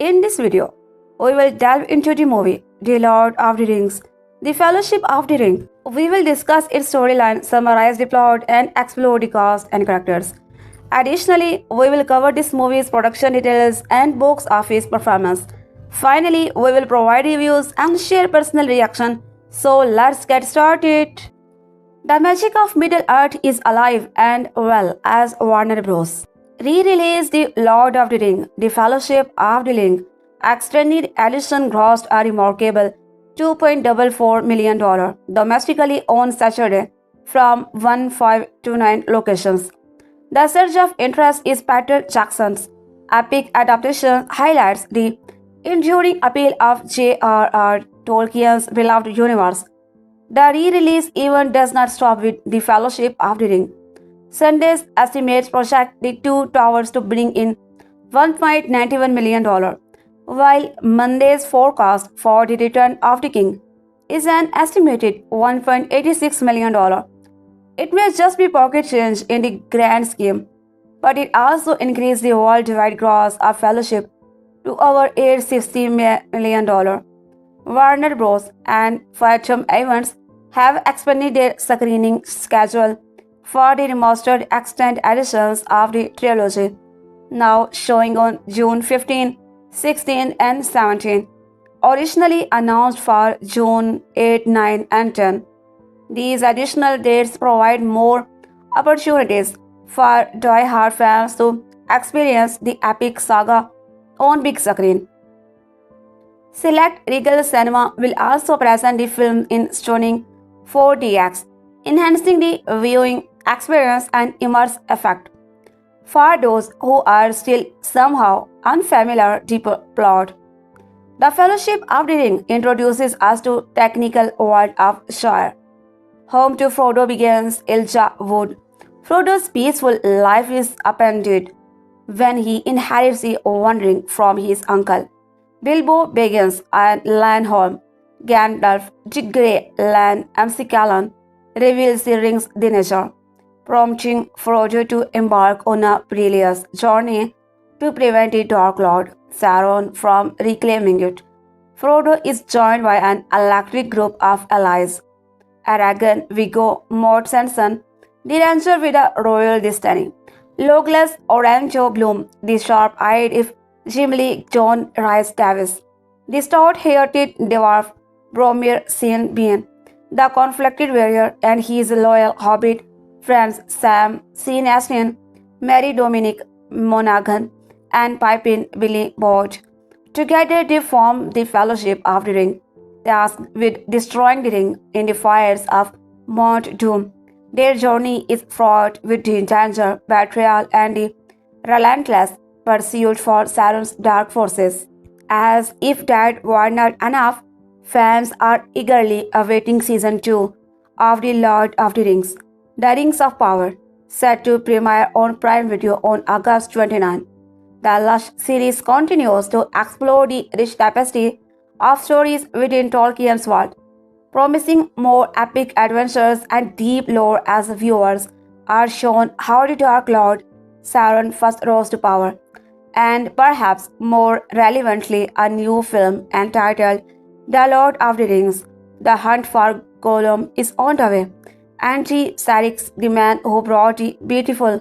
In this video, we will delve into the movie The Lord of the Rings, The Fellowship of the Ring. We will discuss its storyline, summarize the plot, and explore the cast and characters. Additionally, we will cover this movie's production details and box office performance. Finally, we will provide reviews and share personal reaction. So let's get started. The magic of Middle-earth is alive and well as Warner Bros. Re-released The Lord of the Ring, The Fellowship of the Ring. Extended edition grossed a remarkable $2.44 million domestically on Saturday from 1529 locations. The surge of interest is Peter Jackson's epic adaptation highlights the enduring appeal of J.R.R. Tolkien's beloved universe. The re-release event does not stop with The Fellowship of the Ring. Sunday's estimates project the two towers to bring in $1.91 million, while Monday's forecast for The Return of the King is an estimated $1.86 million. It may just be pocket change in the grand scheme, but it also increased the worldwide gross of Fellowship to over $860 million. Warner Bros. And Fathom Events have expanded their screening schedule for the remastered extended editions of the trilogy, now showing on June 15, 16, and 17, originally announced for June 8, 9, and 10. These additional dates provide more opportunities for die-hard fans to experience the epic saga on big screen. Select Regal Cinema will also present the film in stunning 4DX, enhancing the viewing experience and immersive effect. For those who are still somehow unfamiliar with the plot, The Fellowship of the Ring introduces us to technical world of Shire, home to Frodo Baggins' Ilja Wood. Frodo's peaceful life is upended when he inherits the One Ring from his uncle, Bilbo Baggins, and Lanholm. Gandalf, the Grey Lan Callan, reveals the ring's nature, prompting Frodo to embark on a perilous journey to prevent the Dark Lord Sauron from reclaiming it. Frodo is joined by an electric group of allies: Aragorn, Viggo Mortensen, the Ranger with a royal destiny; Legolas Oranjo Bloom, the sharp-eyed if Gimli John Rhys Davies; the stout-hearted dwarf Boromir St. Bean, the conflicted warrior, and his loyal hobbit friends Sam St. Astin, Mary Dominic Monaghan, and Pippin Billy Boyd. Together they form the Fellowship of the Ring, tasked with destroying the ring in the fires of Mount Doom. Their journey is fraught with danger, betrayal, and the relentless pursuit for Sauron's dark forces. As if that were not enough, fans are eagerly awaiting Season 2 of The Lord of the Rings, The Rings of Power, set to premiere on Prime Video on August 29. The lush series continues to explore the rich tapestry of stories within Tolkien's world, promising more epic adventures and deep lore as viewers are shown how the Dark Lord Sauron first rose to power, and perhaps more relevantly, a new film entitled The Lord of the Rings, The Hunt for Gollum, is on the way. Andy Serkis, the man who brought the beautiful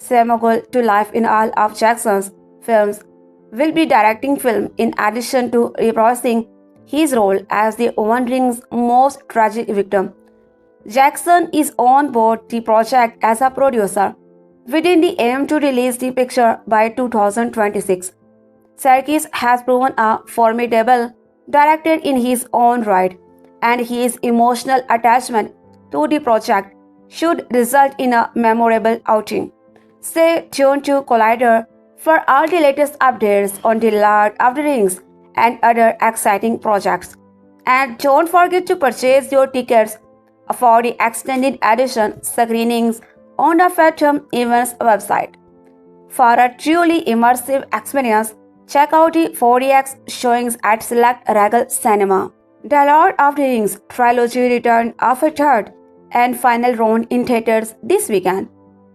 Smeagol to life in all of Jackson's films, will be directing film in addition to reprising his role as the One Ring's most tragic victim. Jackson is on board the project as a producer, within the aim to release the picture by 2026. Serkis has proven a formidable director in his own right, and his emotional attachment to the project should result in a memorable outing. Stay tuned to Collider for all the latest updates on The Lord of the Rings and other exciting projects. And don't forget to purchase your tickets for the extended edition screenings on the Fathom Events website. For a truly immersive experience, check out the 4DX showings at select Regal Cinema. The Lord of the Rings trilogy returned of a third and final round in theaters this weekend,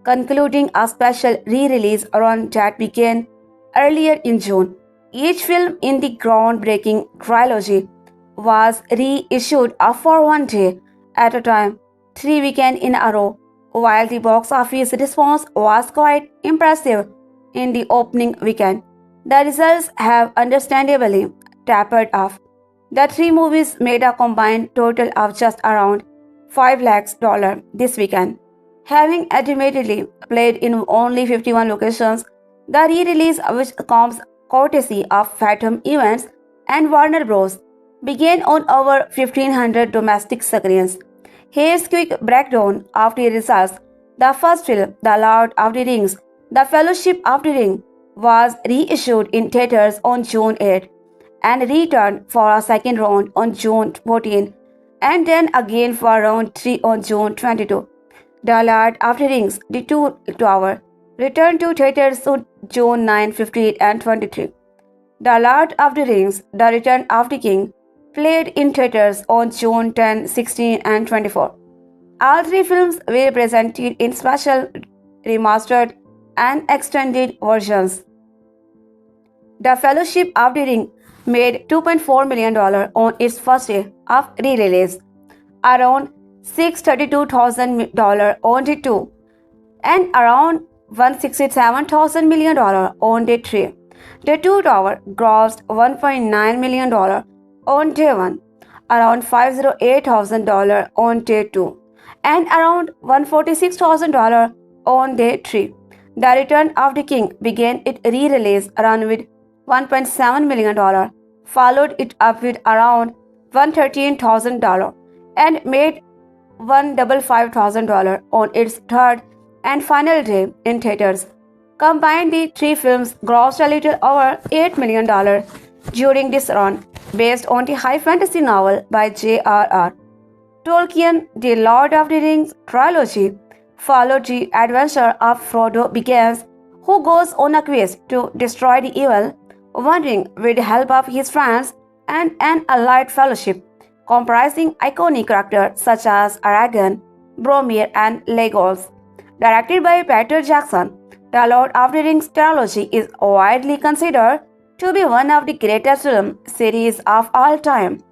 concluding a special re-release run that began earlier in June. Each film in the groundbreaking trilogy was reissued for one day at a time, 3 weekends in a row, while the box office response was quite impressive in the opening weekend. The results have understandably tapered off. The three movies made a combined total of just around $5 lakhs this weekend. Having admittedly played in only 51 locations, the re-release, which comes courtesy of Phantom Events and Warner Bros., began on over 1,500 domestic screens. Here's a quick breakdown of the results. The first film, The Lord of the Rings, The Fellowship of the Ring, was reissued in theaters on June 8 and returned for a second round on June 14 and then again for round 3 on June 22. The Lord of the Rings, The Two Tower, returned to theaters on June 9, 15 and 23. The Lord of the Rings, The Return of the King, played in theaters on June 10, 16 and 24. All three films were presented in special, remastered and extended versions. The Fellowship of the Ring made $2.4 million on its first day of re-release, around $632,000 on day 2, and around $167,000 million on day 3. The Two Tower grossed $1.9 million on day 1, around $508,000 on day 2, and around $146,000 on day 3. The Return of the King began its re-release run with $1.7 million, followed it up with around $113,000, and made $155,000 on its third and final day in theaters. Combined, the three films grossed a little over $8 million during this run, based on the high fantasy novel by J.R.R. Tolkien. The Lord of the Rings trilogy followed the adventure of Frodo Baggins, who goes on a quest to destroy the evil One Ring with the help of his friends and an allied fellowship, comprising iconic characters such as Aragorn, Boromir, and Legolas. Directed by Peter Jackson, The Lord of the Rings trilogy is widely considered to be one of the greatest film series of all time.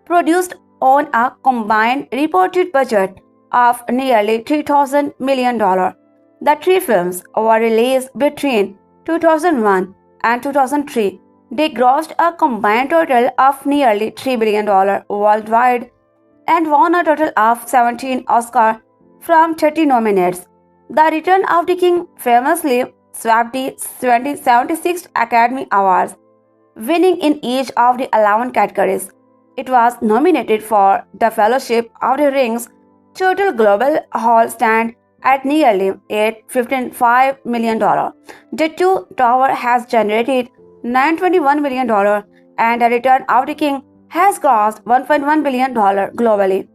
Produced on a combined reported budget of nearly $3,000 million, the three films were released between 2001 and 2003. They grossed a combined total of nearly $3 billion worldwide and won a total of 17 Oscars from 30 nominations. The Return of the King famously swept the 76th Academy Awards, winning in each of the 11 categories. It was nominated for the Fellowship of the Ring's total global haul stand at nearly $855 million. The Two Tower has generated $921 million and The Return of the King has grossed $1.1 billion globally.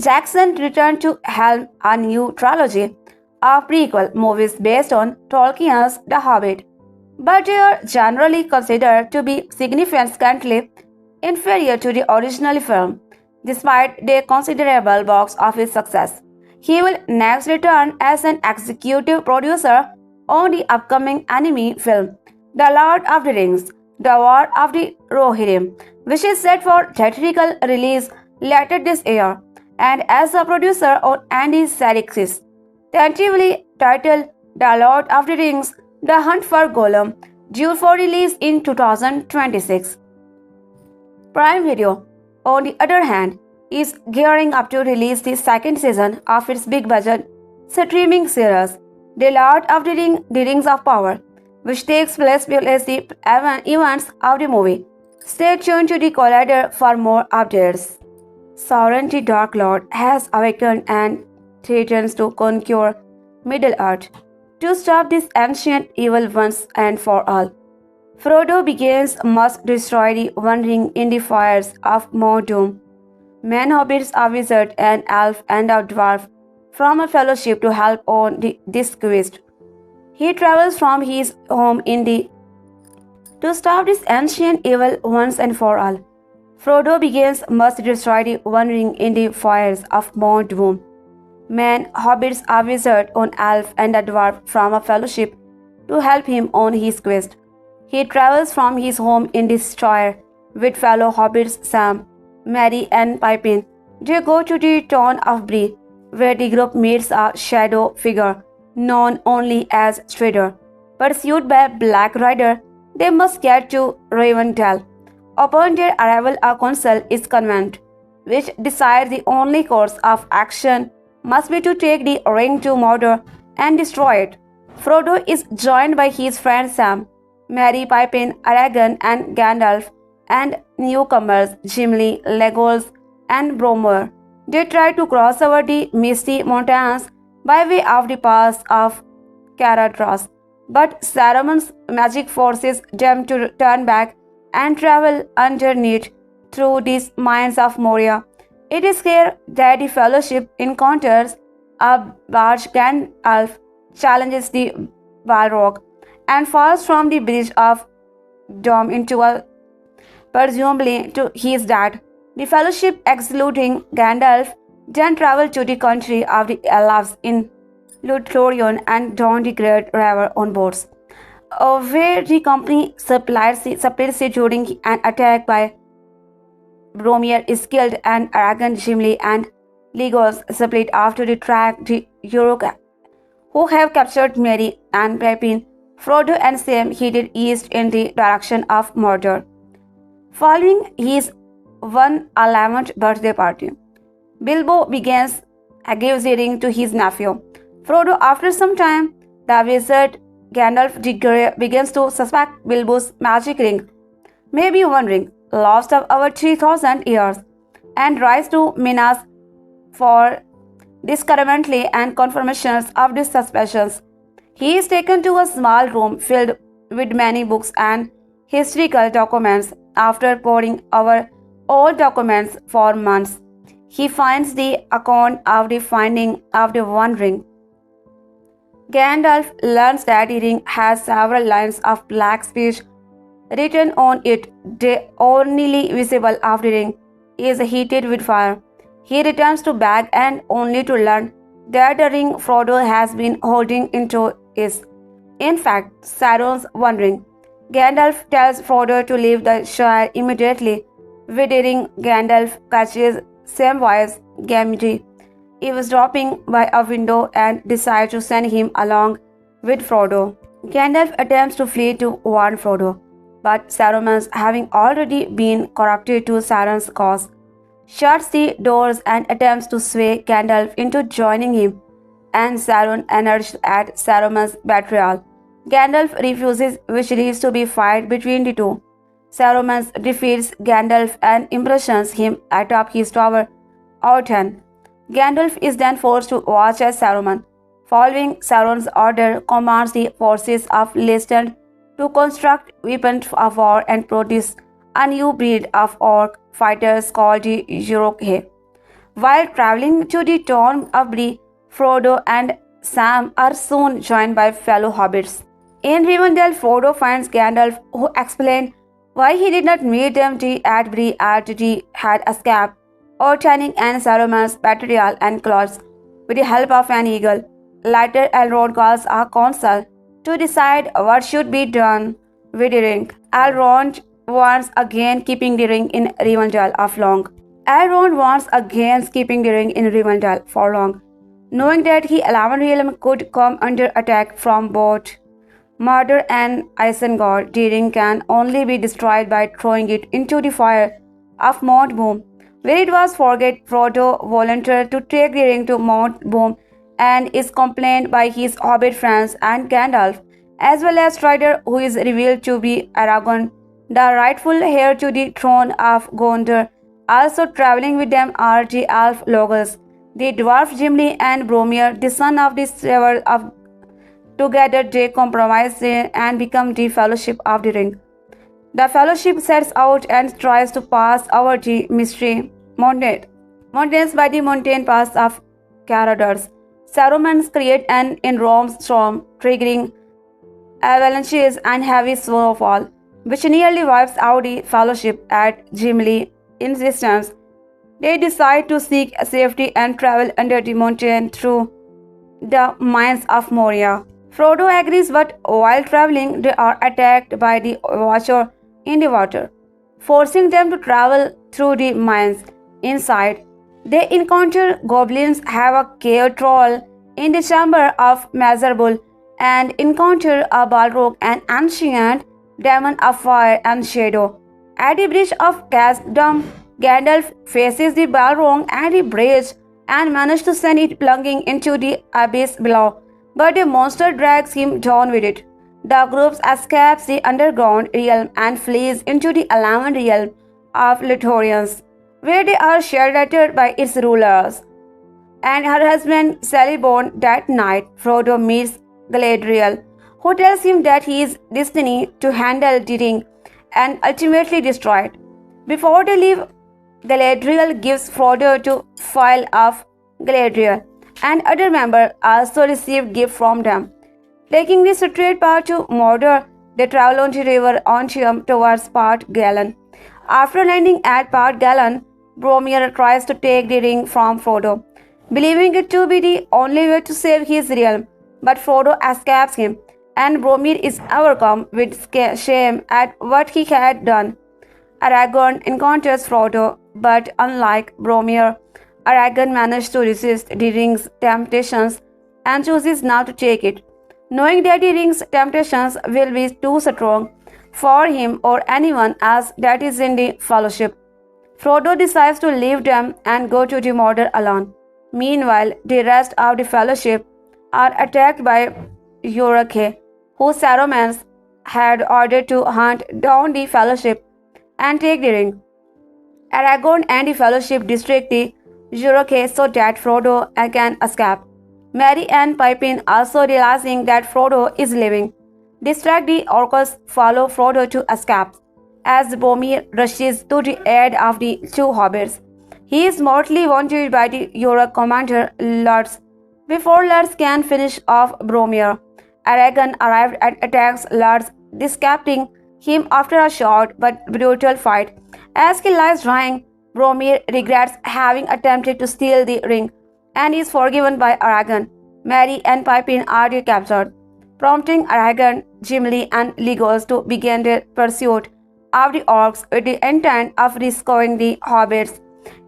Jackson returned to helm a new trilogy of prequel movies based on Tolkien's The Hobbit, but they are generally considered to be significantly inferior to the original film, despite their considerable box office success. He will next return as an executive producer on the upcoming anime film, The Lord of the Rings, The War of the Rohirrim, which is set for theatrical release later this year, and as a producer on Andy Serkis' tentatively titled The Lord of the Rings, The Hunt for Gollum, due for release in 2026. Prime Video, on the other hand, is gearing up to release the second season of its big-budget streaming series, The Lord of the Rings of Power, which takes place below the events of the movie. Stay tuned to the Collider for more updates. Sauron the Dark Lord has awakened and threatens to conquer Middle-earth to stop this ancient evil once and for all. Frodo Baggins must destroy the One Ring in the fires of Mordor. Men, hobbits, a wizard, an elf, and a dwarf from a fellowship to help on this quest. He travels from his home to stop this ancient evil once and for all. Frodo Baggins must destroy the One Ring in the fires of Mordor. Men, hobbits, a wizard, an elf, and a dwarf from a fellowship to help him on his quest. He travels from his home in Destroyer with fellow hobbits Sam, Merry, and Pippin. They go to the town of Bree, where the group meets a shadow figure known only as Strider. Pursued by Black Rider, they must get to Rivendell. Upon their arrival, a council is convened, which decides the only course of action must be to take the ring to Mordor and destroy it. Frodo is joined by his friend Sam, Merry, Pippin, Aragorn, and Gandalf, and newcomers Gimli, Legolas, and Boromir. They try to cross over the misty mountains by way of the pass of Caradhras, but Saruman's magic forces them to turn back and travel underneath through these mines of Moria. It is here that the Fellowship encounters a barge Gandalf challenges the Balrog and falls from the bridge of Dom into a presumably to his death. The Fellowship, excluding Gandalf, then travel to the country of the Elves in Lothlorien and down the Great River on boats, where the company supplicity during an attack by Boromir is killed and Aragorn, Gimli, and Legolas split after the track the Uruk, who have captured Merry and Pippin. Frodo and Sam headed east in the direction of Mordor, following his 111th birthday party. Bilbo begins gives to his nephew. Frodo, after some time, the wizard Gandalf the Grey begins to suspect Bilbo's magic ring may be one ring, lost of over 3,000 years, and writes to Minas for discouragement and confirmations of these suspicions. He is taken to a small room filled with many books and historical documents. After poring over old documents for months, he finds the account of the finding of the One Ring. Gandalf learns that the ring has several lines of black speech written on it. The only visible of the ring is heated with fire. He returns to Bag and only to learn that the ring Frodo has been holding into is, in fact, Sauron's One Ring. Gandalf tells Frodo to leave the Shire immediately. With the ring, Gandalf catches Samwise Gamgee eavesdropping by a window and decides to send him along with Frodo. Gandalf attempts to flee to warn Frodo, but Saruman, having already been corrupted to Sauron's cause, shuts the doors and attempts to sway Gandalf into joining him, and Sauron enraged at Saruman's betrayal. Gandalf refuses, which leads to a fight between the two. Saruman defeats Gandalf and imprisons him atop his tower, Orthanc. Gandalf is then forced to watch as Saruman, following Sauron's order, commands the forces of Lestat to construct weapons of war and produce a new breed of orc fighters called the Uruk-hai. While traveling to the town of Bree, Frodo and Sam are soon joined by fellow hobbits. In Rivendell, Frodo finds Gandalf, who explains why he did not meet them at Bree after he had escaped Orthanc and Saruman's betrayal and clothes with the help of an eagle. Later, Elrond calls a council to decide what should be done with the ring. Elrond wants again keeping the ring in Rivendell for long, knowing that the 11th realm could come under attack from both Mordor and Isengard. The ring can only be destroyed by throwing it into the fire of Mount Doom, where it was forget. Frodo volunteered to take the ring to Mount Doom and is accompanied by his hobbit friends and Gandalf, as well as Strider, who is revealed to be Aragorn, the rightful heir to the throne of Gondor. Also traveling with them are the elf Legolas, the dwarf Gimli, and Boromir, the son of the Sever of. Together they compromise and become the Fellowship of the Ring. The Fellowship sets out and tries to pass over the mystery mountains by the mountain pass of Caradhras. Saruman creates an enormous storm, triggering avalanches and heavy snowfall, which nearly wipes out the Fellowship. At Gimli's insistence, they decide to seek safety and travel under the mountain through the mines of Moria. Frodo agrees, but while traveling, they are attacked by the Watcher in the water, forcing them to travel through the mines. Inside, they encounter goblins, have a cave troll in the chamber of Mazarbul, and encounter a Balrog, an ancient demon of fire and shadow. At the bridge of Khazad-dûm, Gandalf faces the Balrog and the bridge and manages to send it plunging into the abyss below, but the monster drags him down with it. The group escapes the underground realm and flees into the Alaman realm of Lithorians, where they are sheltered by its rulers. And her husband Celeborn that night, Frodo meets Galadriel, who tells him that he is destined to handle the ring and ultimately destroy it. Before they leave, Galadriel gives Frodo to file of Galadriel, and other members also receive gifts from them. Taking the straight path to Mordor, they travel on the river Ontium towards Part Galan. After landing at Part Galan, Boromir tries to take the ring from Frodo, believing it to be the only way to save his realm, but Frodo escapes him, and Boromir is overcome with shame at what he had done. Aragorn encounters Frodo, but unlike Boromir, Aragorn managed to resist the ring's temptations and chooses not to take it, knowing that the ring's temptations will be too strong for him or anyone else that is in the Fellowship. Frodo decides to leave them and go to the Mordor alone. Meanwhile, the rest of the Fellowship are attacked by Uruk-hai, who Saruman had ordered to hunt down the Fellowship and take the ring. Aragorn and the Fellowship distract the Uruk-hai so that Frodo can escape. Merry and Pippin, also realizing that Frodo is leaving, distract the orcs, follow Frodo to escape. As Boromir rushes to the aid of the two hobbits, he is mortally wounded by the Uruk commander Lurtz. Before Lurtz can finish off Boromir, Aragorn arrived and attacks Lurtz, decapiting him after a short but brutal fight. As he lies dying, Boromir regrets having attempted to steal the ring and is forgiven by Aragorn. Merry and Pippin are recaptured, prompting Aragorn, Gimli, and Legolas to begin their pursuit of the orcs with the intent of rescuing the hobbits,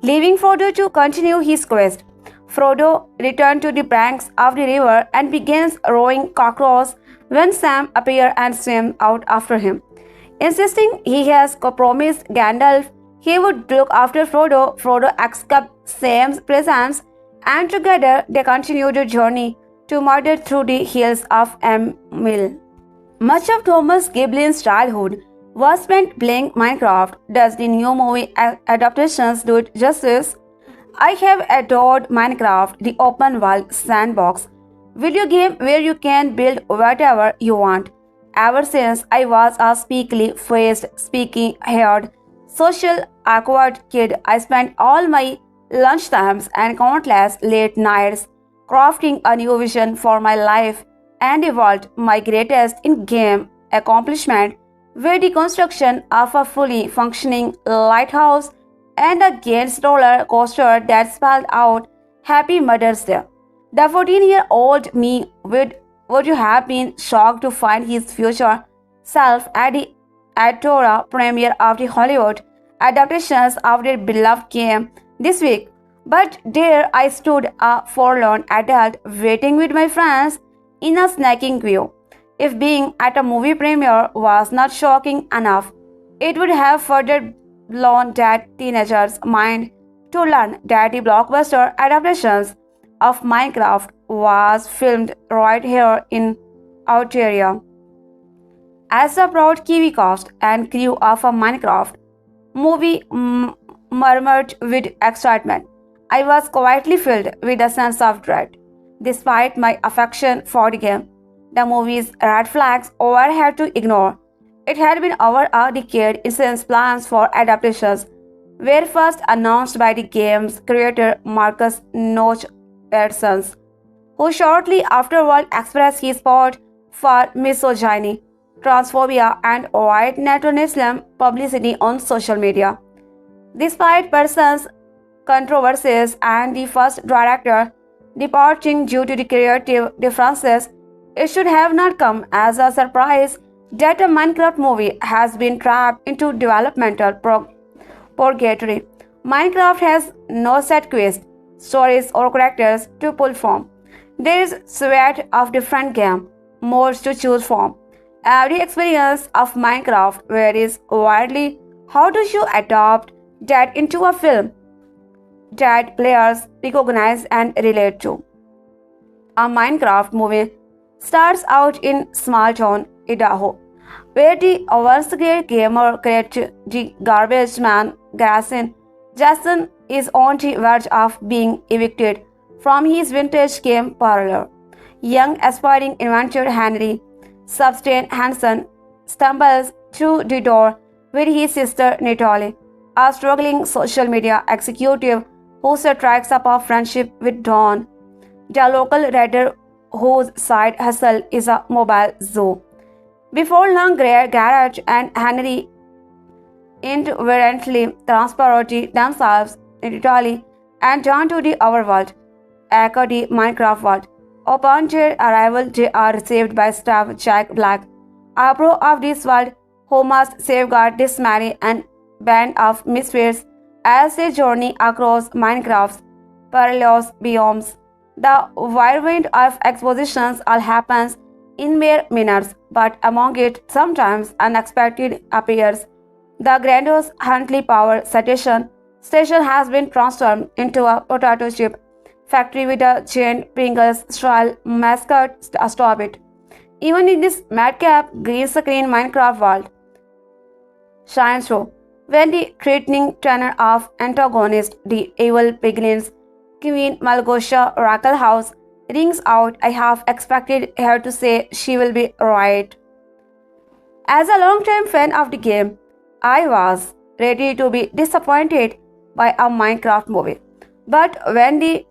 leaving Frodo to continue his quest. Frodo returns to the banks of the river and begins rowing across when Sam appears and swims out after him. Insisting he has promised Gandalf he would look after Frodo, Frodo accepts Sam's presence, and together they continue their journey to Mordor through the hills of Emil. Much of Thomas Giblin's childhood was spent playing Minecraft. Does the new movie adaptations do it justice? I have adored Minecraft, the open world sandbox video game where you can build whatever you want. Ever since I was a speakly faced, speaking haired, social awkward kid, I spent all my lunchtimes and countless late nights crafting a new vision for my life and the world. My greatest in-game accomplishment were the construction of a fully functioning lighthouse and a Gaines roller coaster that spelled out Happy Mother's Day. The 14-year-old me would have been shocked to find his future self at the Aurora premiere of the Hollywood adaptations of their beloved game this week. But there I stood, a forlorn adult, waiting with my friends in a snacking queue. If being at a movie premiere was not shocking enough, it would have further blown that teenager's mind to learn that the blockbuster adaptations of Minecraft was filmed right here in Ontario. As a proud Kiwi cast and crew of a Minecraft movie murmured with excitement, I was quietly filled with a sense of dread. Despite my affection for the game, the movie's red flags I had to ignore. It had been over a decade since plans for adaptations were first announced by the game's creator Marcus Notch Pearsons, who shortly afterward expressed his support for misogyny, transphobia, and white nationalism publicity on social media. Despite Pearsons' controversies and the first director departing due to the creative differences, It should have not come as a surprise that a Minecraft movie has been trapped into developmental purgatory. Minecraft has no set quest, stories, or characters to pull from. There is suite of different game modes to choose from. Every experience of Minecraft varies widely. How do you adopt that into a film that players recognize and relate to? A Minecraft movie starts out in small town Idaho, where the once great gamer created the garbage man Jason is on the verge of being evicted from his vintage game parlor. Young aspiring inventor Henry Substain Hansen stumbles through the door with his sister Natalie, a struggling social media executive who strikes up a friendship with Dawn, the local writer whose side hustle is a mobile zoo. Before long, Garrett and Henry inadvertently transport themselves entirely and John to the overworld, aka the Minecraft world. Upon their arrival, they are received by staff Jack Black, a pro of this world who must safeguard this merry and band of misfits as they journey across Minecraft's perilous biomes. The whirlwind of expositions all happens in mere minutes, but among it sometimes unexpected appears. The grandiose Huntley Power Station has been transformed into a potato chip factory with a giant Pringles-style mascot atop it. Even in this madcap green screen Minecraft world shines through when the threatening tenor of antagonist, the evil piglins, Queen Malgosha Oracle House, rings out. I have expected her to say she will be right. As a long-time fan of the game, I was ready to be disappointed by a Minecraft movie. But when the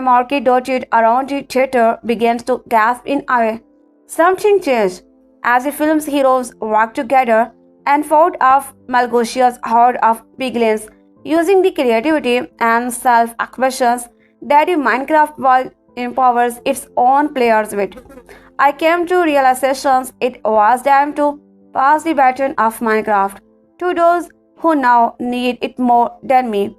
market dotted around the theater begins to gasp in awe, something changed. As the film's heroes worked together and fought off Malgosia's horde of piglins using the creativity and self-expressions that the Minecraft world empowers its own players with, I came to realizations it was time to pass the baton of Minecraft to those who now need it more than me.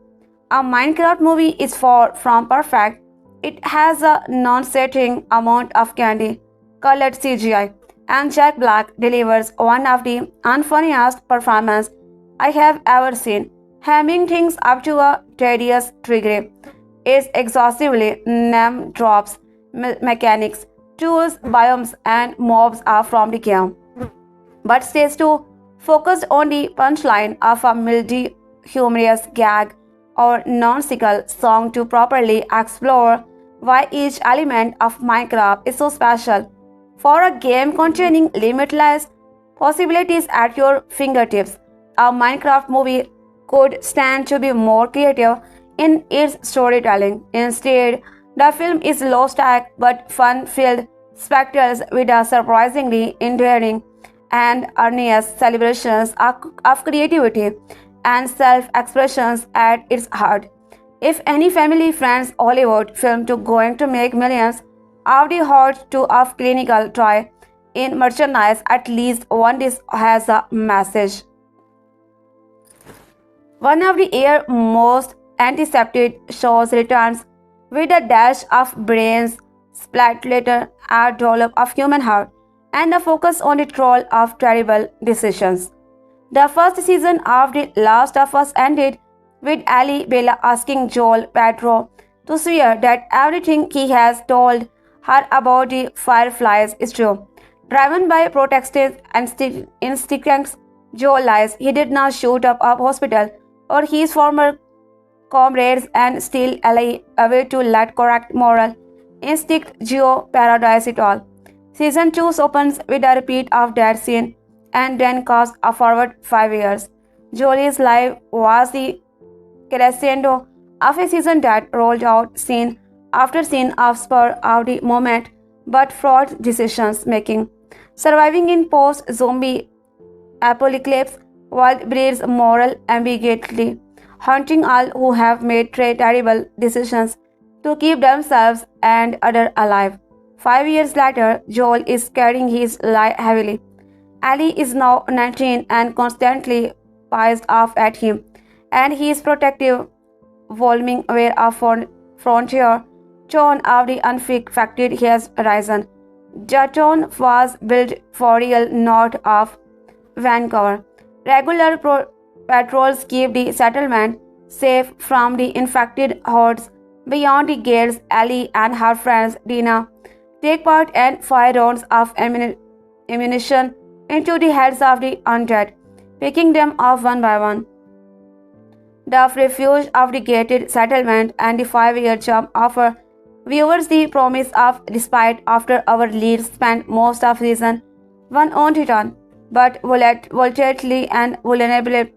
A Minecraft movie is far from perfect. It has a non-setting amount of candy, colored CGI, and Jack Black delivers one of the unfunniest performances I have ever seen, hamming things up to a tedious degree. Is exhaustively name drops, mechanics, tools, biomes, and mobs are from the game, but stays too focused on the punchline of a mildy, humorous gag or nonsensical song to properly explore why each element of Minecraft is so special. For a game containing limitless possibilities at your fingertips, a Minecraft movie could stand to be more creative in its storytelling. Instead, the film is low-stack but fun-filled spectacles with a surprisingly endearing and earnest celebrations of creativity and self-expressions at its heart. If any family friends Hollywood film to going to make millions of the hot to of clinical toy in merchandise, at least one this has a message. One of the year's most anticipated shows returns with a dash of brains, splatter, a dollop of human heart, and a focus on the troll of terrible decisions. The first season of The Last of Us ended with Ali Bella asking Joel Pedro to swear that everything he has told her about the Fireflies is true. Driven by protective instincts, Joel lies he did not shoot up a hospital or his former comrades and still away to let correct moral instinct Geo paradise it all. Season 2 opens with a repeat of that scene and then casts a forward 5 years. Jolie's life was the crescendo of a season that rolled out scene after scene of spur of the moment but fraught decisions making. Surviving in post-zombie apocalypse world breeds moral ambiguity, haunting all who have made terrible decisions to keep themselves and others alive. 5 years later, Joel is carrying his lie heavily. Ellie is now 19 and constantly pissed off at him, and his protective volume where a frontier town of the unfacted has risen. The town was built for real north of Vancouver. Regular patrols keep the settlement safe from the infected hordes. Beyond the gates, Ellie and her friends Dina take part and fire rounds of ammunition into the heads of the undead, picking them off one by one. The refuge of the gated settlement and the 5 year jump offer viewers the promise of respite after our leads spent most of season 1 on Titan, but volatility and vulnerability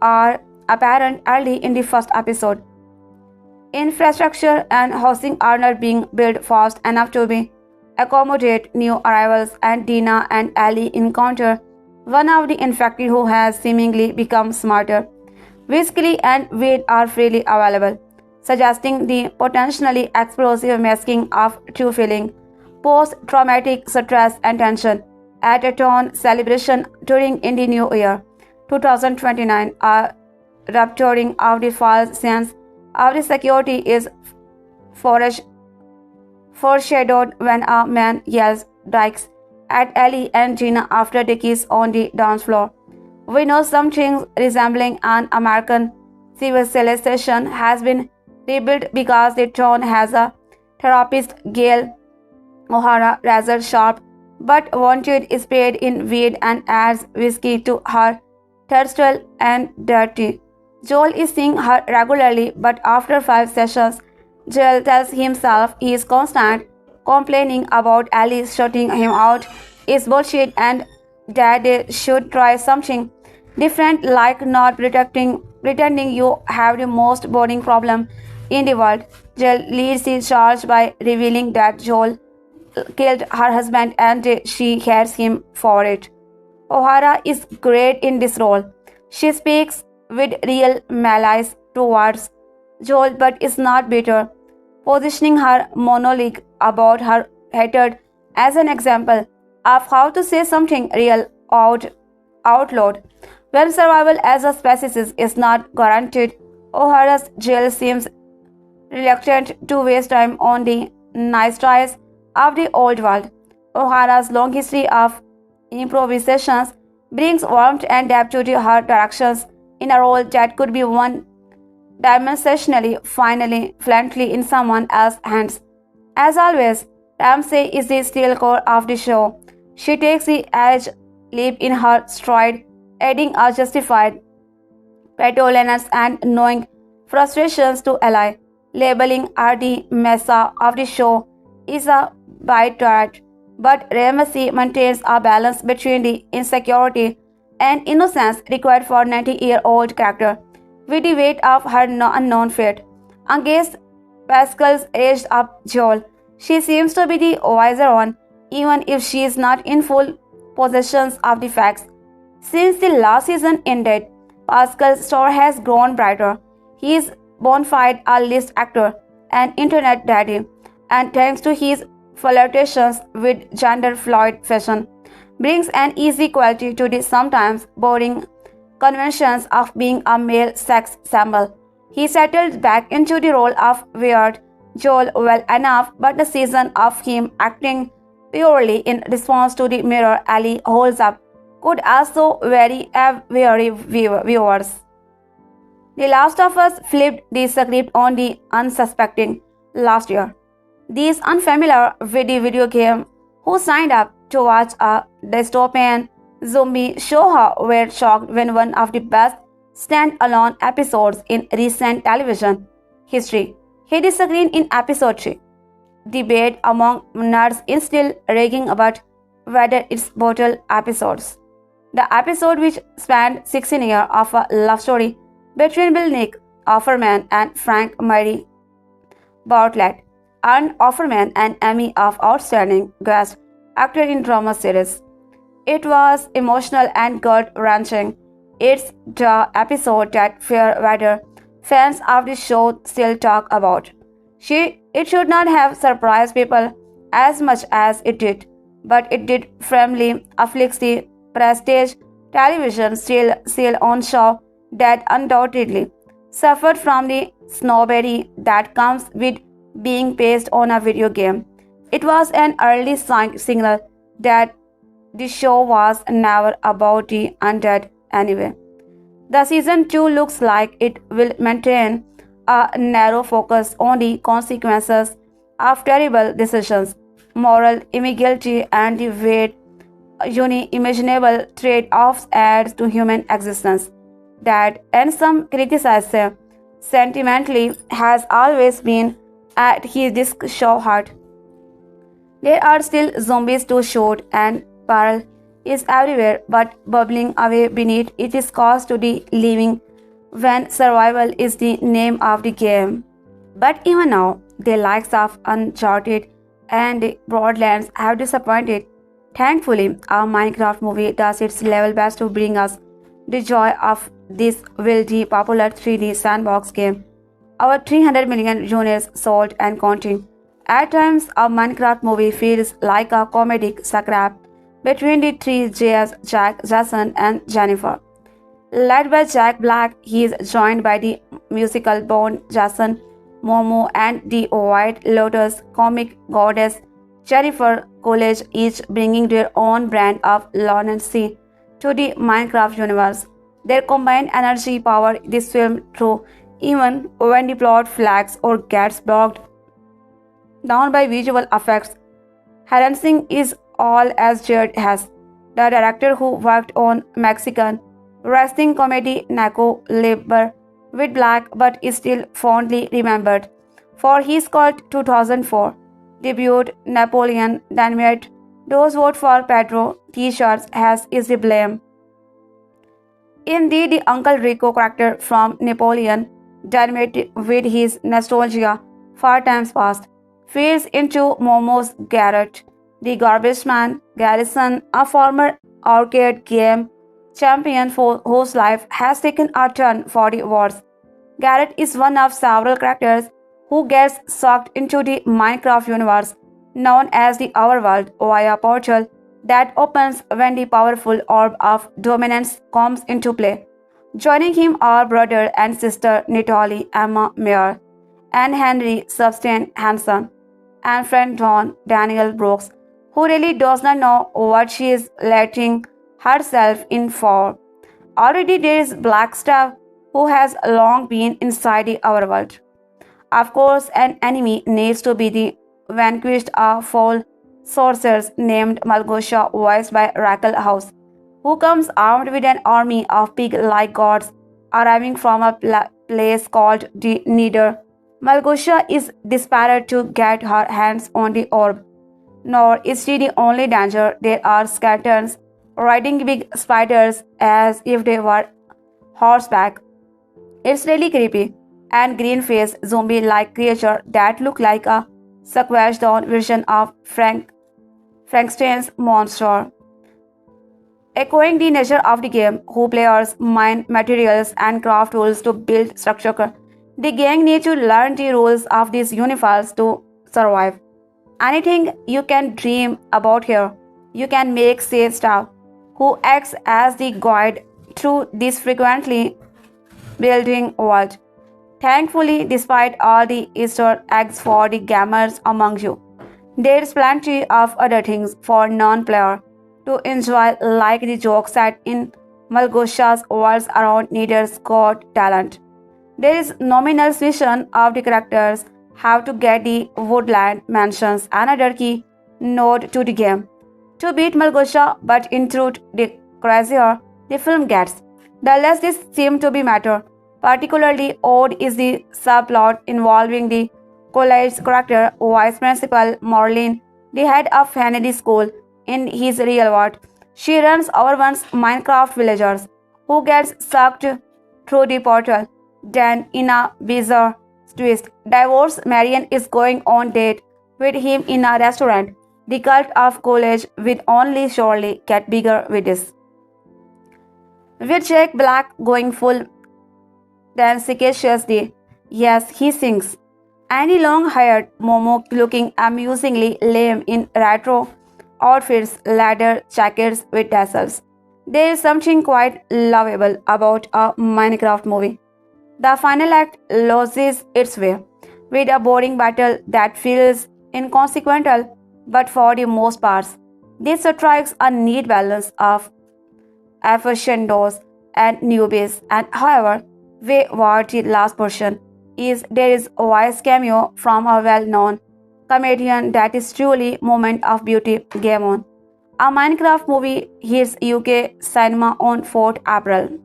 are apparent early in the first episode. Infrastructure and housing are not being built fast enough to be accommodate new arrivals, and Dina and Ellie encounter one of the infected who has seemingly become smarter. Whiskey and weed are freely available, suggesting the potentially explosive masking of true feeling, post-traumatic stress and tension. At a town celebration during in the New Year 2029, a rupturing of the false sense of the security is foreshadowed when a man yells "Dykes" at Ellie and Gina after they kiss on the dance floor. We know something resembling an American civilization has been rebuilt because the town has a therapist, Gail O'Hara, rather sharp but wanted spade in weed and adds whiskey to her thirstful and dirty. Joel is seeing her regularly, but after 5 sessions, Joel tells himself he is constant, complaining about Alice shutting him out is bullshit and that they should try something different, like not pretending you have the most boring problem in the world. Joel leads the charge by revealing that Joel killed her husband and she hates him for it. O'Hara is great in this role. She speaks with real malice towards Joel but is not bitter, positioning her monologue about her hatred as an example of how to say something real out loud. When survival as a species is not guaranteed, O'Hara's Joel seems reluctant to waste time on the nice tries of the old world. O'Hara's long history of improvisations brings warmth and depth to her directions in a role that could be one dimensionally, finally, fluently in someone else's hands. As always, Ramsay is the steel core of the show. She takes the edge leap in her stride, adding a justified petulance and knowing frustrations to ally. Labeling her the mesa of the show is a byproduct, but Ramsay maintains a balance between the insecurity and innocence required for a 90-year-old character. With the weight of her unknown fate against Pascal's aged up Joel, she seems to be the wiser one, even if she is not in full possession of the facts. Since the last season ended, Pascal's star has grown brighter. He is bona fide a list actor and internet daddy, and thanks to his flirtations with gender-fluid fashion, brings an easy quality to the sometimes boring conventions of being a male sex symbol. He settled back into the role of weird Joel well enough, but the season of him acting purely in response to the mirror Ellie holds up could also weary viewers. The Last of Us flipped the script on the unsuspecting last year. These unfamiliar with the video game who signed up to watch a dystopian zombie show were shocked when one of the best stand-alone episodes in recent television history hit the screen in episode 3. Debate among nerds is still raging about whether it's bottle episodes. The episode, which spanned 16 years of a love story between Bill Nick Offerman and Frank Murray Bartlett, earned Offerman an Emmy of Outstanding Guest Actor in Drama Series. It was emotional and gut-wrenching. It's the episode that fair weather fans of the show still talk about. She It should not have surprised people as much as it did, but it did firmly afflict the prestige television still on show that undoubtedly suffered from the snobbery that comes with being based on a video game. It was an early signal that the show was never about the undead anyway. The season 2 looks like it will maintain a narrow focus on the consequences of terrible decisions, moral inequality, and the weight unimaginable trade-offs adds to human existence. That, and some criticize sentimentally, has always been at his show heart. There are still zombies to shoot, and peril is everywhere, but bubbling away beneath it is cost to the living when survival is the name of the game. But even now, the likes of Uncharted and Broadlands have disappointed. Thankfully, our Minecraft movie does its level best to bring us the joy of this wildly popular 3D sandbox game. Our 300 million units sold and counting. At times, a Minecraft movie feels like a comedic scrap between the three J's, Jack, Jason, and Jennifer. Led by Jack Black, he is joined by the musical Bond, Jason, Momo, and the White Lotus comic goddess Jennifer Coolidge, each bringing their own brand of lunacy to the Minecraft universe. Their combined energy power this film through even when the plot flags or gets bogged down by visual effects. Harassing is all as Jared has, the director who worked on Mexican wrestling comedy Naco Libre with Black but is still fondly remembered for his cult 2004 debut Napoleon Dynamite. Those vote for Pedro t-shirts has is the blame. Indeed, the Uncle Rico character from Napoleon Dynamite with his nostalgia for times past feeds into Momo's Garrett, the garbage man, Garrison, a former arcade game champion for whose life has taken a turn for the worse. Garrett is one of several characters who gets sucked into the Minecraft universe known as the Overworld via a portal that opens when the powerful orb of dominance comes into play. Joining him are brother and sister Natalie Emma Meyer and Henry Substain Hansen and friend Don Daniel Brooks, who really does not know what she is letting herself in for. Already there is Blackstaff, who has long been inside the Overworld. Of course, an enemy needs to be the vanquished foul sorceress named Malgosha, voiced by Raquel House, who comes armed with an army of pig-like gods arriving from a place called the Nether. Malgosha is desperate to get her hands on the orb. Nor is she the only danger. There are skeletons riding big spiders as if they were horseback. It's really creepy and green-faced zombie-like creature that look like a squashed-down version of Frankenstein's monster. Echoing the nature of the game, who players mine materials and craft tools to build structure. The gang need to learn the rules of this universe to survive. Anything you can dream about here, you can make say stuff, who acts as the guide through this frequently building world. Thankfully, despite all the Easter eggs for the gamers among you, there's plenty of other things for non-player to enjoy, like the jokes set in Malgosha's worlds around Nether's Got Talent. There is nominal vision of the characters have to get the woodland mansions another key node to the game to beat Malgosha, but in truth, the crazier the film gets, the less this seems to be matter. Particularly odd is the subplot involving the college's character, Vice Principal Morlin, the head of Kennedy School in his real world. She runs our once Minecraft villagers, who gets sucked through the portal. Then, in a bizarre twist, divorced Marian is going on date with him in a restaurant. The cult of college will only surely get bigger with this. With Jack Black going full then sagacious day. Yes, he sings. Any long-haired Momo looking amusingly lame in retro outfits, leather jackets with tassels. There is something quite lovable about a Minecraft movie. The final act loses its way, with a boring battle that feels inconsequential, but for the most part, this strikes a neat balance of aficionados and newbies. And however, we watch the last portion is there is a wise cameo from a well-known comedian that is truly moment of beauty. Game on. A Minecraft movie hits UK cinema on 4th April.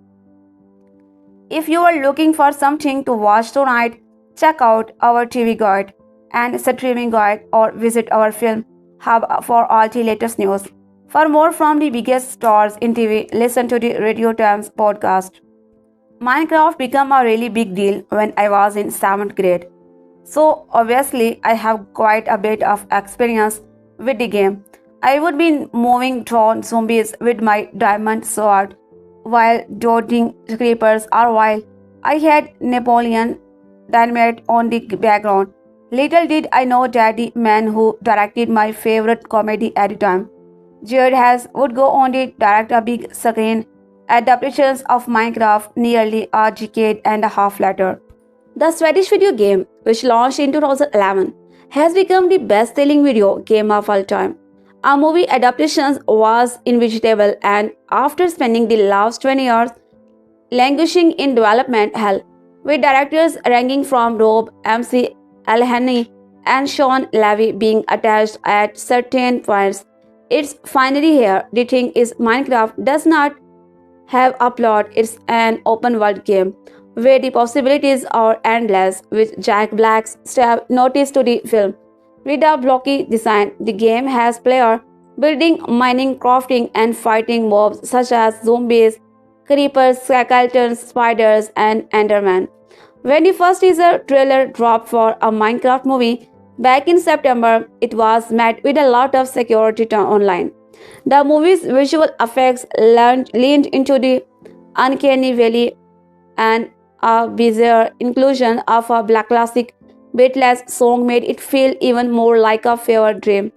If you are looking for something to watch tonight, check out our TV guide and streaming guide or visit our film hub for all the latest news. For more from the biggest stars in TV, listen to the Radio Times podcast. Minecraft became a really big deal when I was in 7th grade. So obviously I have quite a bit of experience with the game. I would be moving down zombies with my diamond sword while dodging creepers or while I had Napoleon Dynamite on the background. Little did I know that the man who directed my favorite comedy at the time, J.R.R. would go on to direct a big screen adaptations of Minecraft nearly a decade and a half later. The Swedish video game, which launched in 2011, has become the best-selling video game of all time. A movie adaptation was inevitable, and after spending the last 20 years languishing in development hell, with directors ranging from Rob MC Elheny and Sean Levy being attached at certain points, it's finally here. The thing is, Minecraft does not have a plot, it's an open world game where the possibilities are endless, with Jack Black's stab notice to the film. With a blocky design, the game has player building, mining, crafting, and fighting mobs such as zombies, creepers, skeletons, spiders, and endermen. When the first teaser trailer dropped for a Minecraft movie back in September, it was met with a lot of security online. The movie's visual effects leaned into the uncanny valley, and a bizarre inclusion of a black classic beatless song made it feel even more like a fever dream.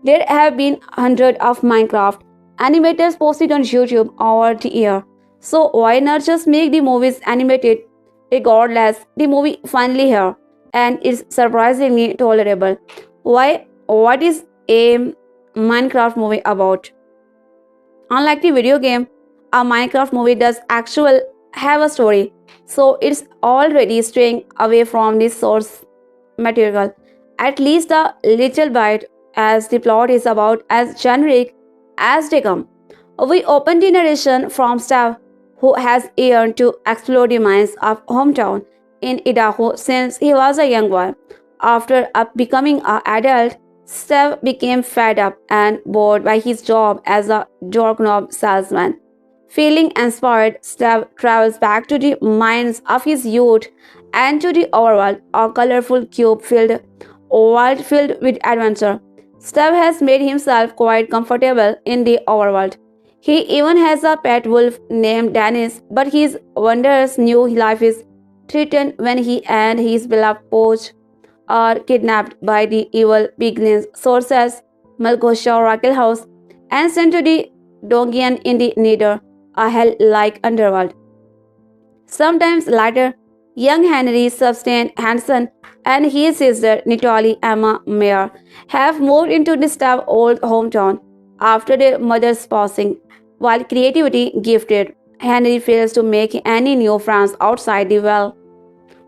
There have been hundreds of Minecraft animators posted on YouTube over the year, so why not just make the movies animated? Regardless, the movie finally here, and it's surprisingly tolerable. Why? What is a Minecraft movie about? Unlike the video game, a Minecraft movie does actually have a story, so it's already straying away from the source material, at least a little bit, as the plot is about as generic as they come. We open the narration from Steve, who has yearned to explore the mines of hometown in Idaho since he was a young boy. After becoming an adult, Steve became fed up and bored by his job as a doorknob salesman. Feeling inspired, Steve travels back to the mines of his youth and to the overworld, a colorful cube-filled world filled with adventure. Steve has made himself quite comfortable in the overworld. He even has a pet wolf named Dennis, but his wondrous new life is threatened when he and his beloved poach are kidnapped by the evil Baggins sources Malgosha Oracle House and sent to the Dongian in the Nether, a hell-like underworld. Sometimes later, young Henry Substain Hansen and his sister Natalie Emma Mayer have moved into the Steve old hometown after their mother's passing. While creativity gifted, Henry fails to make any new friends outside the well.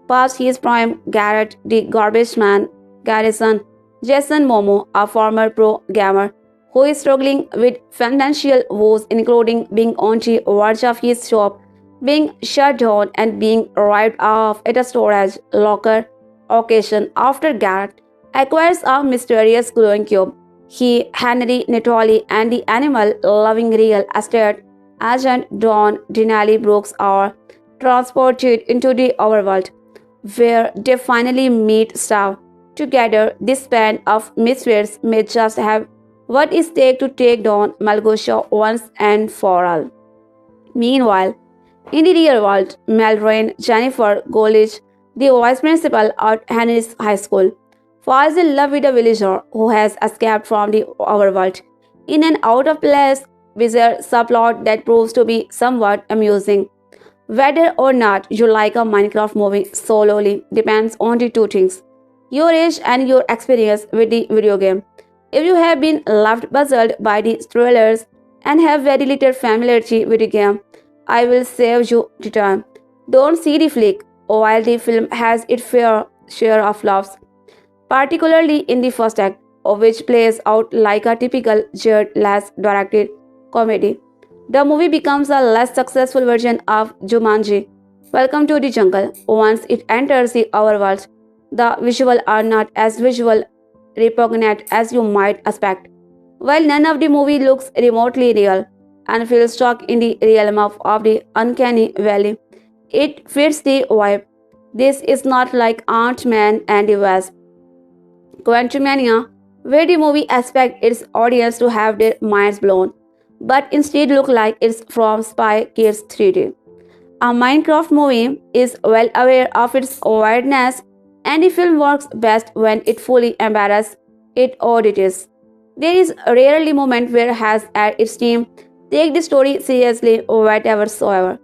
Past his prime, Garrett, the garbage man, Garrison, Jason Momo, a former pro gamer, who is struggling with financial woes, including being on the verge of his shop being shut down and being ripped off at a storage locker occasion after Garrett acquires a mysterious glowing cube. He, Henry, Natalie, and the animal-loving real estate agent Don Denali Brooks are transported into the overworld, where they finally meet Steve. Together, this band of misfits may just have what it takes to take down Malgosha once and for all. Meanwhile, in the real world, Melrain, Jennifer Golidge, the vice principal at Henry's high school, falls in love with a villager who has escaped from the overworld. In an out of place, bizarre subplot that proves to be somewhat amusing. Whether or not you like a Minecraft movie solely depends on the two things: your age and your experience with the video game. If you have been left puzzled by the trailers and have very little familiarity with the game, I will save you the time. Don't see the flick. While the film has its fair share of laughs, particularly in the first act, which plays out like a typical J.R.R. directed comedy. The movie becomes a less successful version of Jumanji, Welcome to the Jungle. Once it enters the overworld, the visuals are not as visual repugnant as you might expect. While none of the movie looks remotely real and feels stuck in the realm of the uncanny valley, it fits the vibe. This is not like Ant-Man and the Wasp, Quantumania, where the movie expects its audience to have their minds blown, but instead look like it's from Spy Kids 3D. A Minecraft movie is well aware of its weirdness, and the film works best when it fully embarrasses its auditors. There is rarely a moment where has at its team take the story seriously whatsoever.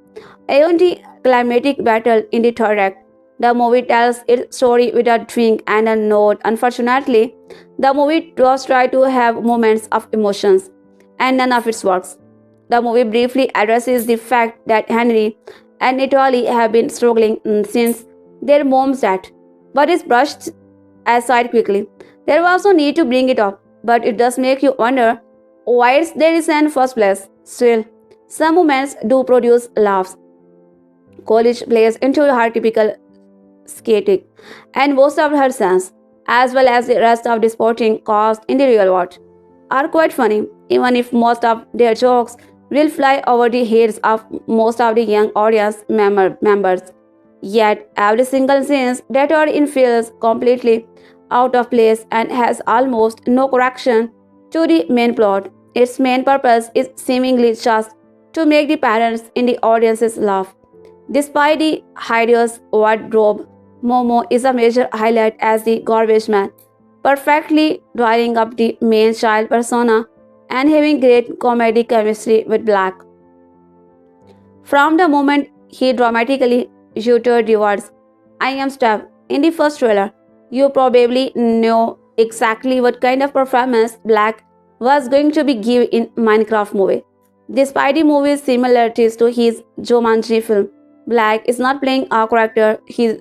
Beyond the climatic battle in the third act, the movie tells its story with a drink and a note. Unfortunately, the movie does try to have moments of emotions, and none of it works. The movie briefly addresses the fact that Henry and Natalie have been struggling since their mom's death, but is brushed aside quickly. There was no need to bring it up, but it does make you wonder why there is in first place. Still, some moments do produce laughs. College plays into her typical skating and most of her scenes, as well as the rest of the sporting cast in the real world, are quite funny, even if most of their jokes will fly over the heads of most of the young audience members. Yet, every single scene that are in feels completely out of place and has almost no correction to the main plot. Its main purpose is seemingly just to make the parents in the audiences laugh. Despite the hideous wardrobe, Momo is a major highlight as the garbage man, perfectly drawing up the main child persona and having great comedic chemistry with Black. From the moment he dramatically uttered the words, I am Steph, in the first trailer, you probably know exactly what kind of performance Black was going to be given in Minecraft movie. Despite the movie's similarities to his Jumanji film, Black is not playing a character, he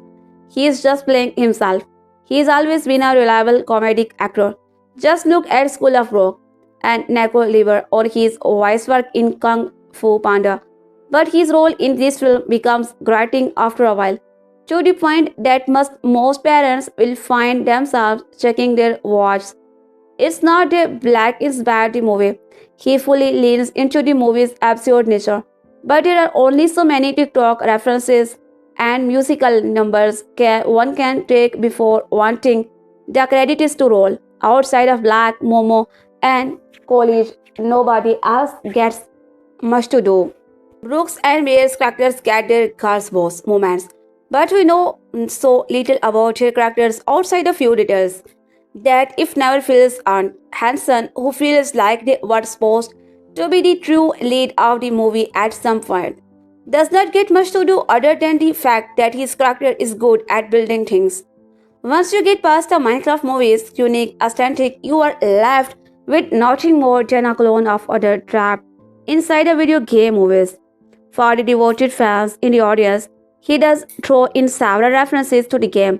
is just playing himself. He has always been a reliable comedic actor. Just look at School of Rock and Neko Liver or his voice work in Kung Fu Panda. But his role in this film becomes grating after a while, to the point that most parents will find themselves checking their watches. It's not that Black is bad the movie. He fully leans into the movie's absurd nature. But there are only so many TikTok references and musical numbers one can take before wanting the credits to roll. Outside of Black, Momo, and College, nobody else gets much to do. Brooks and Mayer's characters get their boss moments, but we know so little about their characters outside a few details that if never feels earned. Hanson, who feels like they were supposed to be the true lead of the movie at some point, does not get much to do other than the fact that his character is good at building things. Once you get past the Minecraft movie's unique aesthetic, you are left with nothing more than a clone of other trapped inside the video game movies. For the devoted fans in the audience, he does throw in several references to the game,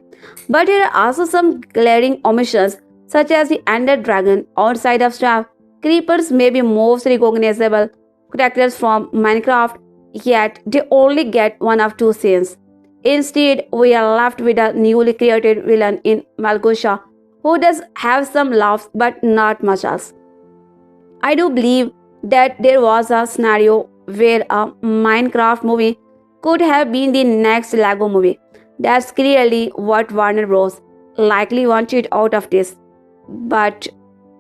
but there are also some glaring omissions, such as the Ender Dragon. Outside of Staff, creepers may be most recognizable characters from Minecraft, yet they only get one of two scenes. Instead, we are left with a newly created villain in Malgusha, who does have some laughs but not much else. I do believe that there was a scenario where a Minecraft movie could have been the next Lego movie. That's clearly what Warner Bros. Likely wanted out of this. But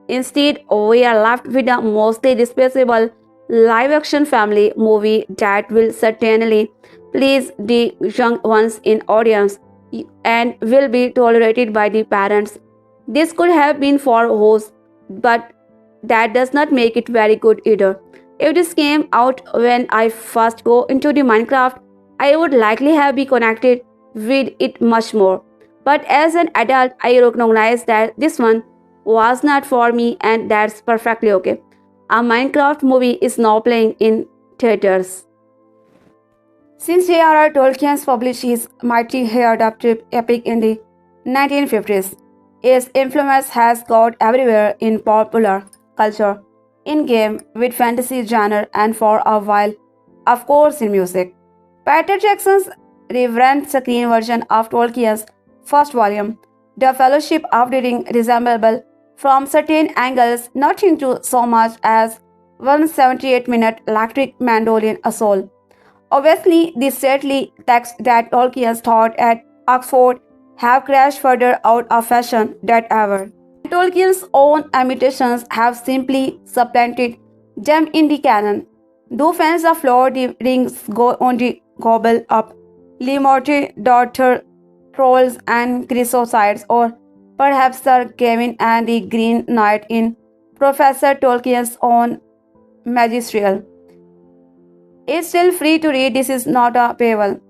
instead, we are left with a mostly disposable live-action family movie that will certainly please the young ones in audience. and will be tolerated by the parents. This could have been for hosts, but that does not make it very good either. If this came out when I first go into the Minecraft, I would likely have been connected with it much more. But as an adult, I recognize that this one was not for me, and that's perfectly okay. A Minecraft movie is now playing in theaters. Since J.R.R. Tolkien published his mighty adaptive epic in the 1950s, its influence has got everywhere in popular culture, in game, with fantasy genre, and for a while, of course, in music. Peter Jackson's revamped screen version of Tolkien's first volume, The Fellowship of the Ring, resemblable from certain angles, not into so much as 178-minute electric mandolin assault. Obviously, the stately texts that Tolkien taught at Oxford have crashed further out of fashion than ever. Tolkien's own imitations have simply supplanted them in the canon. Do fans of Lord of the Rings go on the gobble up Limorte, Daughter, Trolls and Chrysocides, or perhaps Sir Gawain and the Green Knight in Professor Tolkien's own Magistrial? It's still free to read. This is not a paywall.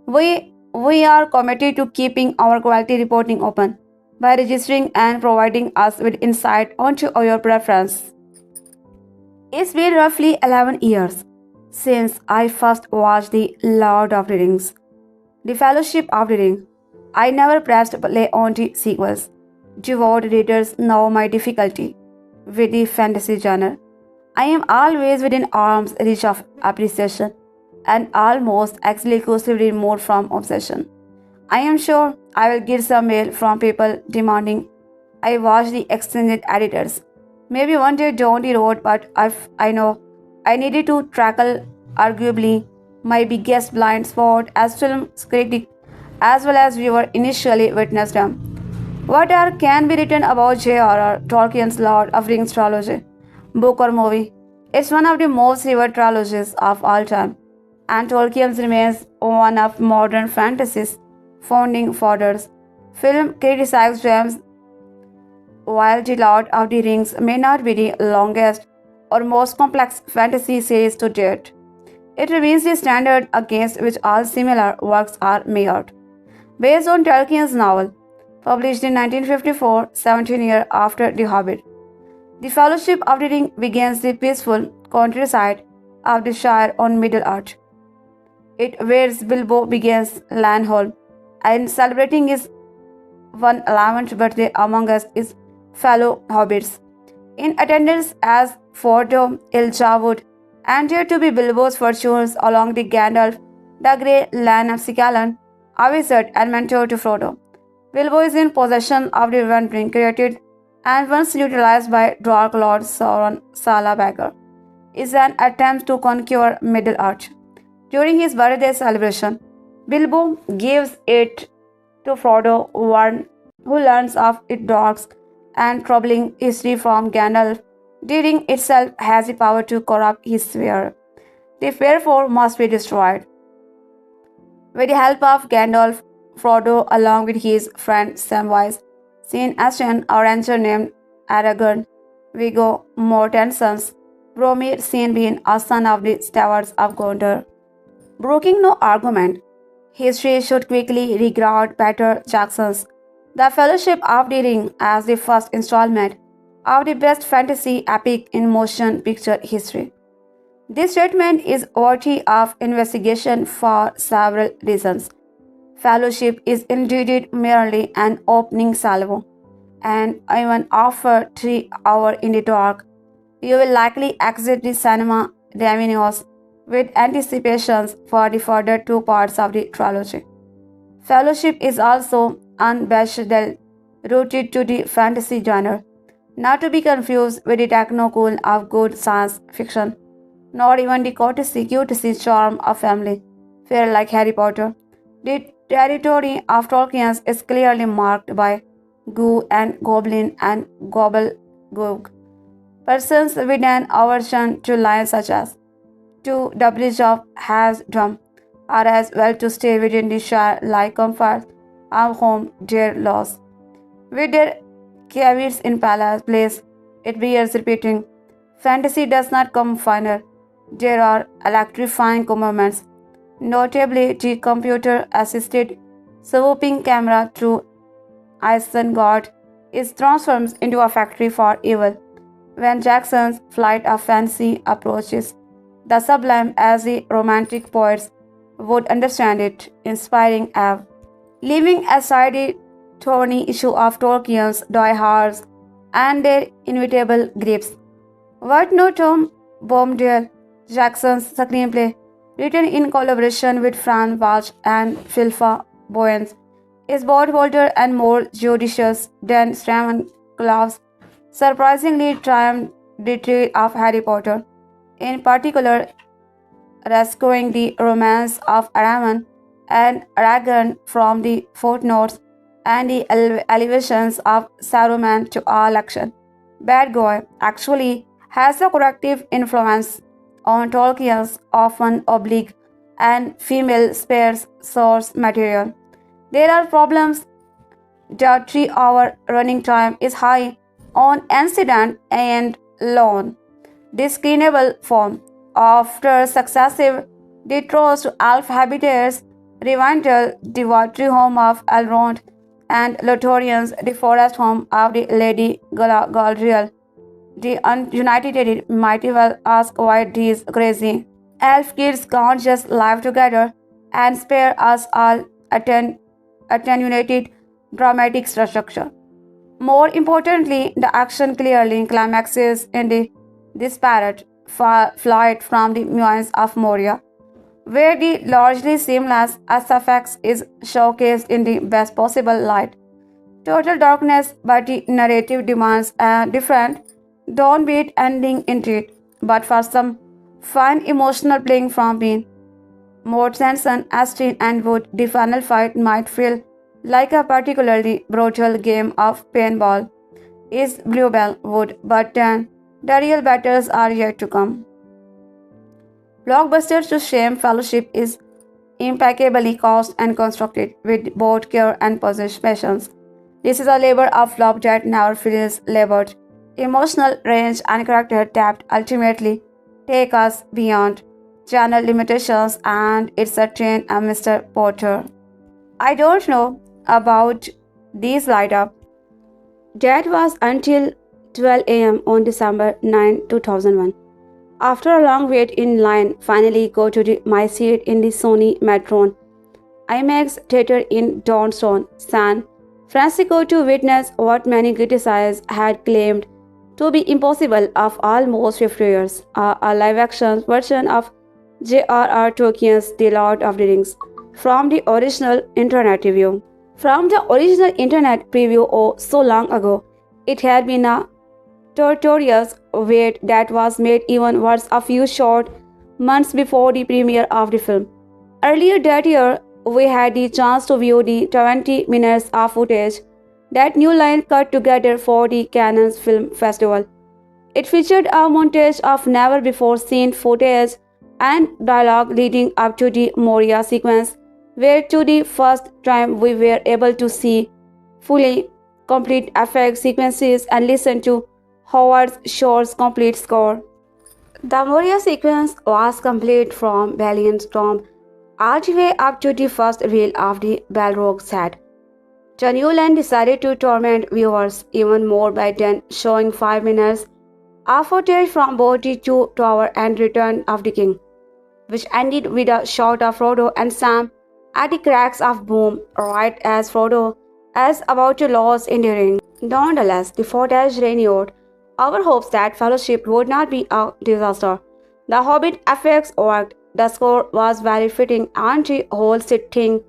We are committed to keeping our quality reporting open by registering and providing us with insight onto your preference. It's been roughly 11 years since I first watched The Lord of the Rings, The Fellowship of the Ring. I never pressed play on the sequels. Devout readers know my difficulty with the fantasy genre. I am always within arm's reach of appreciation and almost exclusively removed from obsession. I am sure I will get some mail from people demanding I watch the extended editors. Maybe one day down the road, but I know I needed to tackle arguably my biggest blind spot as film critic as well as viewer initially witnessed them. What can be written about J.R.R. Tolkien's Lord of Rings trilogy, book or movie? It's one of the most revered trilogies of all time, and Tolkien remains one of modern fantasy's founding fathers. Film criticized James, while The Lord of the Rings may not be the longest or most complex fantasy series to date, it remains the standard against which all similar works are measured. Based on Tolkien's novel, published in 1954, 17 years after The Hobbit, The Fellowship of the Ring begins the peaceful countryside of the Shire on Middle-earth. It where Bilbo begins Landholm and celebrating his 111th birthday among us his fellow hobbits. In attendance as Frodo Iljawud, and here to be Bilbo's fortunes along the Gandalf, the Grey land of Sikalan, a wizard and mentor to Frodo. Bilbo is in possession of the One Ring created and once utilized by Dark Lord Sauron. Salabagger is an attempt to conquer Middle-earth. During his birthday celebration, Bilbo gives it to Frodo, who learns of its dark and troubling history from Gandalf. The ring itself has the power to corrupt his sphere. The therefore must be destroyed. With the help of Gandalf, Frodo, along with his friend Samwise, Sean Astin, a ranger named Aragorn, Viggo Mortensen's Boromir, seen being a son of the stewards of Gondor. Broking no argument, history should quickly regard Peter Jackson's The Fellowship of the Ring as the first installment of the best fantasy epic in motion picture history. This statement is worthy of investigation for several reasons. Fellowship is indeed merely an opening salvo, and even after 3 hours in the dark, you will likely exit the cinema ravenous with anticipations for the further 2 parts of the trilogy. Fellowship is also unabashedly rooted to the fantasy genre, not to be confused with the techno-cool of good science fiction, nor even the cutesy charm of family fare like Harry Potter. The territory of Tolkien is clearly marked by goo and goblin and gobbledygook. Persons with an aversion to lines such as to the bridge of Hasdrum are as well to stay within the Shire like comforts our home, dear loss. With their caveats in palace place, it bears repeating. Fantasy does not come final. There are electrifying moments, notably the computer-assisted swooping camera through Isengard is transformed into a factory for evil. When Jackson's flight of fancy approaches the sublime as the romantic poets would understand it, inspiring awe. Leaving aside the thorny issue of Tolkien's diehards and their inevitable griefs, what no Tom Bombadil, Jackson's screenplay, written in collaboration with Fran Walsh and Philippa Boyens, is both bolder and more judicious than Stephen Clove's surprisingly triumphant retreat of Harry Potter, in particular rescuing the romance of Araman and Aragorn from the footnotes and the elevations of Saruman to all action. Bad Boy actually has a corrective influence on Tolkien's often oblique and female sparse source material. There are problems. The 3-hour running time is high on incident and lone, discernible form. After successive detours to elf habitats, Rivendell, the watery home of Elrond, and Lothlorians, the forest home of the Lady Galadriel, the ununited mighty well ask why these crazy elf kids can't just live together and spare us all attenuated dramatic structure. More importantly, the action clearly climaxes in the disparate flight from the ruins of Moria, where the largely seamless SFX is showcased in the best possible light. Total darkness, but the narrative demands a different, downbeat ending indeed, but for some fine emotional playing from being. Mortensen, Astin, and Wood, the final fight might feel like a particularly brutal game of paintball. Is Bluebell Wood, but then the real battles are yet to come. Blockbuster to Shame Fellowship is impeccably cast and constructed with both care and patience. This is a labor of love that never feels labored. Emotional range and character depth ultimately take us beyond channel limitations, and it's a train and Mr. Potter. I don't know about these light up. That was until 12 a.m. on December 9, 2001. After a long wait in line, finally go to my seat in the Sony Metron IMAX theater in Downtown San Francisco to witness what many critics had claimed to be impossible of almost 50 years, a live-action version of J.R.R. Tolkien's The Lord of the Rings from the original internet review. From the original internet preview so long ago, it had been a torturous wait that was made even worse a few short months before the premiere of the film. Earlier that year, we had the chance to view the 20 minutes of footage that New Line cut together for the Cannes Film Festival. It featured a montage of never-before-seen footage and dialogue leading up to the Moria sequence, where to the first time we were able to see fully complete effect sequences and listen to Howard Shore's complete score. The Moria sequence was complete from Valiant's Tomb all the way up to the first reel of the Balrog set. The New Line decided to torment viewers even more by then showing 5 minutes of footage from both the Two Tower and Return of the King, which ended with a shot of Frodo and Sam at the cracks of boom, right as Frodo is about to lose in the ring. Nonetheless, the footage renewed our hopes that Fellowship would not be a disaster. The Hobbit effects worked, the score was very fitting, and the whole thing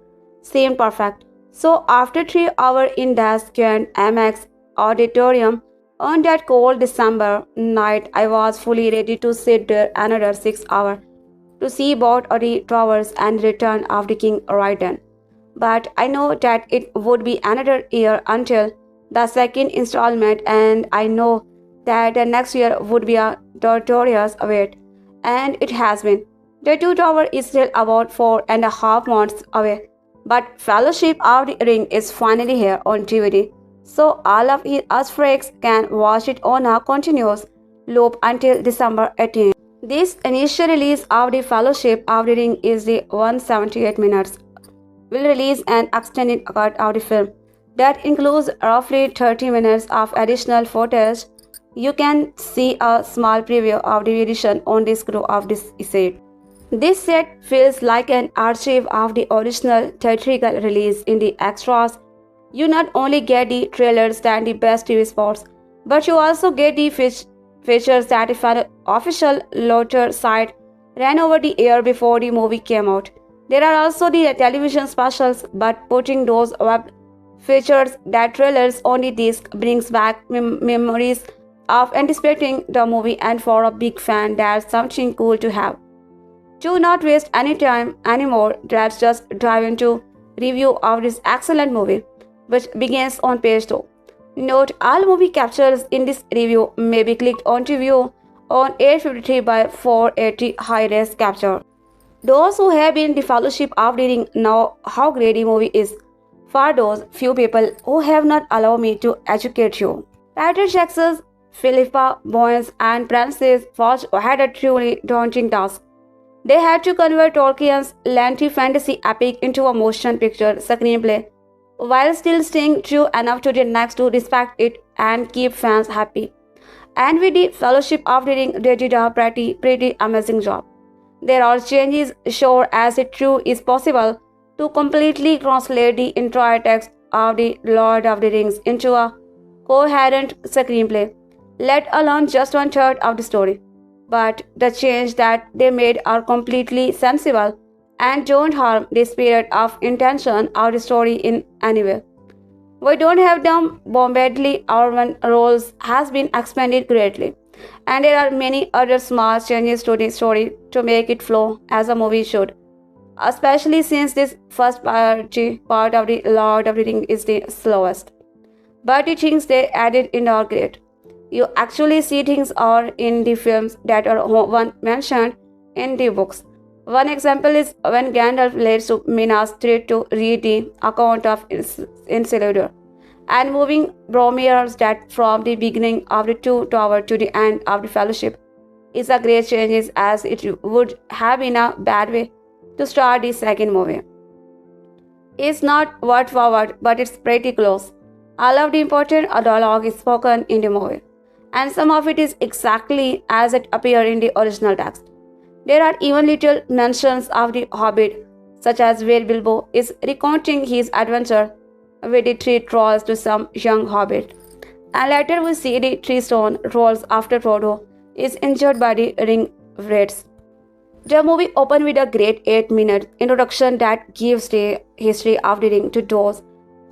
seemed perfect. So after 3 hours in the giant IMAX auditorium on that cold December night, I was fully ready to sit there another 6 hours to see both the towers and Return of the King right then. But I know that it would be another year until the second installment, and I know that the next year would be a torturous wait, and it has been. The Two Tower is still about 4.5 months away, But Fellowship of the Ring is finally here on DVD, so all of us freaks can watch it on a continuous loop until December 18th. This initial release of the Fellowship of the Ring is the 178 minutes. Will release an extended cut of the film that includes roughly 30 minutes of additional footage. You can see a small preview of the edition on the screw of this set. This set feels like an archive of the original theatrical release. In the extras, you not only get the trailers and the best TV spots, but you also get the features that the official Lotter site ran over the air before the movie came out. There are also the television specials, but putting those web features that trailers on the disc brings back memories of anticipating the movie, and for a big fan, that's something cool to have. Do not waste any time anymore. Let's just dive into review of this excellent movie, which begins on page 2. Note all movie captures in this review may be clicked onto view on 853 by 480 high-res capture. Those who have been in the Fellowship of the Ring know how great the movie is. For those few people who have not allowed me to educate you. Peter Jackson's Philippa Boyens and Francis Foch had a truly daunting task. They had to convert Tolkien's lengthy fantasy epic into a motion picture screenplay while still staying true enough to the next to respect it and keep fans happy. And with the Fellowship of the Ring, they did a pretty amazing job. There are changes sure as it true is possible to completely translate the entire text of the Lord of the Rings into a coherent screenplay, let alone just one third of the story. But the change that they made are completely sensible and don't harm the spirit of intention of the story in any way. We don't have them bombardly urban roles has been expanded greatly, and there are many other small changes to the story to make it flow as a movie should, especially since this first part of the Lord of the Ring is the slowest. But the things they added in are great. You actually see things are in the films that are one mentioned in the books. One example is when Gandalf leads to Minas Tirith to read the account of Isildur, and moving Boromir's that from the beginning of the Two Tower to the end of the Fellowship is a great change as it would have been a bad way to start the second movie. It's not word for word, but it's pretty close. All of the important dialogue is spoken in the movie, and some of it is exactly as it appeared in the original text. There are even little mentions of the hobbit, such as where Bilbo is recounting his adventure with the three trolls to some young hobbit. And later we see the three stone trolls after Frodo is injured by the ring wraiths. The movie opens with a great 8-minute introduction that gives the history of the ring to those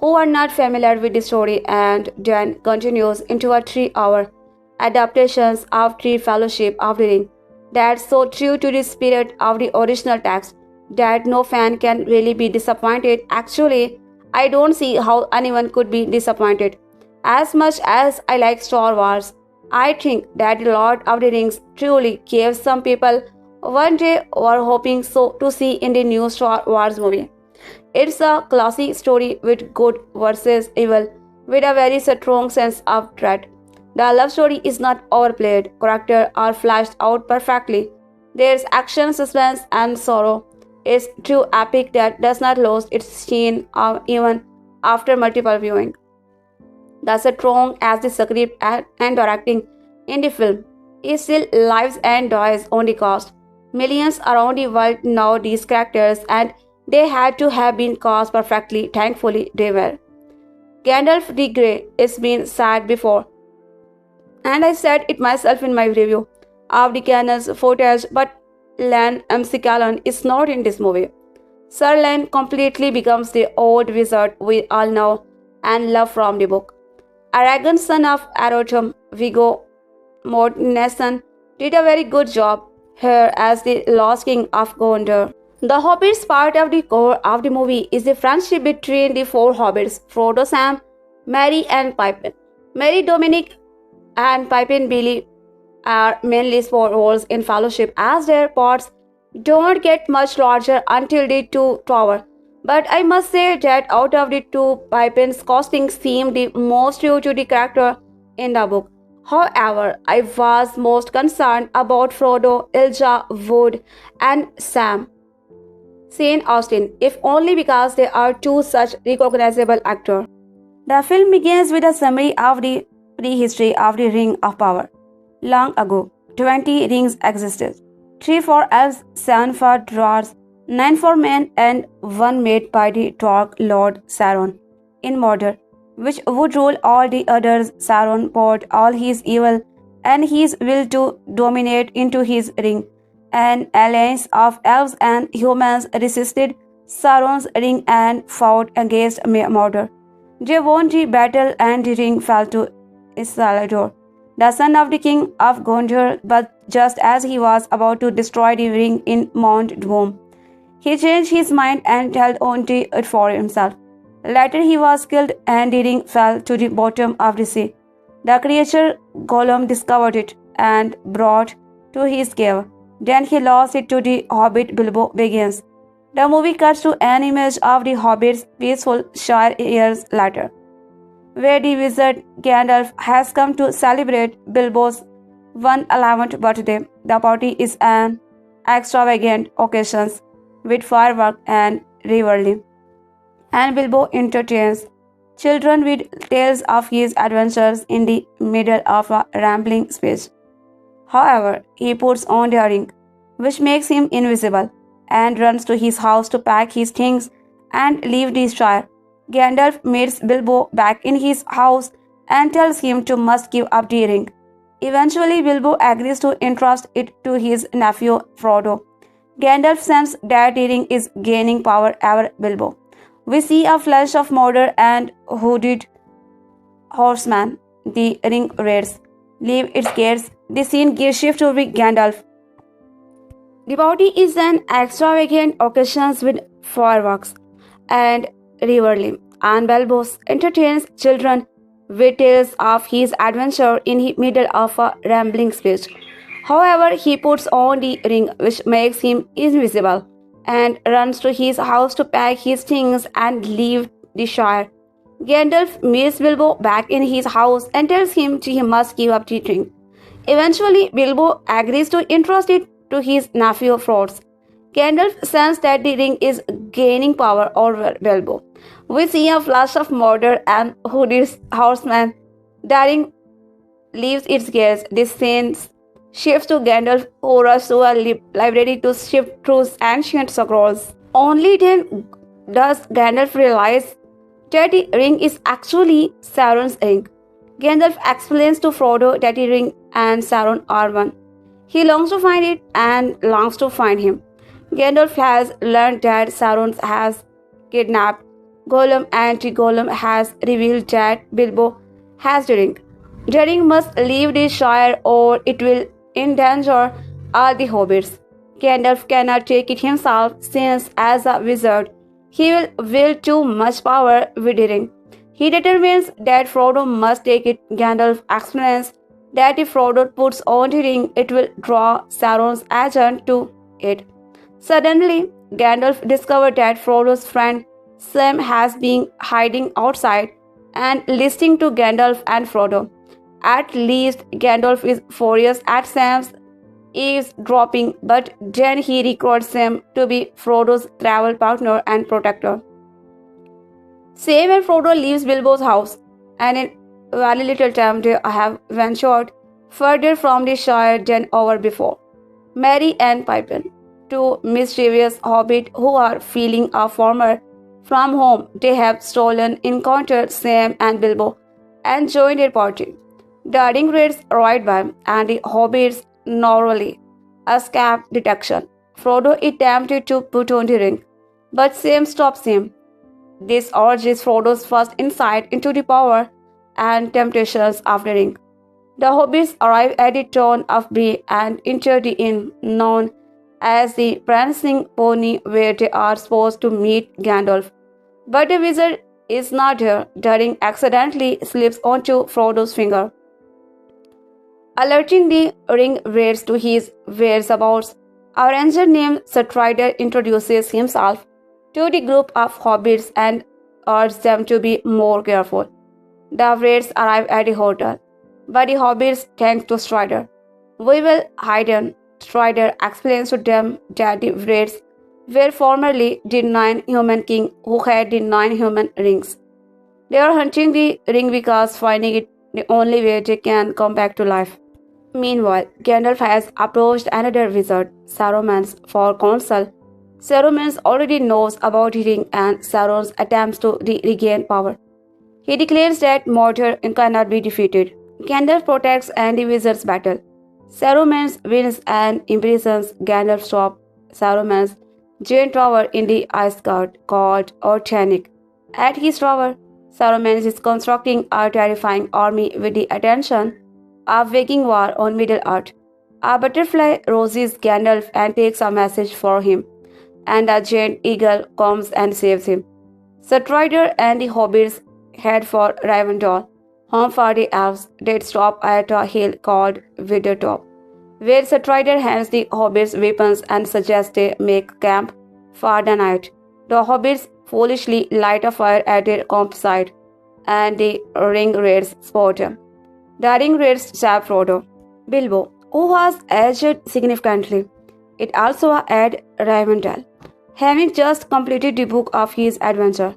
who are not familiar with the story, and then continues into a 3-hour adaptation of the Fellowship of the Ring that's so true to the spirit of the original text that no fan can really be disappointed. Actually, I don't see how anyone could be disappointed. As much as I like Star Wars, I think that The Lord of the Rings truly gave some people one day were hoping so to see in the new Star Wars movie. It's a classy story with good versus evil, with a very strong sense of dread. The love story is not overplayed, characters are fleshed out perfectly. There's action, suspense, and sorrow. It's true epic that does not lose its sheen even after multiple viewing. That's as strong as the script and directing in the film. It still lives and dies on the cast. Millions around the world know these characters, and they had to have been cast perfectly. Thankfully, they were. Gandalf the Grey is been said before, and I said it myself in my review of the Canon's footage, but Lan McCallum is not in this movie. Sir Lan completely becomes the old wizard we all know and love from the book. Aragorn, son of Arotham, Viggo Mortensen, did a very good job here as the Lost King of Gondor. The Hobbits part of the core of the movie is the friendship between the four Hobbits, Frodo, Sam, Merry, and Pippin. Merry, Dominic, and Pippin Billy are mainly sport roles in Fellowship, as their parts don't get much larger until the Two Tower, But I must say that out of the two, Pippin's costing seemed the most true to the character in the book. However, I was most concerned about Frodo, Elijah Wood, and Sam Saint Austin, if only because they are two such recognizable actors. The film begins with a summary of the prehistory of the Ring of Power. Long ago, 20 rings existed. 3 for elves, 7 for dwarves, 9 for men, and 1 made by the Dark Lord Sauron in Mordor, which would rule all the others. Sauron poured all his evil and his will to dominate into his ring. An alliance of elves and humans resisted Sauron's ring and fought against Mordor. They won the battle and the ring fell to Isildur, the son of the king of Gondor, but just as he was about to destroy the ring in Mount Doom, he changed his mind and held on to it for himself. Later he was killed and the ring fell to the bottom of the sea. The creature Gollum discovered it and brought to his cave. Then he lost it to the hobbit Bilbo Baggins. The movie cuts to an image of the hobbit's peaceful shire years later, where the wizard Gandalf has come to celebrate Bilbo's 111th birthday. The party is an extravagant occasion with fireworks and revelry, and Bilbo entertains children with tales of his adventures in the middle of a rambling speech. However, he puts on the ring, which makes him invisible, and runs to his house to pack his things and leave the Shire. Gandalf meets Bilbo back in his house and tells him to must give up the ring. Eventually, Bilbo agrees to entrust it to his nephew Frodo. Gandalf senses that the ring is gaining power over Bilbo. We see a flash of Mordor and hooded horseman. The ring raids leave its gates. The scene gives shift to Gandalf. The party is an extravagant occasion with fireworks and revelry, and Bilbo entertains children with tales of his adventure in the middle of a rambling speech. However, he puts on the ring, which makes him invisible, and runs to his house to pack his things and leave the Shire. Gandalf meets Bilbo back in his house and tells him he must give up the ring. Eventually, Bilbo agrees to entrust it to his nephew Frodo. Gandalf senses that the ring is gaining power over Bilbo. We see a flash of Mordor and hooded horseman. The ring leaves its gates. This scene shifts to Gandalf, who rushes to a library to sift through ancient scrolls. Only then does Gandalf realize that the ring is actually Sauron's ring. Gandalf explains to Frodo that the ring and Sauron are one. He longs to find it and longs to find him. Gandalf has learned that Sauron has kidnapped Gollum and Gollum has revealed that Bilbo has the ring. The ring must leave the Shire or it will endanger all the hobbits. Gandalf cannot take it himself since, as a wizard, he will wield too much power with the ring. He determines that Frodo must take it. Gandalf explains that if Frodo puts on the ring, it will draw Sauron's agent to it. Suddenly, Gandalf discovers that Frodo's friend Sam has been hiding outside and listening to Gandalf and Frodo. At least Gandalf is furious at Sam's eavesdropping, but then he records Sam to be Frodo's travel partner and protector. Sam and Frodo leaves Bilbo's house, and in very little time they have ventured further from the Shire than ever before. Merry and Pippin, two mischievous hobbits who are feeling a former from whom they have stolen, encountered Sam and Bilbo and joined their party. The ring raids right by, and the hobbits narrowly escape detection. Frodo is tempted to put on the ring, but Sam stops him. This urges Frodo's first insight into the power and temptations of the ring. The hobbits arrive at the town of Bree and enter the inn known as the Prancing Pony, where they are supposed to meet Gandalf. But the wizard is not there. The ring accidentally slips onto Frodo's finger. Alerting the ring raids to his whereabouts, a ranger named Strider introduces himself. to the group of hobbits and urges them to be more careful. The Wraiths arrive at the hotel, but the hobbits thanks to Strider. We will hide in. Strider explains to them that the Wraiths were formerly the 9 human king who had the 9 human rings. They are hunting the ring because finding it the only way they can come back to life. Meanwhile, Gandalf has approached another wizard, Saruman, for counsel. Saruman already knows about the ring and Sauron's attempts to regain power. He declares that Mordor cannot be defeated. Gandalf protects and the wizards battle. Saruman wins and imprisons Gandalf atop Saruman's giant tower in the Isengard called Orthanc. At his tower, Saruman is constructing a terrifying army with the attention of waging war on Middle-earth. A butterfly roses Gandalf and takes a message for him, and a giant eagle comes and saves him. Strider and the hobbits head for Rivendell, home for the elves. They stop at a hill called Withertop, where Strider hands the hobbits weapons and suggests they make camp for the night. The hobbits foolishly light a fire at their campsite, and the ring raids spot them. The ring raids stab Frodo. Bilbo, who was aged significantly, it also at Rivendell, having just completed the book of his adventure.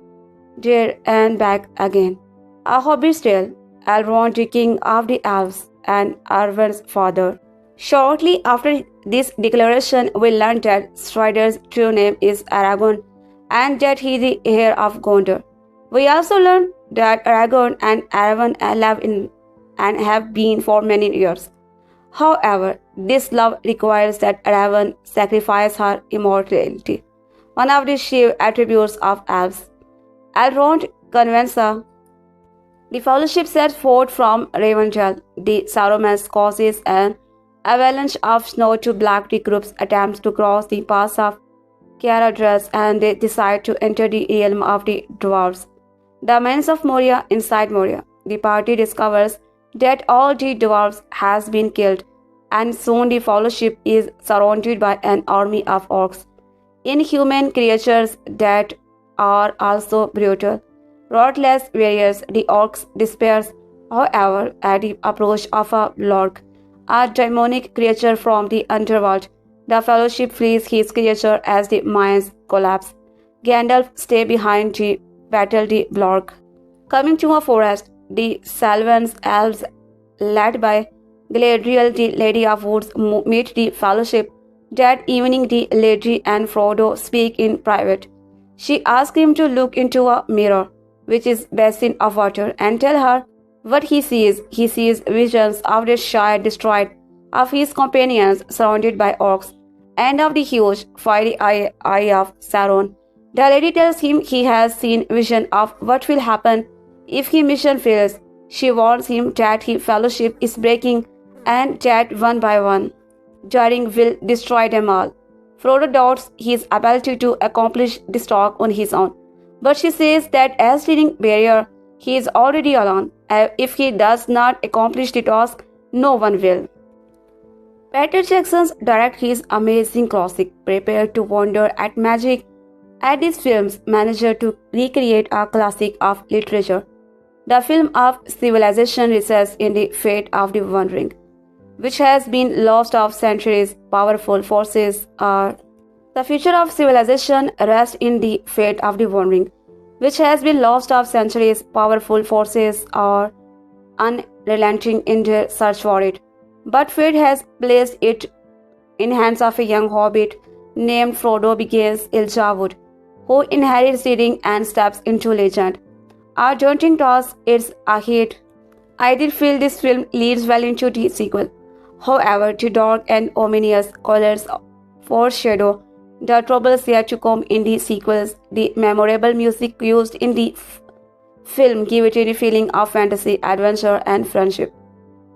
There and back again. A Hobbit's Tale, Elrond the king of the elves and Arwen's father. Shortly after this declaration, we learn that Strider's true name is Aragorn and that he is the heir of Gondor. We also learn that Aragorn and Arwen live in and have been for many years. However, this love requires that Arwen sacrifice her immortality, one of the chief attributes of elves. Elrond convinces her. The Fellowship sets forth from Rivendell. The Saruman causes an avalanche of snow to block the group's attempts to cross the pass of Caradhras, and they decide to enter the realm of the dwarves. The Mines of Moria inside Moria. The party discovers that all the dwarves has been killed, and soon the Fellowship is surrounded by an army of orcs, inhuman creatures that are also brutal, ruthless warriors. The orcs despair, however, at the approach of a Blorg, a demonic creature from the underworld. The Fellowship flees his creature as the mines collapse. Gandalf stays behind to battle the Blorg. Coming to a forest, the Salvans elves, led by Galadriel, the Lady of Woods, meet the Fellowship. That evening, the Lady and Frodo speak in private. She asks him to look into a mirror, which is a basin of water, and tell her what he sees. He sees visions of the Shire destroyed, of his companions surrounded by orcs, and of the huge, fiery eye of Sauron. The lady tells him he has seen vision of what will happen if his mission fails. She warns him that his Fellowship is breaking and that one by one, Daring will destroy them all. Frodo doubts his ability to accomplish this task on his own, but she says that as the ring bearer, he is already alone. If he does not accomplish the task, no one will. Peter Jackson directs his amazing classic, prepared to wonder at magic, at this film's manager to recreate a classic of literature. The film of civilization rests in the fate of the One Ring, which has been lost of centuries. Powerful forces are. The future of civilization rests in the fate of the One Ring, which has been lost of centuries. Powerful forces are unrelenting in their search for it. But fate has placed it in hands of a young hobbit named Frodo Baggins Iljawood, who inherits the ring and steps into legend. A daunting task, it's a hit. I did feel this film leads well into the sequel. However, the dark and ominous colors foreshadow the troubles yet to come in the sequels. The memorable music used in the film give it a feeling of fantasy, adventure, and friendship.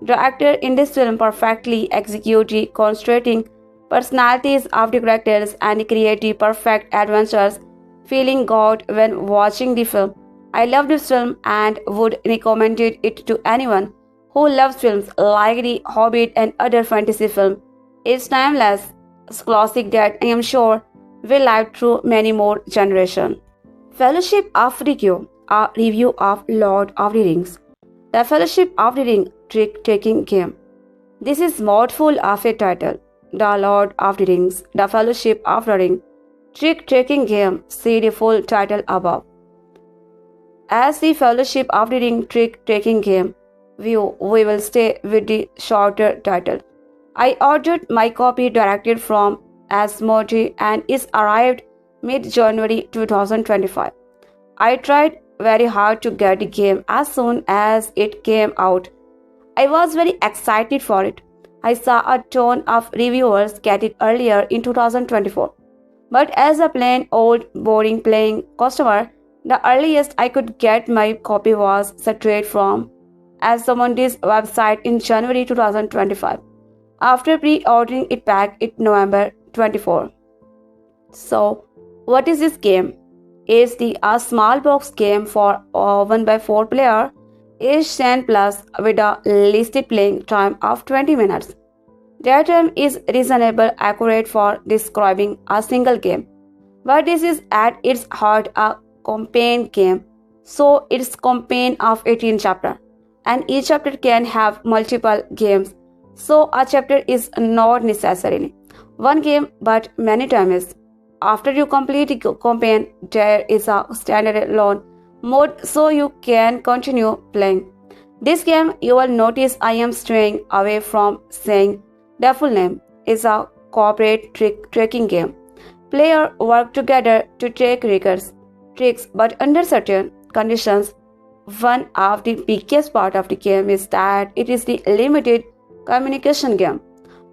The actor in this film perfectly execute the concentrating personalities of the characters and create the perfect adventures feeling got when watching the film. I love this film and would recommend it to anyone who loves films like The Hobbit and other fantasy films. It's timeless classic that I am sure will live through many more generations. Fellowship of the Ring, a review of Lord of the Rings. The Fellowship of the Ring trick-taking game. This is mouthful of a title. The Lord of the Rings, The Fellowship of the Ring, trick-taking game. See the full title above. As the Fellowship of the Ring trick-taking game view, we will stay with the shorter title. I ordered my copy directly from Asmodee and it arrived mid-January 2025. I tried very hard to get the game as soon as it came out. I was very excited for it. I saw a ton of reviewers get it earlier in 2024. But as a plain old boring playing customer, the earliest I could get my copy was straight from Asmodee's website in January 2025, after pre-ordering it back in November 24. So, what is this game? It's a small box game for 1x4 player, age 10 plus with a listed playing time of 20 minutes. That time is reasonably accurate for describing a single game, but this is at its heart a campaign game, so it's campaign of 18 chapters, and each chapter can have multiple games, so a chapter is not necessarily one game but many times. After you complete the campaign, there is a standalone mode so you can continue playing. This game, you will notice I am straying away from saying the full name, is a corporate tricking game. Players work together to take tricks, but under certain conditions. One of the biggest part of the game is that it is the limited communication game.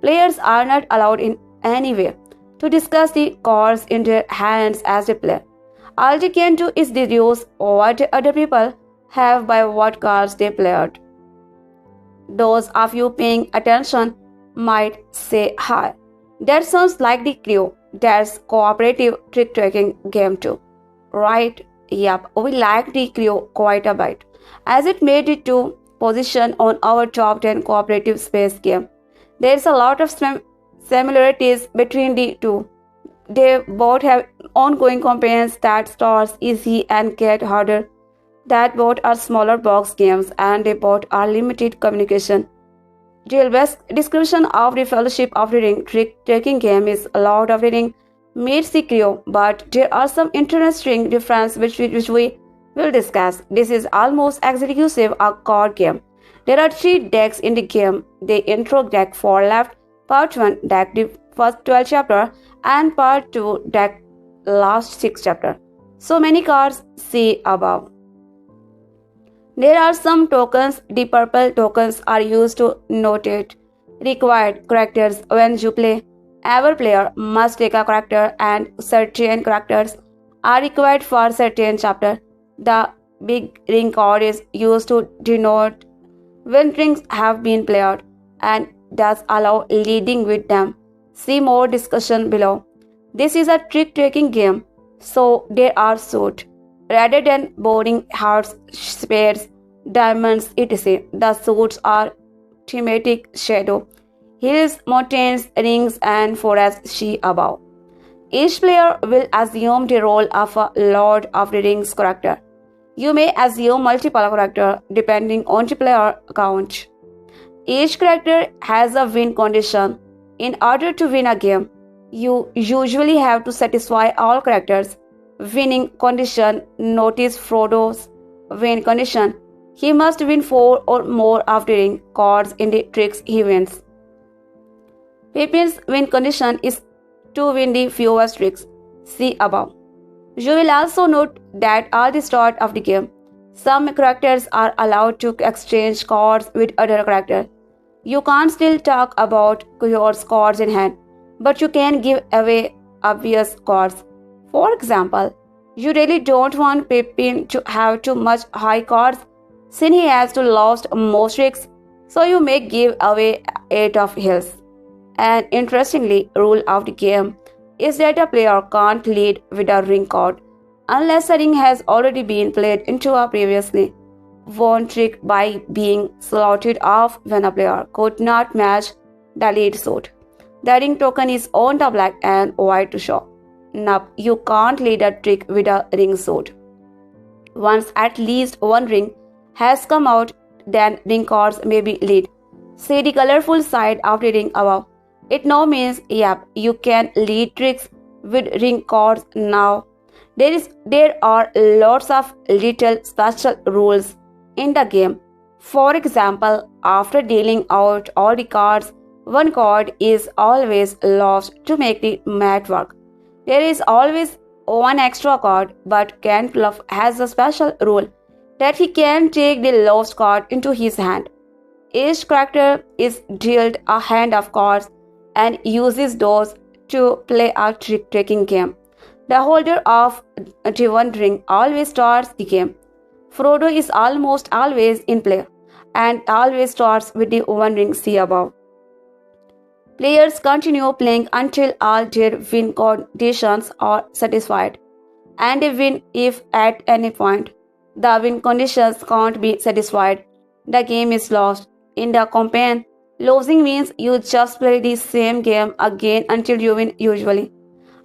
Players are not allowed in any way to discuss the cards in their hands as they play. All they can do is deduce what other people have by what cards they played. Those of you paying attention might say, "Hi, that sounds like the Crew. That's cooperative trick-taking game too, right?" Yep, we like the Crew quite a bit, as it made it to position on our top 10 cooperative space game. There's a lot of similarities between the two. They both have ongoing campaigns that starts easy and get harder. That both are smaller box games and they both are limited communication. The best description of the Fellowship of the Ring trick-taking game is Lord of the Ring meets the Crew, but there are some interesting differences which we will discuss. This is almost exclusive a card game. There are 3 decks in the game. The intro deck for left, part 1 deck the first 12 chapter, and part 2 deck last 6 chapter. So many cards, see above. There are some tokens. The purple tokens are used to notate required characters when you play. Every player must take a character and certain characters are required for certain chapter. The big ring card is used to denote when rings have been played and thus allow leading with them. See more discussion below. This is a trick-taking game, so there are suits. Rather than boring hearts, spades, diamonds, etc., the suits are thematic shadow, hills, mountains, rings, and forests see above. Each player will assume the role of a Lord of the Rings character. You may assume multiple characters depending on the player count. Each character has a win condition. In order to win a game, you usually have to satisfy all characters' winning condition. Notice Frodo's win condition. He must win 4 or more of the ring cards in the tricks he wins. Pippin's win condition is to win the fewest tricks. See above. You will also note that at the start of the game, some characters are allowed to exchange cards with other characters. You can't still talk about your cards in hand, but you can give away obvious cards. For example, you really don't want Pippin to have too much high cards since he has to lost most tricks, so you may give away 8 of his. An interestingly rule of the game is that a player can't lead with a ring card unless a ring has already been played into a previously won trick by being slotted off when a player could not match the lead suit. The ring token is on the black and white to show. Nope, you can't lead a trick with a ring sword. Once at least one ring has come out, then ring cards may be lead. See the colorful side of the ring above. It now means, yep, you can lead tricks with ring cards now. There are lots of little special rules in the game. For example, after dealing out all the cards, one card is always lost to make the mat work. There is always one extra card, but Ken Pluff has a special rule that he can take the lost card into his hand. Each character is dealt a hand of cards and uses those to play a trick-taking game. The holder of the one ring always starts the game. Frodo is almost always in play and always starts with the one ring see above. Players continue playing until all their win conditions are satisfied, and they win if at any point the win conditions can't be satisfied. The game is lost. In the campaign, losing means you just play the same game again until you win usually.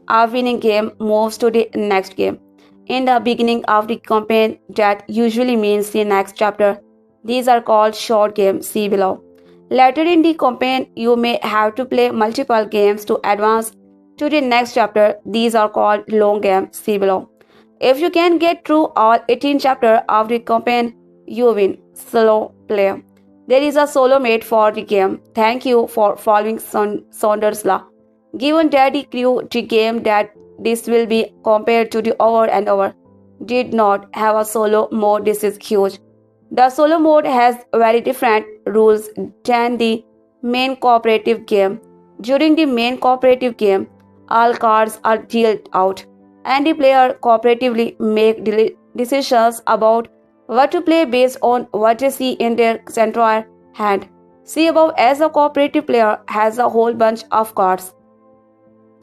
A winning game moves to the next game. In the beginning of the campaign, that usually means the next chapter. These are called short games, see below. Later in the campaign, you may have to play multiple games to advance to the next chapter. These are called long games, see below. If you can get through all 18 chapters of the campaign, you win. Slow play. There is a solo mate for the game. Thank you for following Saunders' law. Given that the crew the game that this will be compared to the over and over did not have a solo mode. This is huge. The solo mode has very different rules than the main cooperative game. During the main cooperative game, all cards are dealt out, and the player cooperatively make decisions about what to play based on what they see in their central hand. See above, as a cooperative player has a whole bunch of cards.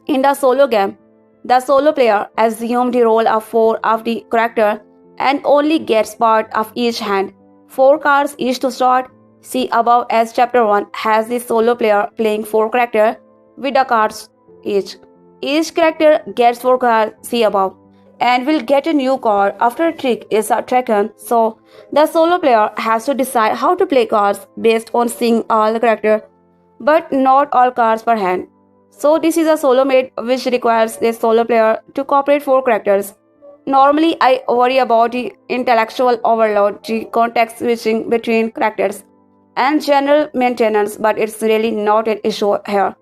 In the solo game, the solo player assumes the role of 4 of the character and only gets part of each hand. 4 cards each to start. See above, as chapter 1 has the solo player playing 4 characters with the cards each. Each character gets 4 cards, see above, and will get a new card after a trick is taken. So the solo player has to decide how to play cards based on seeing all the characters, but not all cards per hand. So this is a solo mode which requires the solo player to cooperate 4 characters. Normally I worry about the intellectual overload, the context switching between characters, and general maintenance, but it's really not an issue here.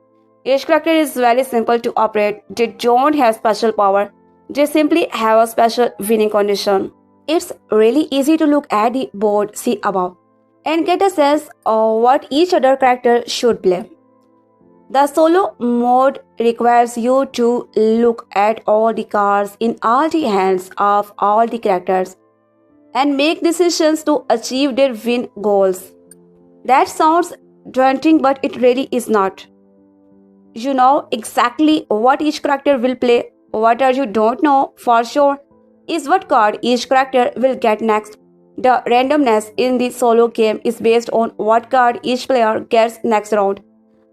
Each character is very simple to operate. They don't have special power. They simply have a special winning condition. It's really easy to look at the board see above and get a sense of what each other character should play. The solo mode requires you to look at all the cards in all the hands of all the characters and make decisions to achieve their win goals. That sounds daunting, but it really is not. You know exactly what each character will play. What you don't know for sure is what card each character will get next. The randomness in the solo game is based on what card each player gets next round.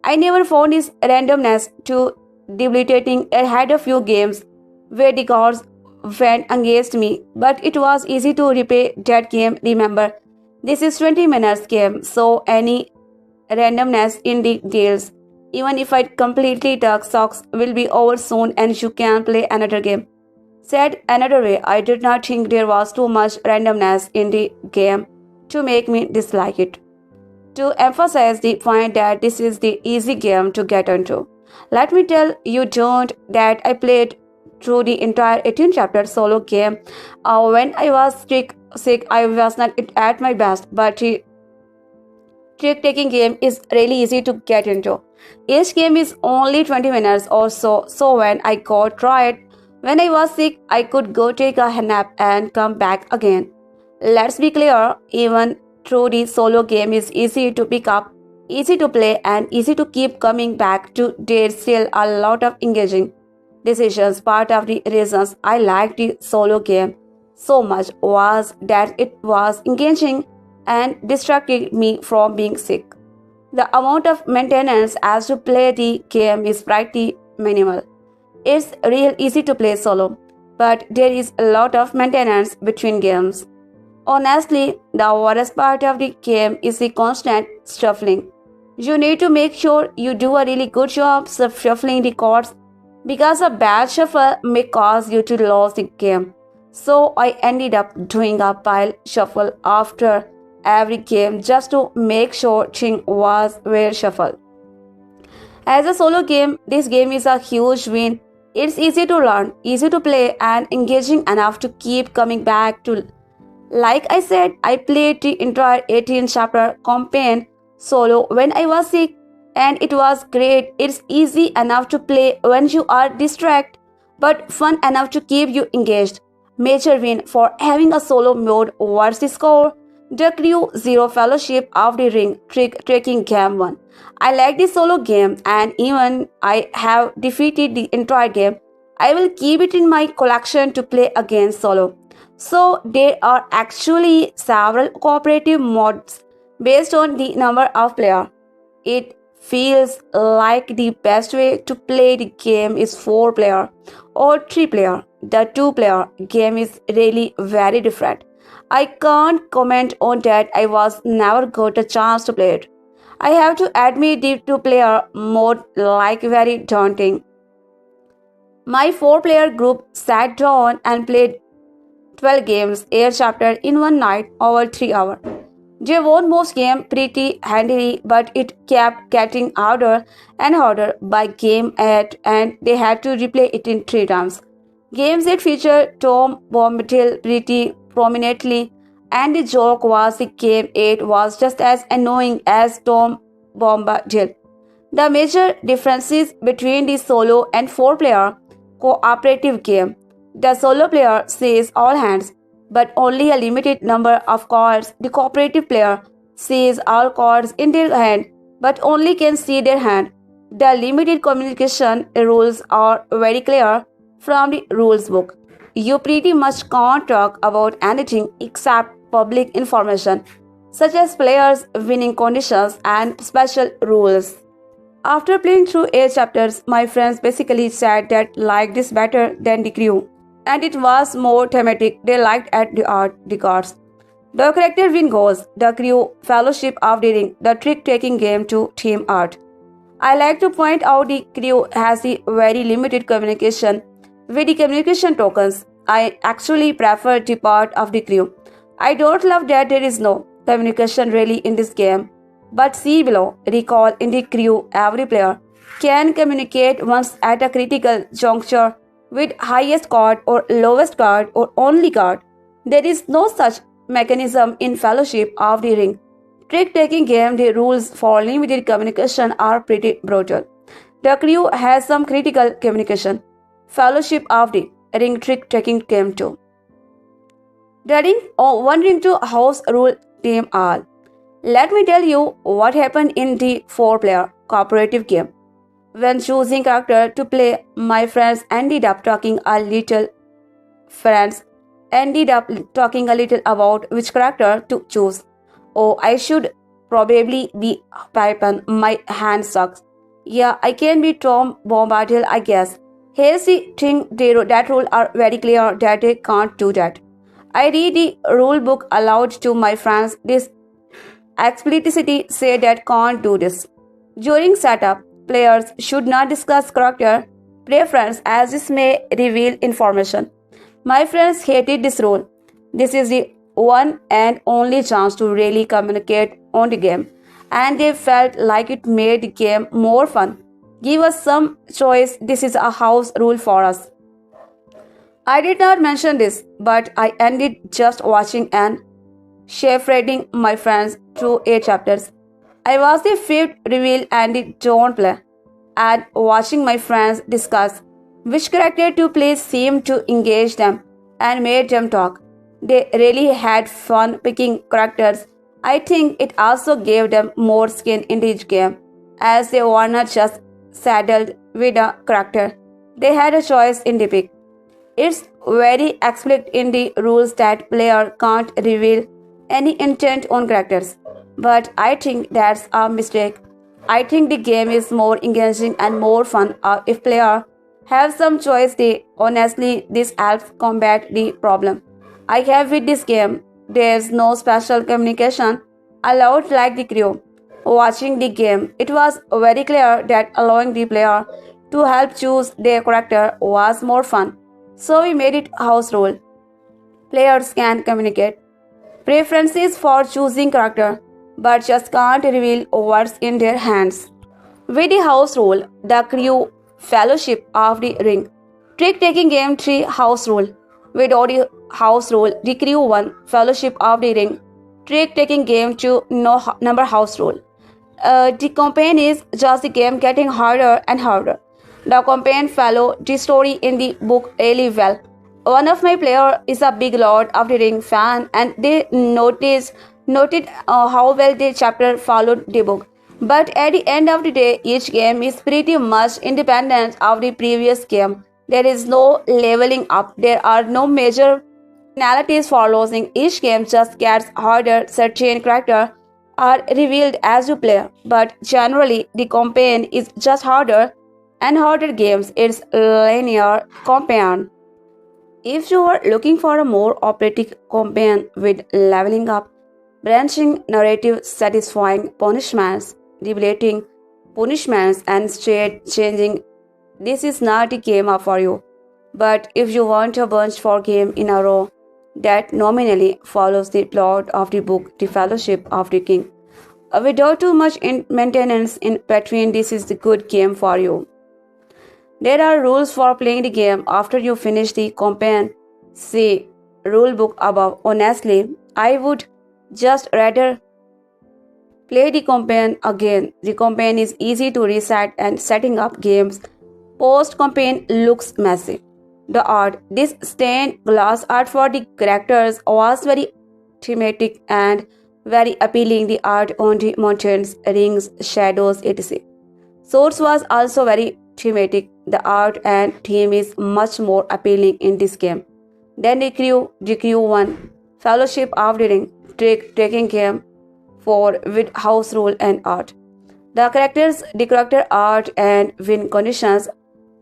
I never found this randomness too debilitating. I had a few games where the cards went against me, but it was easy to replay that game. Remember, this is 20 minutes game, so any randomness in the deals, even if I completely duck socks, will be over soon and you can play another game. Said another way, I did not think there was too much randomness in the game to make me dislike it. To emphasize the point that this is the easy game to get into, let me tell you that I played through the entire 18 chapter solo game. When I was sick, I was not at my best, but the trick-taking game is really easy to get into. Each game is only 20 minutes or so, so when I got tired, when I was sick, I could go take a nap and come back again. Let's be clear, even through the solo game is easy to pick up, easy to play, and easy to keep coming back to, there's still a lot of engaging decisions. Part of the reasons I liked the solo game so much was that it was engaging and distracted me from being sick. The amount of maintenance as to play the game is pretty minimal. It's real easy to play solo, but there is a lot of maintenance between games. Honestly, the worst part of the game is the constant shuffling. You need to make sure you do a really good job of shuffling the cards because a bad shuffle may cause you to lose the game. So I ended up doing a pile shuffle after every game just to make sure thing was well shuffled. As a solo game, this game is a huge win. It's easy to learn, easy to play, and engaging enough to keep coming back to. Like I said, I played the entire 18 chapter campaign solo when I was sick, and it was great. It's easy enough to play when you are distracted, but fun enough to keep you engaged. Major win for having a solo mode. What's the score? The Crew 0 Fellowship of the Ring Trick Taking Game 1. I like the solo game, and even I have defeated the entire game. I will keep it in my collection to play again solo. So there are actually several cooperative modes based on the number of players. It feels like the best way to play the game is 4 player or 3 player. The 2 player game is really very different. I can't comment on that. I was never got a chance to play it. I have to admit the 2 player mode like very daunting. My 4 player group sat down and played 12 games, 8 chapters in one night over 3 hours. They won most games pretty handily, but it kept getting harder and harder by game 8, and they had to replay it in 3 times. Games that featured Tom Bombadil pretty prominently, and the joke was the game 8 was just as annoying as Tom Bombadil. The major differences between the solo and 4 player cooperative game. The solo player sees all hands, but only a limited number of cards. The cooperative player sees all cards in their hand, but only can see their hand. The limited communication rules are very clear from the rules book. You pretty much can't talk about anything except public information, such as players' winning conditions and special rules. After playing through 8 chapters, my friends basically said that liked this better than the Crew, and it was more thematic. They liked at the art, the cards. The character win goes, the Crew Fellowship of the Ring, the trick-taking game to theme art. I like to point out the Crew has the very limited communication with the communication tokens. I actually prefer the part of the Crew. I don't love that there is no communication really in this game. But see below, recall in the Crew every player can communicate once at a critical juncture with highest card or lowest card or only card. There is no such mechanism in Fellowship of the Ring. Trick-taking game, the rules for limited communication are pretty brutal. The Crew has some critical communication. Fellowship of the Ring trick-taking game too. The Ring or One Ring to House rule team all. Let me tell you what happened in the 4-player cooperative game. When choosing character to play, my friends ended up talking a little about which character to choose. Oh, I should probably be Pippin. My hand sucks. Yeah, I can be Tom Bombadil, I guess. Here's the thing, that rules are very clear that they can't do that. I read the rule book aloud to my friends. This explicitly say that can't do this. During setup, players should not discuss character preference as this may reveal information. My friends hated this rule. This is the one and only chance to really communicate on the game, and they felt like it made the game more fun. Give us some choice. This is a house rule for us. I did not mention this, but I ended just watching and shepherding my friends through 8 chapters. I was the 5th reveal and the don't play, and watching my friends discuss which character to play seemed to engage them and made them talk. They really had fun picking characters. I think it also gave them more skin in the game, as they were not just saddled with a character. They had a choice in the pick. It's very explicit in the rules that player can't reveal any intent on characters, but I think that's a mistake. I think the game is more engaging and more fun if player Have some choice day. Honestly, this helps combat the problem I have with this game. There's no special communication allowed like the crew. Watching the game, it was very clear that allowing the player to help choose their character was more fun. So we made it house rule. Players can communicate preferences for choosing character, but just can't reveal what's in their hands. With the house rule, the crew fellowship of the ring. Trick taking game 3 house rule. Without the house rule, the crew 1 fellowship of the ring. Trick taking game 2 no number house rule. The campaign is just the game getting harder and harder. The campaign follow the story in the book really well. One of my player is a big Lord of the Ring fan, and they noted how well the chapter followed the book. But at the end of the day, each game is pretty much independent of the previous game. There is no leveling up. There are no major penalties for losing. Each game just gets harder. Certain characters are revealed as you play, but generally the campaign is just harder and harder games. It's linear campaign. If you are looking for a more operatic campaign with leveling up, branching narrative, satisfying punishments, debating punishments, and state changing, this is not the game for you. But if you want a bunch for game in a row that nominally follows the plot of the book, The Fellowship of the King, without too much maintenance in between, this is the good game for you. There are rules for playing the game after you finish the campaign. See rulebook above. Honestly, I would just rather play the campaign again. The campaign is easy to reset and setting up games. Post campaign looks messy. The art, this stained glass art for the characters was very thematic and very appealing. The art on the mountains, rings, shadows, etc. Swords was also very thematic. The art and theme is much more appealing in this game. Then the crew 1, Fellowship of the Ring, taking game 4 with house rule and art. The character art and win conditions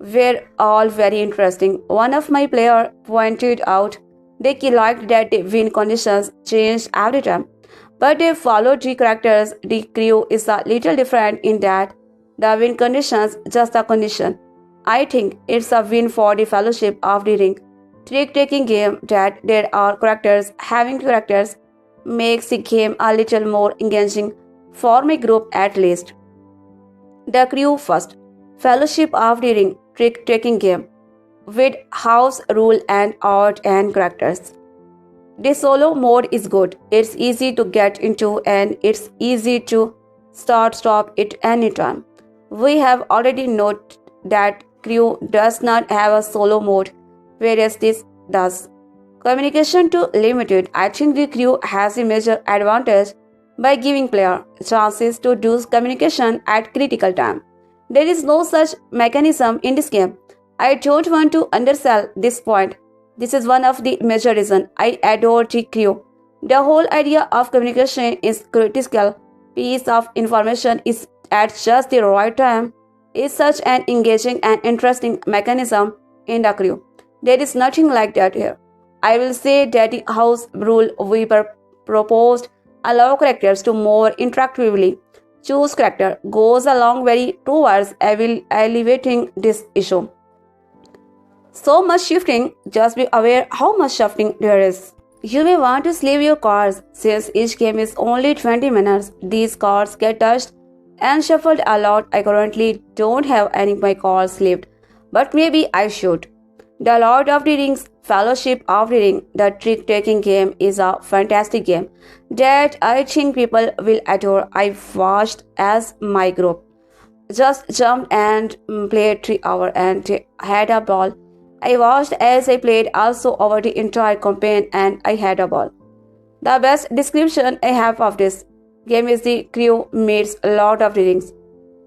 were all very interesting. One of my players pointed out they liked that the win conditions changed every time, but they followed the characters. The crew is a little different in that the win conditions just a condition. I think it's a win for the Fellowship of the Ring. Trick-taking game that there are characters. Having characters makes the game a little more engaging for my group at least. The crew first. Fellowship of the Ring trick-taking game with house rule and art and characters. The solo mode is good. It's easy to get into and it's easy to stop it anytime. We have already noted that crew does not have a solo mode, whereas this does. Communication too limited. I think the crew has a major advantage by giving player chances to do communication at critical time. There is no such mechanism in this game. I don't want to undersell this point. This is one of the major reasons I adore the crew. The whole idea of communication is critical piece of information is at just the right time is such an engaging and interesting mechanism in the crew. There is nothing like that here. I will say that the house rule we proposed allow characters to more interactively choose character goes along very towards elevating this issue. So much shifting, just be aware how much shifting there is. You may want to sleeve your cards. Since each game is only 20 minutes, these cards get touched and shuffled a lot. I currently don't have any of my cards sleeved, but maybe I should. The Lord of the Rings Fellowship of the Ring, the trick-taking game, is a fantastic game that I think people will adore. I watched as my group just jumped and played 3 hours and had a ball. I watched as I played also over the entire campaign and I had a ball. The best description I have of this game is the crew meets Lord of the Rings.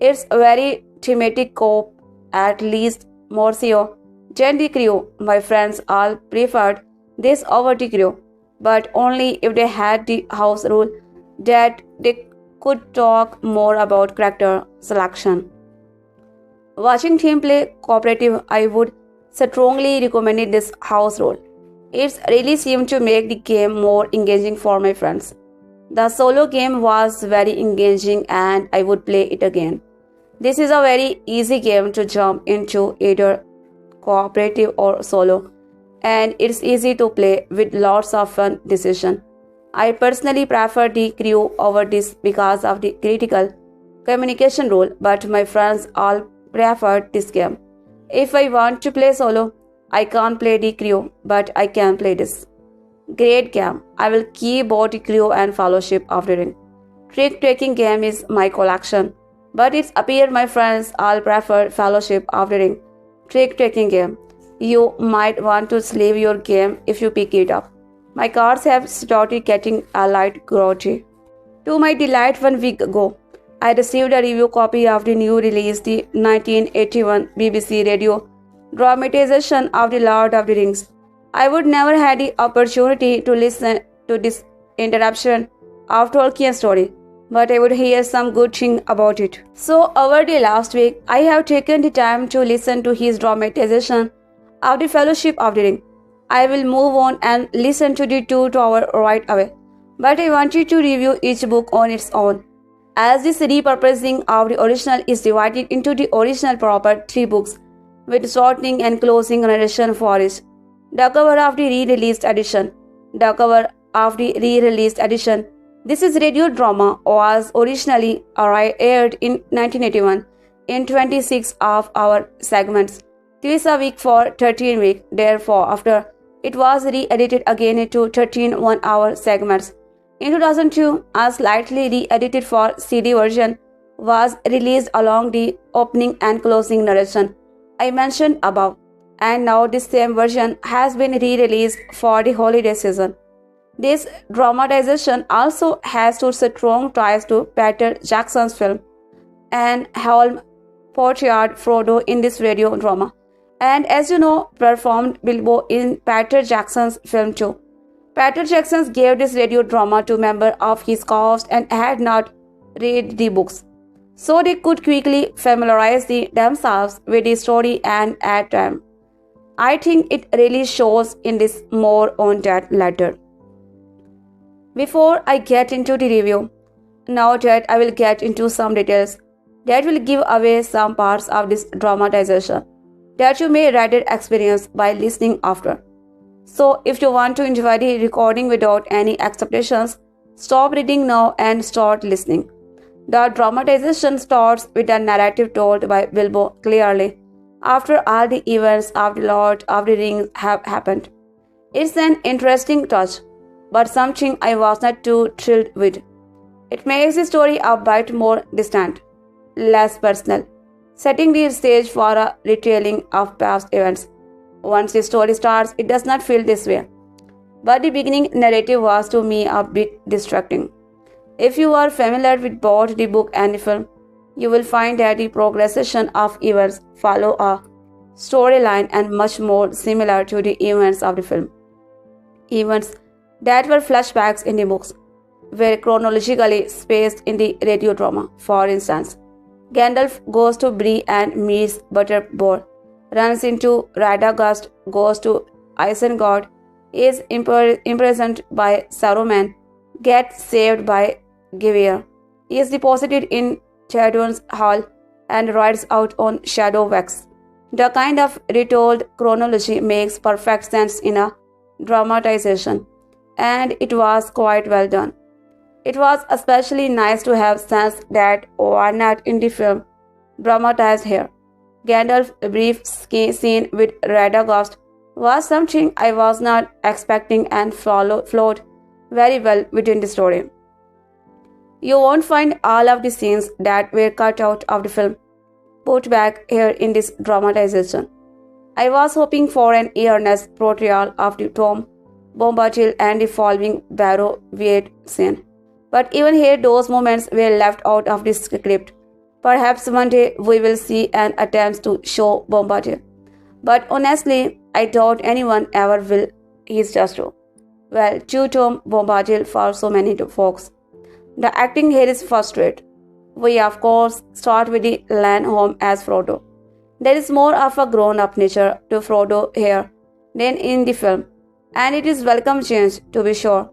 It's a very thematic co-op, at least more so than the crew. My friends all preferred this over the crew, but only if they had the house rule that they could talk more about character selection. Watching team play cooperative, I would strongly recommend this house role. It's really seemed to make the game more engaging for my friends. The solo game was very engaging and I would play it again. This is a very easy game to jump into, either cooperative or solo, and it's easy to play with lots of fun decision. I personally prefer the crew over this because of the critical communication role, but my friends all prefer this game. If I want to play solo, I can't play the crew, but I can play this. Great game. I will keep both the crew and fellowship after it. Trick-taking game is my collection, but it's appear my friends all prefer fellowship after it. Trick-taking game. You might want to sleeve your game if you pick it up. My cards have started getting a light grotty. To my delight, 1 week ago, I received a review copy of the new release, the 1981 BBC radio dramatization of The Lord of the Rings. I would never had the opportunity to listen to this interruption of Tolkien's story, but I would hear some good thing about it. So over the last week, I have taken the time to listen to his dramatization of the Fellowship of the Ring. I will move on and listen to the two tower right away, but I wanted to review each book on its own, as this repurposing of the original is divided into the original proper 3 books, with starting and closing narration for each. The cover of the re-released edition. The cover of the re-released edition. This is radio drama was originally aired in 1981 in 26 of our segments, twice a week for 13 weeks. Therefore, after it was re-edited again into 13 one-hour segments. In 2002, a slightly re-edited for CD version was released along the opening and closing narration I mentioned above. And now this same version has been re-released for the holiday season. This dramatization also has two strong ties to Peter Jackson's film and Helm portrayed Frodo in this radio drama, and as you know, performed Bilbo in Peter Jackson's film too. Peter Jackson gave this radio drama to members of his cast and had not read the books, so they could quickly familiarize themselves with the story and add time. I think it really shows in this. More on that later. Before I get into the review, now that I will get into some details that will give away some parts of this dramatization that you may rather experience by listening after. So if you want to enjoy the recording without any expectations, stop reading now and start listening. The dramatization starts with a narrative told by Bilbo clearly after all the events of the Lord of the Rings have happened. It's an interesting touch, but something I was not too thrilled with. It makes the story a bit more distant, less personal, setting the stage for a retelling of past events. Once the story starts, it does not feel this way. But the beginning narrative was to me a bit distracting. If you are familiar with both the book and the film, you will find that the progression of events follow a storyline and much more similar to the events of the film. Events that were flashbacks in the books were chronologically spaced in the radio drama. For instance, Gandalf goes to Bree and meets Butterbor, runs into Radagast, goes to Isengard, is imprisoned by Saruman, gets saved by Givir, is deposited in Theoden's Hall, and rides out on Shadow Wax. The kind of retold chronology makes perfect sense in a dramatization, and it was quite well done. It was especially nice to have scenes that were not in the film dramatized here. Gandalf's brief scene with Radagast was something I was not expecting and flowed very well within the story. You won't find all of the scenes that were cut out of the film put back here in this dramatization. I was hoping for an earnest portrayal of the Tom Bombadil and the following Barrow Weird scene, but even here those moments were left out of the script. Perhaps one day we will see an attempt to show Bombadil, but honestly, I doubt anyone ever will. He's just true. Well, to Tom Bombadil for so many folks. The acting here is first rate. We of course start with the land home as Frodo. There is more of a grown-up nature to Frodo here than in the film, and it is welcome change to be sure.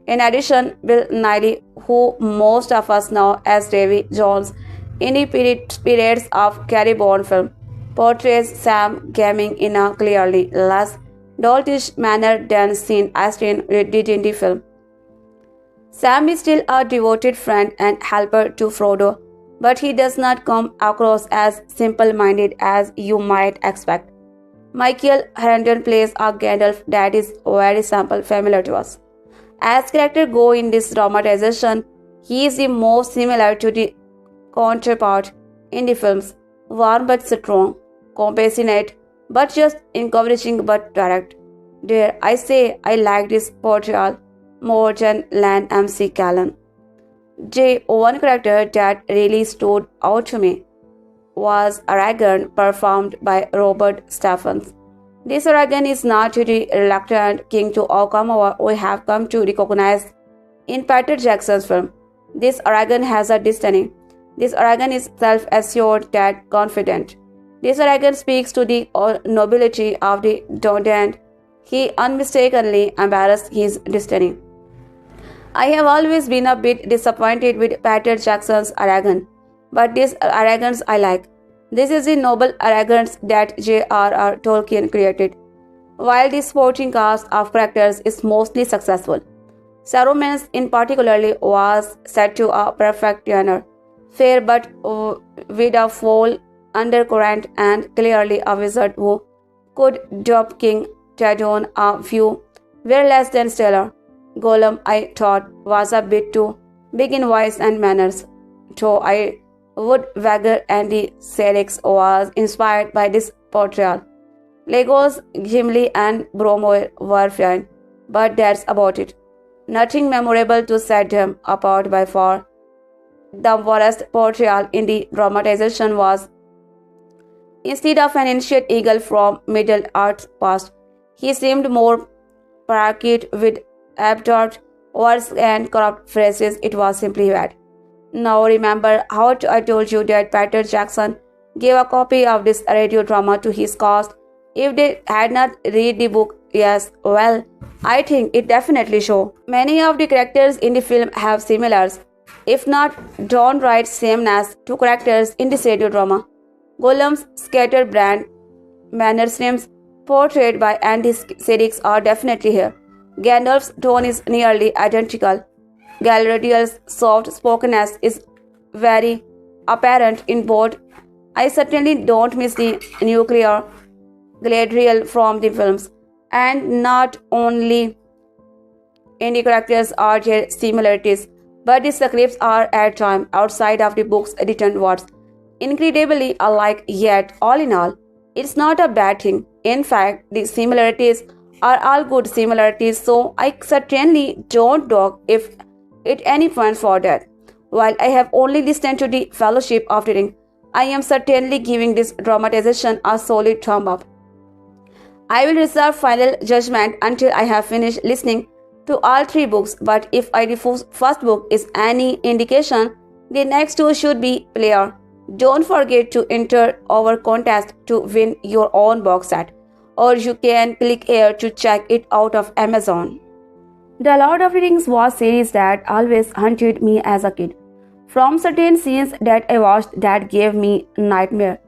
In addition, Bill Nighy, who most of us know as Davy Jones in the periods of Carrie Bond film, portrays Sam Gaming in a clearly less doltish manner than Astin did in the film. Sam is still a devoted friend and helper to Frodo, but he does not come across as simple-minded as you might expect. Michael Herndon plays a Gandalf that is very simple, familiar to us. As characters go in this dramatization, he is the most similar to the counterpart in the films, warm but strong, compassionate but just encouraging but direct. Dare I say I like this portrayal more than Lan MC Callan. One character that really stood out to me was Aragorn, performed by Robert Stephens. This Aragorn is not the reluctant king to overcome what we have come to recognize in Peter Jackson's film. This Aragorn has a destiny. This Aragorn is self-assured yet confident. This Aragorn speaks to the nobility of the Dodand. He unmistakably embarrassed his destiny. I have always been a bit disappointed with Peter Jackson's Aragorn, but this Aragorn I like. This is the noble Aragorn that J.R.R. Tolkien created. While the supporting cast of characters is mostly successful, Saruman in particular was set to a perfect tenor, fair but with a foul undercurrent and clearly a wizard who could dupe King Tedon. A few were less than stellar. Gollum, I thought, was a bit too big in voice and manners, though I would wager Andy Serkis was inspired by this portrayal. Legos, Gimli and Boromir were fine, but that's about it. Nothing memorable to set them apart by far. The worst portrayal in the dramatization was, instead of an ancient eagle from Middle-earth's past, he seemed more parakeet with absorbed words and corrupt phrases. It was simply bad. Now remember how I told you that Peter Jackson gave a copy of this radio drama to his cast. If they had not read the book, yes, well, I think it definitely shows. Many of the characters in the film have similars, if not downright sameness, to characters in the radio drama. Gollum's scatterbrained mannerisms portrayed by Andy Serkis are definitely here. Gandalf's tone is nearly identical. Galadriel's soft-spokenness is very apparent in both. I certainly don't miss the nuclear Galadriel from the films. And not only in the characters are there similarities, but the scripts are at times outside of the book's written words, incredibly alike, yet all in all, it's not a bad thing. In fact, the similarities are all good similarities, so I certainly don't dog if at any point for that. While I have only listened to the Fellowship of the Ring, I am certainly giving this dramatization a solid thumb up. I will reserve final judgment until I have finished listening to all three books, but if the first book is any indication, the next two should be clear. Don't forget to enter our contest to win your own box set, or you can click here to check it out of Amazon. The Lord of the Rings was a series that always haunted me as a kid. From certain scenes that I watched that gave me nightmare,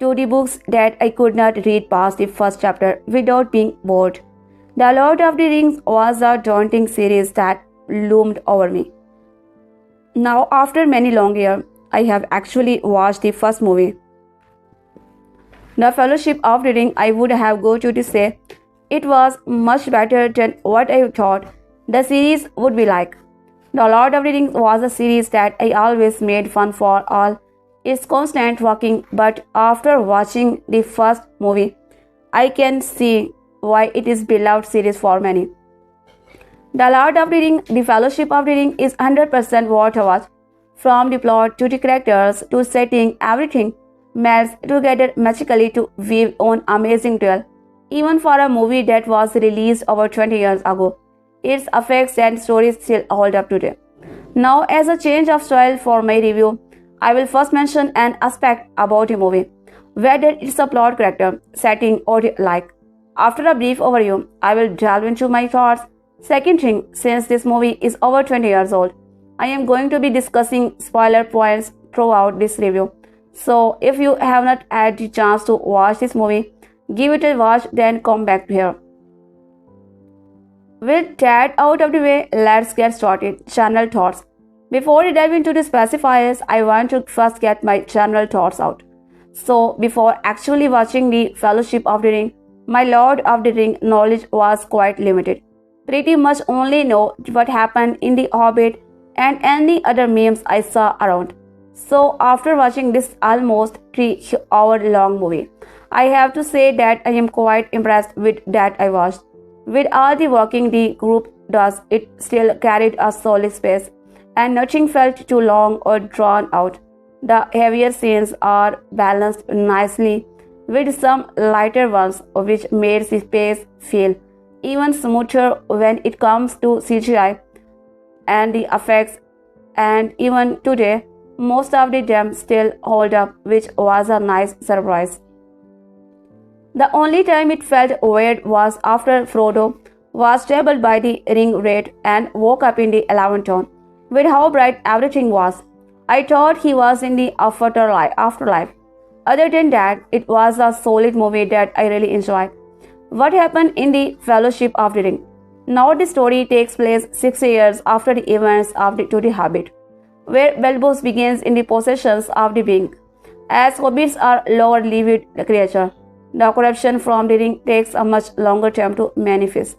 to the books that I could not read past the first chapter without being bored. The Lord of the Rings was a daunting series that loomed over me. Now, after many long years, I have actually watched the first movie. The Fellowship of the Ring, I would have go to say it was much better than what I thought the series would be like. The Lord of the Rings was a series that I always made fun for all its constant walking, but after watching the first movie, I can see why it is beloved series for many. The Lord of the Ring, The Fellowship of the Ring is 100% worth a watch. From the plot to the characters to setting, everything melts together magically to weave an amazing tale. Even for a movie that was released over 20 years ago, its effects and stories still hold up today. Now, as a change of style for my review, I will first mention an aspect about the movie. whether it's a plot, character, setting, or the like. After a brief overview, I will delve into my thoughts. Second thing, since this movie is over 20 years old, I am going to be discussing spoiler points throughout this review. So if you have not had the chance to watch this movie, give it a watch, then come back here. With that out of the way, let's get started. General thoughts. Before we dive into the specifiers, I want to first get my general thoughts out. So before actually watching the Fellowship of the Ring, my Lord of the Ring knowledge was quite limited. Pretty much only know what happened in the Hobbit and any other memes I saw around. So after watching this almost 3-hour long movie, I have to say that I am quite impressed with that I watched. With all the working the group does, it still carried a solid space and nothing felt too long or drawn out. The heavier scenes are balanced nicely with some lighter ones, which made the pace feel even smoother when it comes to CGI and the effects. And even today, most of them still hold up, which was a nice surprise. The only time it felt weird was after Frodo was stabbed by the ring wraith and woke up in the 11th town, with how bright everything was. I thought he was in the afterlife. Other than that, it was a solid movie that I really enjoyed. What happened in the Fellowship of the Ring? Now the story takes place 60 years after the events of the Hobbit, where Bilbo begins in the possessions of the Ring. As hobbits are lower-lived creatures, the corruption from the ring takes a much longer time to manifest.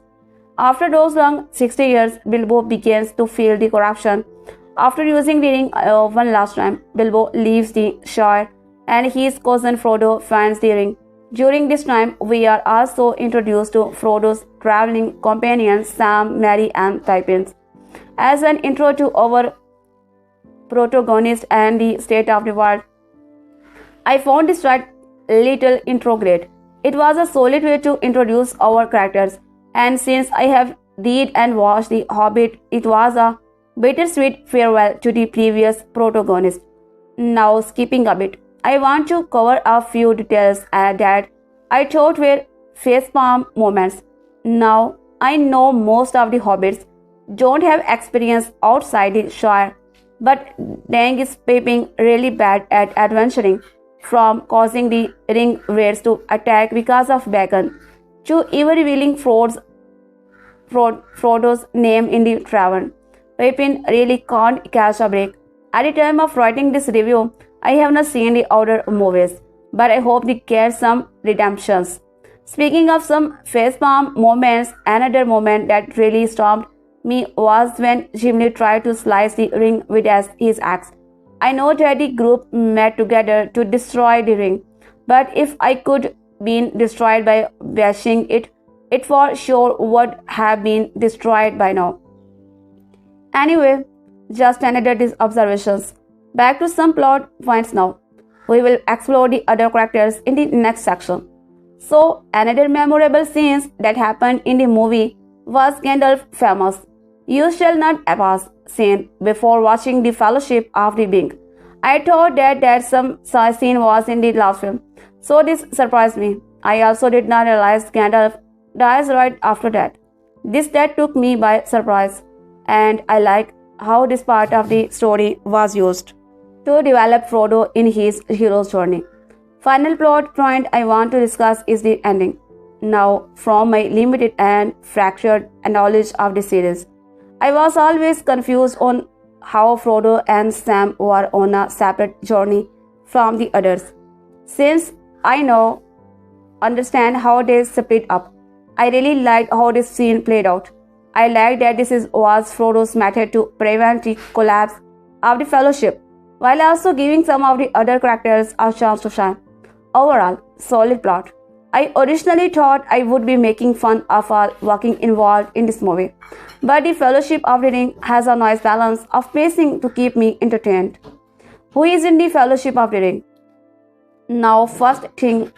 After those long 60 years, Bilbo begins to feel the corruption. After using the ring one last time, Bilbo leaves the Shire and his cousin Frodo finds the ring. During this time, we are also introduced to Frodo's traveling companions Sam, Merry, and Pippin. As an intro to our protagonist and the state of the world, I found this little intro great. It was a solid way to introduce our characters, and since I have read and watched The Hobbit, it was a bittersweet farewell to the previous protagonist. Now, skipping a bit, I want to cover a few details that I thought were facepalm moments. Now, I know most of the hobbits don't have experience outside the Shire, but dang is Pippin really bad at adventuring, from causing the ring wraiths to attack because of Baggins, to even revealing Frodo's name in the tavern. Pippin really can't catch a break. At the time of writing this review, I have not seen the other movies, but I hope they get some redemptions. Speaking of some facepalm moments, another moment that really stomped me was when Gimli tried to slice the ring with his axe. I know that the group met together to destroy the ring, but if I could been destroyed by bashing it, it for sure would have been destroyed by now. Anyway, just another observations. Back to some plot points now. We will explore the other characters in the next section. So, another memorable scenes that happened in the movie was Gandalf's famous "You shall not pass" scene before watching the Fellowship of the Ring. I thought that some scene was in the last film, so this surprised me. I also did not realize Gandalf dies right after that. This that took me by surprise, and I like how this part of the story was used to develop Frodo in his hero's journey. Final plot point I want to discuss is the ending. Now, from my limited and fractured knowledge of the series, I was always confused on how Frodo and Sam were on a separate journey from the others. Since I now understand how they split up, I really liked how this scene played out. I liked that was Frodo's method to prevent the collapse of the Fellowship, while also giving some of the other characters a chance to shine. Overall, solid plot. I originally thought I would be making fun of all working involved in this movie, but the Fellowship of the Ring has a nice balance of pacing to keep me entertained. Who is in the Fellowship of the Ring? Now, first thing,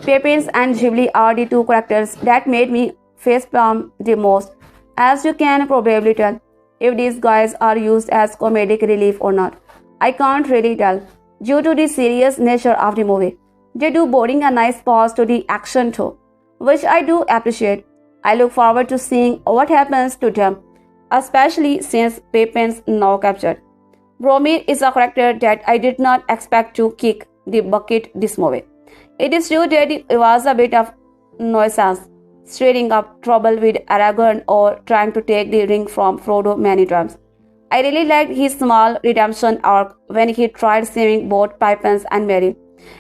Pippin and Ghibli are the two characters that made me facepalm the most. As you can probably tell, if these guys are used as comedic relief or not, I can't really tell. due to the serious nature of the movie. They do boarding a nice pause to the action too, which I do appreciate. I look forward to seeing what happens to them, especially since Pippin's now captured. Boromir is a character that I did not expect to kick the bucket this movie. It is true that it was a bit of nuisance, stirring up trouble with Aragorn or trying to take the ring from Frodo many times. I really liked his small redemption arc when he tried saving both Pippin and Merry.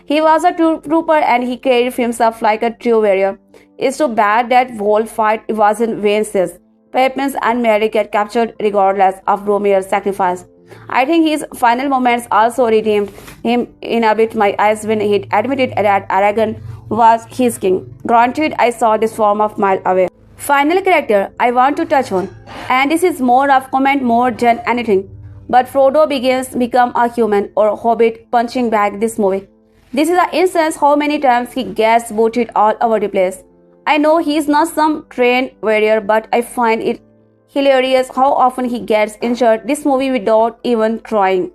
He was a trooper and he carried himself like a true warrior. It's too bad that whole fight wasn't vain since Pippin and Merry get captured regardless of Boromir's sacrifice. I think his final moments also redeemed him in a bit my eyes when he admitted that Aragorn was his king. Granted, I saw this from a mile away. Final character I want to touch on, and this is more of comment more than anything, but Frodo Baggins become a human or hobbit punching bag this movie. This is an instance how many times he gets booted all over the place. I know he's not some trained warrior, but I find it hilarious how often he gets injured this movie without even trying.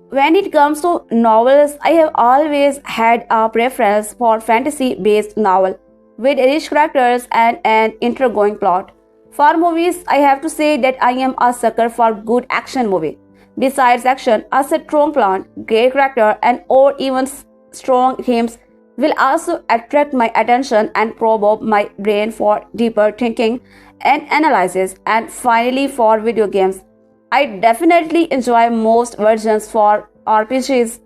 When it comes to novels, I have always had a preference for fantasy-based novel with rich characters and an intriguing plot. For movies, I have to say that I am a sucker for good action movie. Besides action, a strong plot, great character, and or even strong themes will also attract my attention and provoke my brain for deeper thinking and analysis. And finally, for video games, I definitely enjoy most versions for RPGs.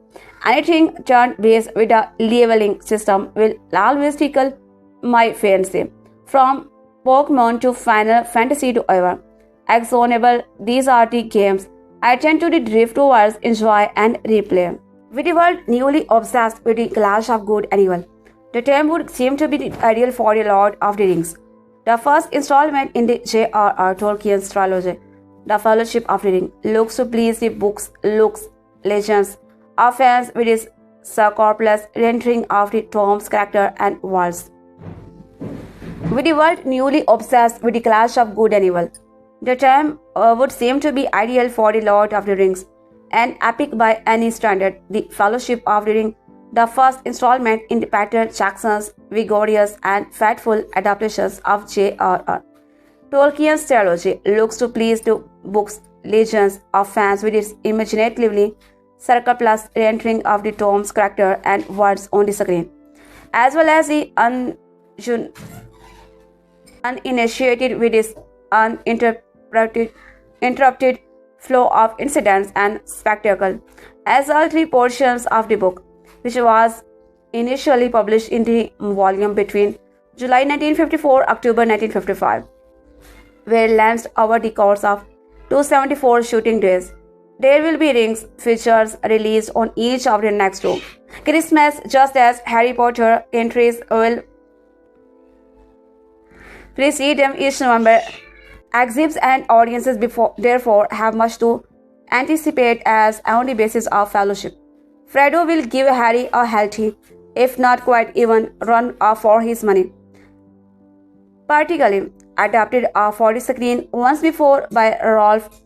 Anything turn-based with a leveling system will always tickle my fancy. From Pokemon to Final Fantasy to ever exonable, these are the games I tend to drift towards, enjoy and replay. With the world newly obsessed with the clash of good and evil, the time would seem to be the ideal for the Lord of the Rings. The first installment in the J.R.R. Tolkien's trilogy, The Fellowship of the Ring, looks to please the books, looks, legends of fans with its scrupulous rendering of the Tom's character and worlds. With the world newly obsessed with the clash of good and evil, the time would seem to be ideal for the Lord of the Rings, an epic by any standard. The Fellowship of the Ring, the first installment in Peter Jackson's vigorous and faithful adaptations of J.R.R. Tolkien's trilogy, looks to please the books, legends of fans with its imaginatively scrupulous rendering of the Tom's character and words on the screen, as well as the uninitiated with its interrupted flow of incidents and spectacle, as all three portions of the book, which was initially published in the volume between July 1954 October 1955, were launched over the course of 274 shooting days. There will be rings features released on each of the next two Christmas, just as Harry Potter entries will precede them each November. Exhibits and audiences therefore have much to anticipate as on the basis of Fellowship. Frodo will give Harry a healthy, if not quite even, run for his money. Particularly adapted for the screen once before by Rolf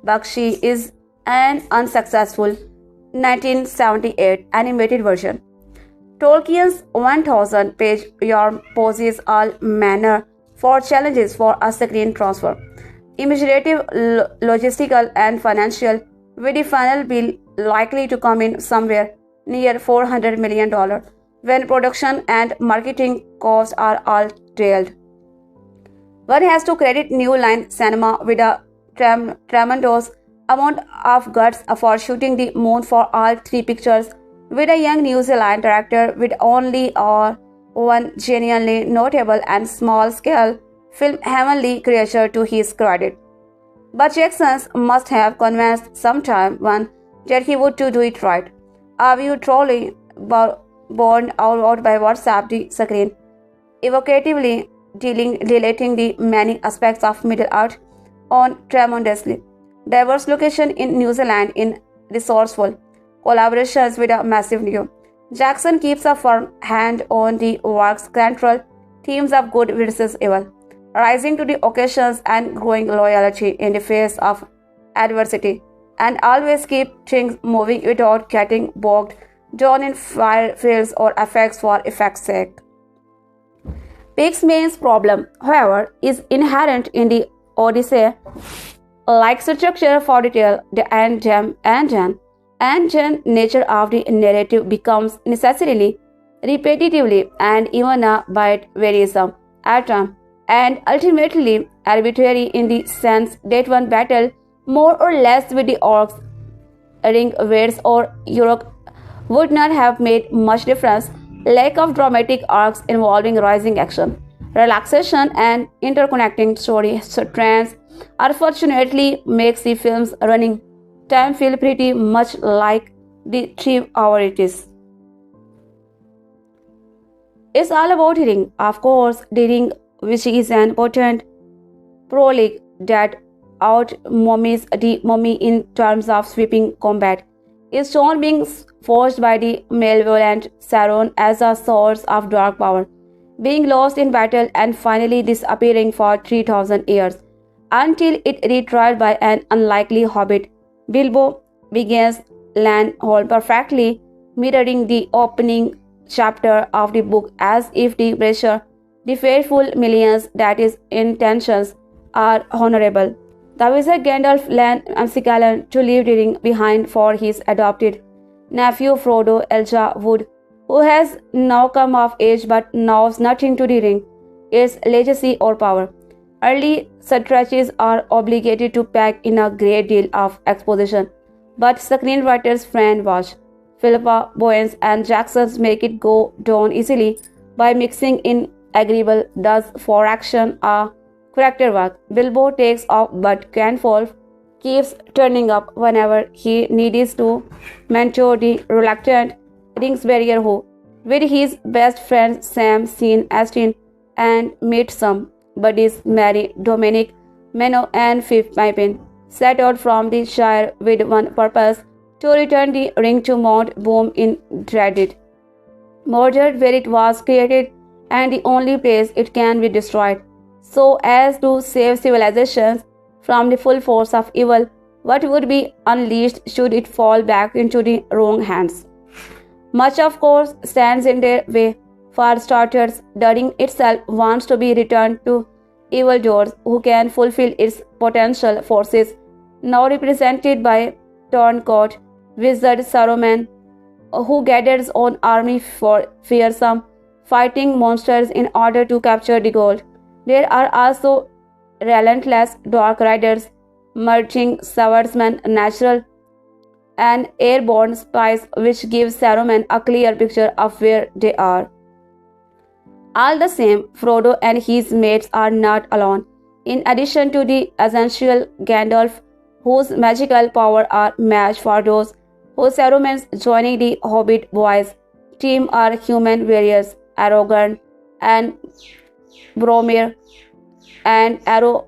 Bakshi is an unsuccessful 1978 animated version. Tolkien's 1,000-page yarn poses all manner for challenges for a screen transfer, imaginative, logistical, and financial, with the final bill likely to come in somewhere near $400 million when production and marketing costs are all trailed. One has to credit New Line Cinema with a tremendous amount of guts for shooting the moon for all three pictures, with a young New Zealand director with only one genuinely notable and small-scale film heavenly creature to his credit. But Jackson must have convinced sometime one that he would do it right. A view truly borne out by WhatsApp the screen, evocatively relating the many aspects of Middle-earth on tremendously diverse location in New Zealand in resourceful collaborations with a massive new. Jackson keeps a firm hand on the work's central themes of good versus evil, rising to the occasions and growing loyalty in the face of adversity, and always keep things moving without getting bogged down in fire fields or effects for effect's sake. Pig's main problem, however, is inherent in the Odyssey. Like structure for detail, the and nature of the narrative becomes necessarily, repetitively, and even a bit wearisome at times, and ultimately arbitrary in the sense that one battle more or less with the orcs, ring weights, or Uruk would not have made much difference. Lack of dramatic arcs involving rising action, relaxation, and interconnecting story strands unfortunately makes the film's running time feel pretty much like the 3 hour it is. It's all about hearing, of course, the ring, which is an potent prologue that out mummies the mummy in terms of sweeping combat, is shown being forged by the malevolent Sauron as a source of dark power, being lost in battle and finally disappearing for 3,000 years, until it retrieved by an unlikely hobbit. Bilbo begins land hold perfectly, mirroring the opening chapter of the book as if the pressure, the faithful millions that his intentions are honorable. The wizard Gandalf lent Amsikalan to leave the ring behind for his adopted nephew Frodo Elijah Wood, who has now come of age but knows nothing to the ring, its legacy or power. Early stretches are obligated to pack in a great deal of exposition, but screenwriters Fran Walsh, Philippa Boyens, and Jacksons make it go down easily by mixing in agreeable does for action a character work. Bilbo takes off, but Gandalf keeps turning up whenever he needs to mentor the reluctant rings barrier who, with his best friend Sam, Sean Astin, and meet some buddies Mary, Dominic, Menno, and Fifth Pippin, set out from the Shire with one purpose: to return the ring to Mount Boom in Dreaded Mordor, where it was created and the only place it can be destroyed, so as to save civilizations from the full force of evil what would be unleashed should it fall back into the wrong hands. Much, of course, stands in their way. For starters, the ring itself wants to be returned to evildoers who can fulfill its potential forces, now represented by turncoat wizard Saruman, who gathers an army for fearsome fighting monsters in order to capture the gold. There are also relentless dark riders, merging swordsmen, natural and airborne spies, which gives Saruman a clear picture of where they are. All the same, Frodo and his mates are not alone. In addition to the essential Gandalf, whose magical power are matched for those who Saruman's joining the Hobbit boys team are human warriors, Aragorn and Boromir, and Arrow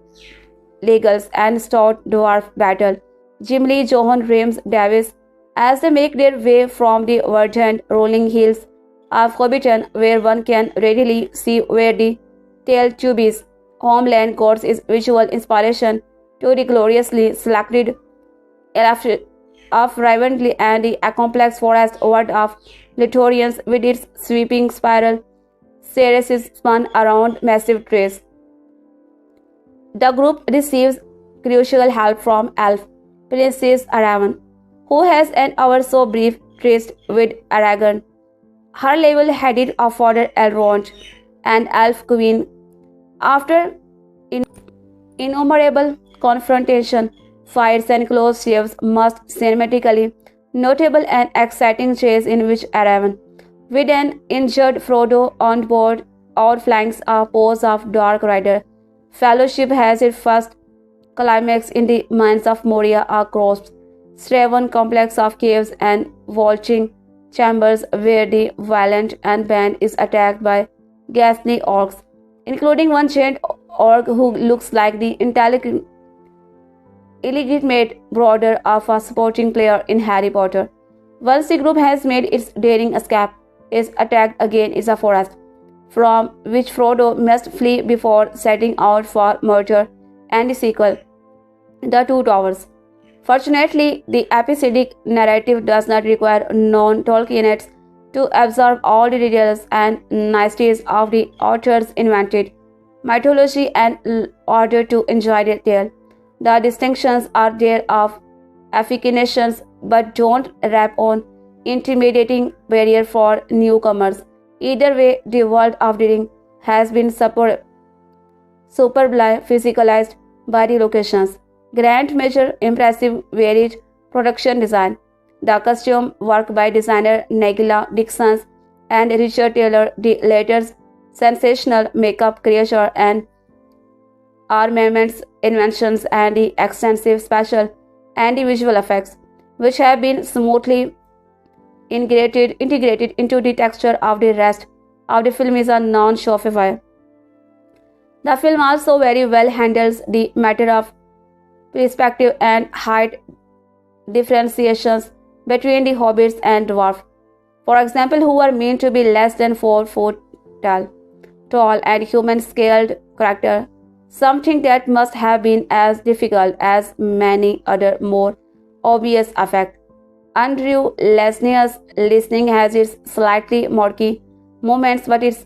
Legals and stout dwarf battle, Gimli, Johan, Rhames, Davis, as they make their way from the verdant rolling hills of Hobbiton, where one can readily see where the Teletubbies' homeland gods is visual inspiration to the gloriously selected of Rivendell and the complex forest world of Littorians with its sweeping spiral terraces spun around massive trees. The group receives crucial help from Elf Princess Aravan, who has an ever so brief tryst with Aragorn, her level-headed father Elrond, and Elf Queen. After innumerable confrontation, fights, and close shaves, most cinematically notable and exciting chase in which Aravan, with an injured Frodo on board, outflanks a pose of Dark Rider. Fellowship has its first climax in the mines of Moria, a crossed Straven complex of caves and vaulting chambers where the valiant and band is attacked by ghastly orcs, including one giant orc who looks like the illegitimate brother of a sporting player in Harry Potter. Once the group has made its daring escape, is attacked again is a forest, from which Frodo must flee before setting out for Mordor and the sequel, The Two Towers. Fortunately, the episodic narrative does not require non-Tolkienites to absorb all the details and niceties of the author's invented mythology and order to enjoy the tale. The distinctions are there of affinations but don't wrap on intimidating barrier for newcomers. Either way, the world of the ring has been superbly physicalized by the locations. Grand measure, impressive, varied production design. The costume work by designer Nagila Dixon and Richard Taylor, the latter's sensational makeup creature and armaments inventions and the extensive special and the visual effects, which have been smoothly integrated into the texture of the rest of the film, is a non-showfire. The film also very well handles the matter of perspective and height differentiations between the hobbits and dwarf, for example, who are meant to be less than 4 foot tall and human-scaled character, something that must have been as difficult as many other more obvious effects. Andrew Lesnia's listening has its slightly murky moments, but it's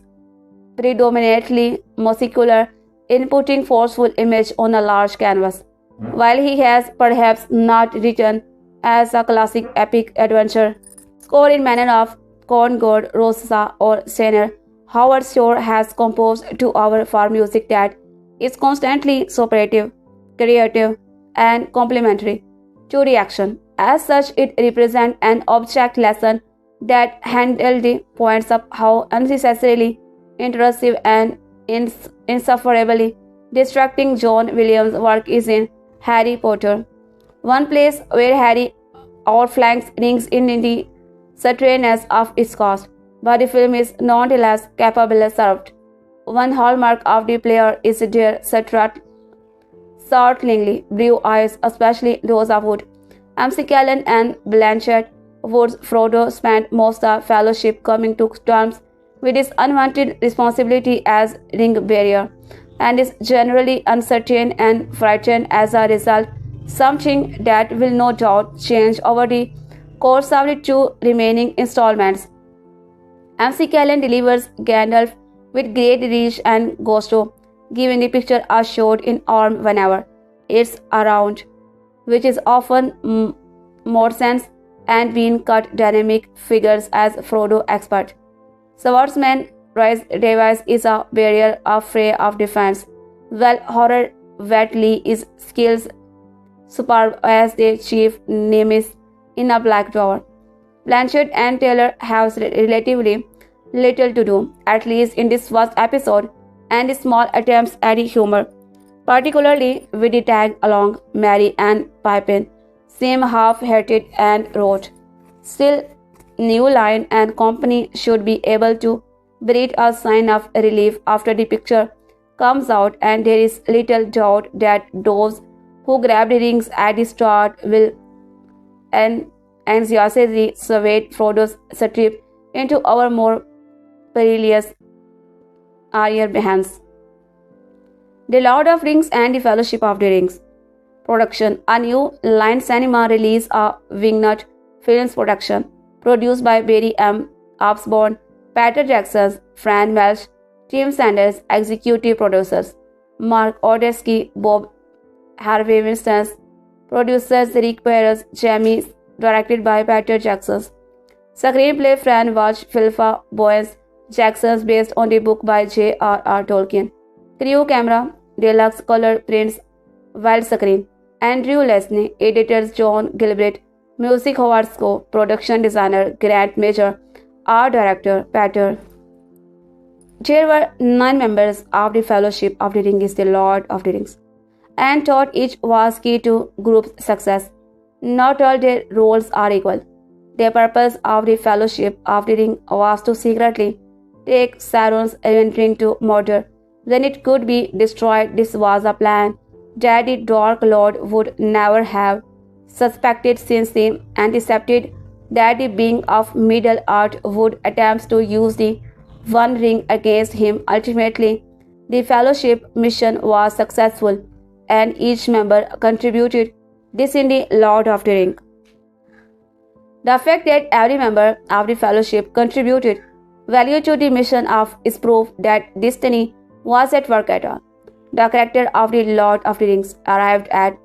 predominantly muscular, inputting forceful image on a large canvas. While he has perhaps not written as a classic epic adventure score in manner of Concord, Rosa, or Steiner, Howard Shore has composed 2 hours for music that is constantly supportive, creative, and complementary to the action. As such, it represents an object lesson that handles the points of how unnecessarily intrusive and insufferably distracting John Williams' work is in Harry Potter. One place where Harry outflanks rings in the strangeness of its cost, but the film is nonetheless capably served. One hallmark of the player is their startlingly blue eyes, especially those of Wood. McKellen and Blanchett Wood's Frodo spent most of fellowship coming to terms with his unwanted responsibility as ring bearer, and is generally uncertain and frightened as a result, something that will no doubt change over the course of the 2 remaining installments. McKellen delivers Gandalf with great reach and gusto, giving the picture a shot in arm whenever it's around, which is often more sense and being cut dynamic figures as Frodo expert. Swordsman Rhys Davies is a barrier of fray of defense, while Horror Whatley is skills superb as the chief nemesis in a Black Tower. Blanchett and Taylor have relatively little to do, at least in this first episode, and small attempts at humor, particularly with the tag along Merry and Pippin, seem half-hearted and rote. Still, New Line and Company should be able to breathe a sign of relief after the picture comes out, and there is little doubt that those who grab the rings at the start will anxiously await Frodo's trip into our more perilous hands. The Lord of Rings and the Fellowship of the Rings. Production. A New Line Cinema release a Wingnut Films production, produced by Barry M. Osborne, Peter Jackson, Fran Welsh, Tim Sanders, executive producers, Mark Odesky, Bob Harvey Winston, producers Rick Perez, Jamie, directed by Peter Jackson. Screenplay Fran Welsh, Philippa Boyens, Jackson's based on the book by J.R.R. Tolkien. Crew camera, deluxe color prints, widescreen. Andrew Leslie, editors John Gilbert, music Howard Score, production designer Grant Major, art director Peter. There were 9 members of the Fellowship of the Ring is the Lord of the Rings, and thought each was key to group's success. Not all their roles are equal. The purpose of the Fellowship of the Ring was to secretly take Sauron's entering to Mordor when it could be destroyed. This was a plan that the Dark Lord would never have suspected, since he anticipated that the being of Middle-earth would attempt to use the One Ring against him. Ultimately, the Fellowship mission was successful, and each member contributed This in the Lord of the Ring. The fact that every member of the fellowship contributed value to the mission is proof that destiny was at work at all. The character of the Lord of the Rings arrived at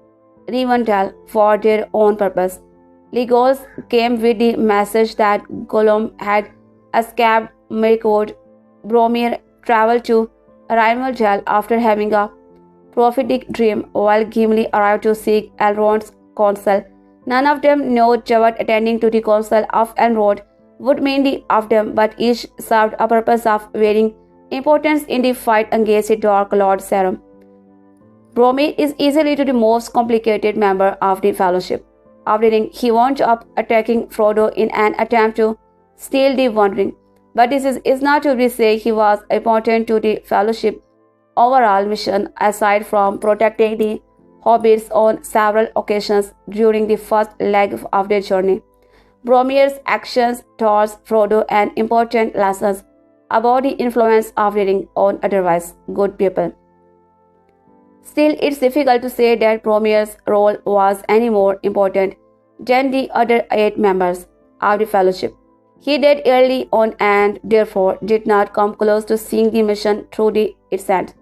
Rivendell for their own purpose. Legolas came with the message that Gollum had escaped Mirkwood. Boromir traveled to Rivendell after having a prophetic dream, while Gimli arrived to seek Elrond's counsel. None of them knew what attending to the counsel of Elrond would mean of them, but each served a purpose of varying importance in the fight against the Dark Lord Sauron. Boromir is easily the most complicated member of the Fellowship. After he wound up attacking Frodo in an attempt to steal the One Ring, but this is not to be said he was important to the Fellowship overall mission aside from protecting the hobbits on several occasions during the first leg of their journey. Boromir's actions taught Frodo an important lessons about the influence of the ring on otherwise good people. Still, it's difficult to say that Boromir's role was any more important than the other 8 members of the Fellowship. He died early on and therefore did not come close to seeing the mission through its end.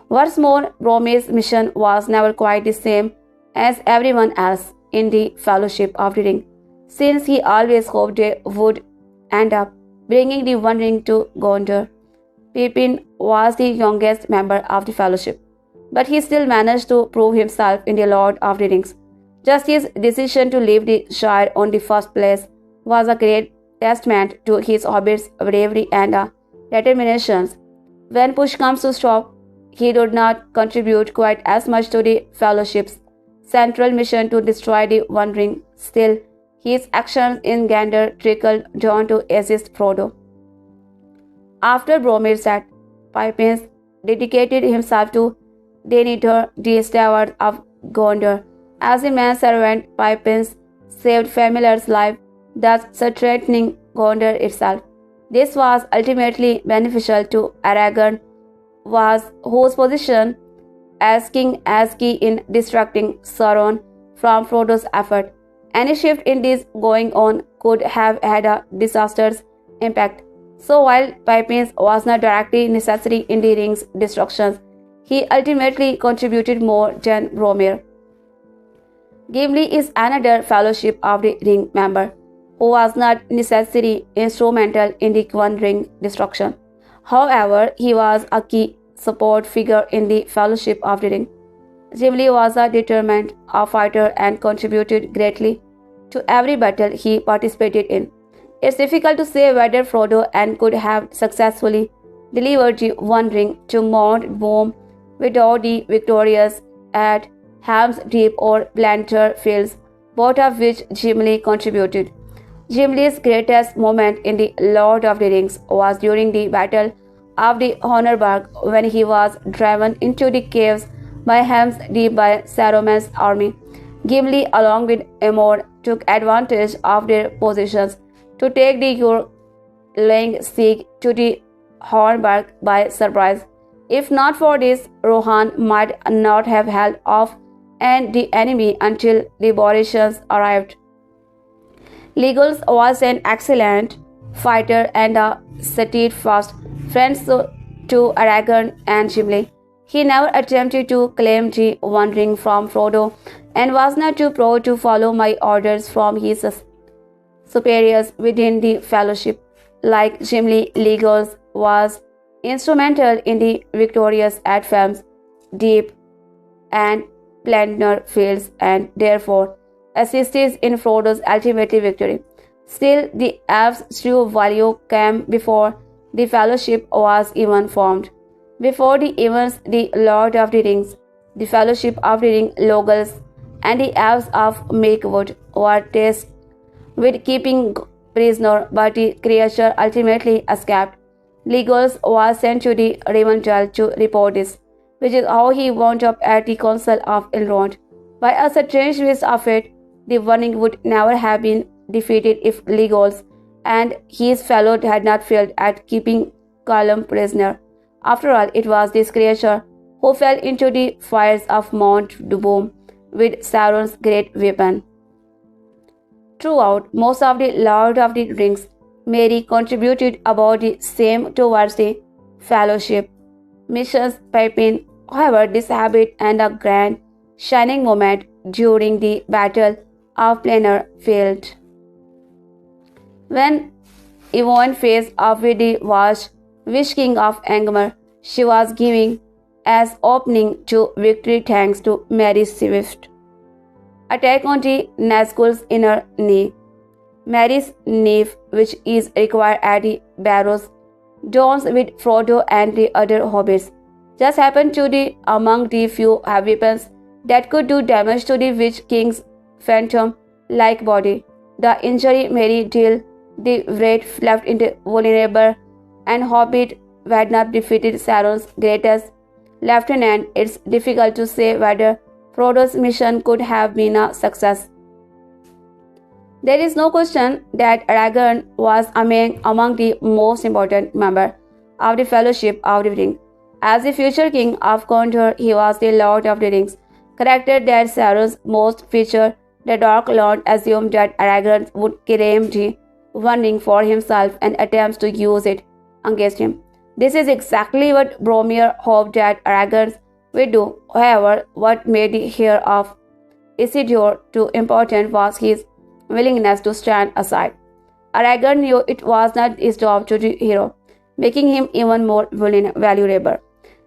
What's more, Boromir's mission was never quite the same as everyone else in the Fellowship of the Ring, since he always hoped they would end up bringing the One Ring to Gondor. Pippin was the youngest member of the Fellowship, but he still managed to prove himself in the Lord of the Rings. Just his decision to leave the Shire on the first place was a great testament to his hobbit's bravery and determination. When push comes to shove, he did not contribute quite as much to the Fellowship's central mission to destroy the One Ring. Still, his actions in Gondor trickled down to assist Frodo. After Boromir's death, Pippin dedicated himself to Denethor, the steward of Gondor. As a man-servant, Pippin saved Familiar's life, thus strengthening Gondor itself. This was ultimately beneficial to Aragorn, whose position as king as key in distracting Sauron from Frodo's effort. Any shift in this going on could have had a disastrous impact. So while Pippin was not directly necessary in the ring's destruction, he ultimately contributed more than Boromir. Gimli is another Fellowship of the Ring member who was not necessarily instrumental in the One Ring destruction. However, he was a key support figure in the Fellowship of the Ring. Gimli was a determined fighter and contributed greatly to every battle he participated in. It's difficult to say whether Frodo and could have successfully delivered the One Ring to Mount Doom without the victorious at Helm's Deep or Planter Fields, both of which Gimli contributed. Gimli's greatest moment in the Lord of the Rings was during the Battle of the Honorberg, when he was driven into the caves by Helm's Deep by Saruman's army. Gimli, along with Emor, took advantage of their positions to take the laying siege to the Honorberg by surprise. If not for this, Rohan might not have held off and the enemy until the Boratians arrived. Legolas was an excellent fighter and a steadfast friend to Aragorn and Gimli. He never attempted to claim the One Ring from Frodo and was not too proud to follow my orders from his superiors within the Fellowship. Like Gimli, Legolas was instrumental in the victorious at Helm's Deep and Planter Fields and therefore assisted in Frodo's ultimate victory. Still, the elves' true value came before the Fellowship was even formed. Before the events, the Lord of the Rings, the Fellowship of the Ring, Legolas, and the elves of Mirkwood were tasked with keeping prisoner, but the creature ultimately escaped. Legolas was sent to the Rivendell to report this, which is how he wound up at the Council of Elrond. By a strange twist of fate, the One Ring would never have been defeated if Legolas and his fellows had not failed at keeping Gollum prisoner. After all, it was this creature who fell into the fires of Mount Doom with Sauron's great weapon. Throughout most of the Lord of the Rings, Mary contributed about the same towards the fellowship. Missions Pippin, however, this habit and a grand shining moment during the Battle of Pelennor failed. When Yvonne faced off with the vast Witch King of Angmar, she was giving as opening to victory thanks to Mary's swift attack on the Nazgul's inner knee. Mary's knave, which is required at the Barrows Dawns with Frodo and the other hobbits, just happened to be among the few weapons that could do damage to the Witch King's phantom-like body. The injury Mary dealt the Wraith left vulnerable, and Hobbit had not defeated Sauron's greatest lieutenant. It's difficult to say whether Frodo's mission could have been a success. There is no question that Aragorn was among the most important members of the Fellowship of the Ring. As the future king of Gondor, he was the Lord of the Rings character that Sauron's most featured. The Dark Lord assumed that Aragorn would claim the One Ring for himself and attempts to use it against him. This is exactly what Boromir hoped that Aragorn would do. However, what made the heir of Isildur too important was his willingness to stand aside. Aragorn knew it was not his job to be hero, making him even more valuable.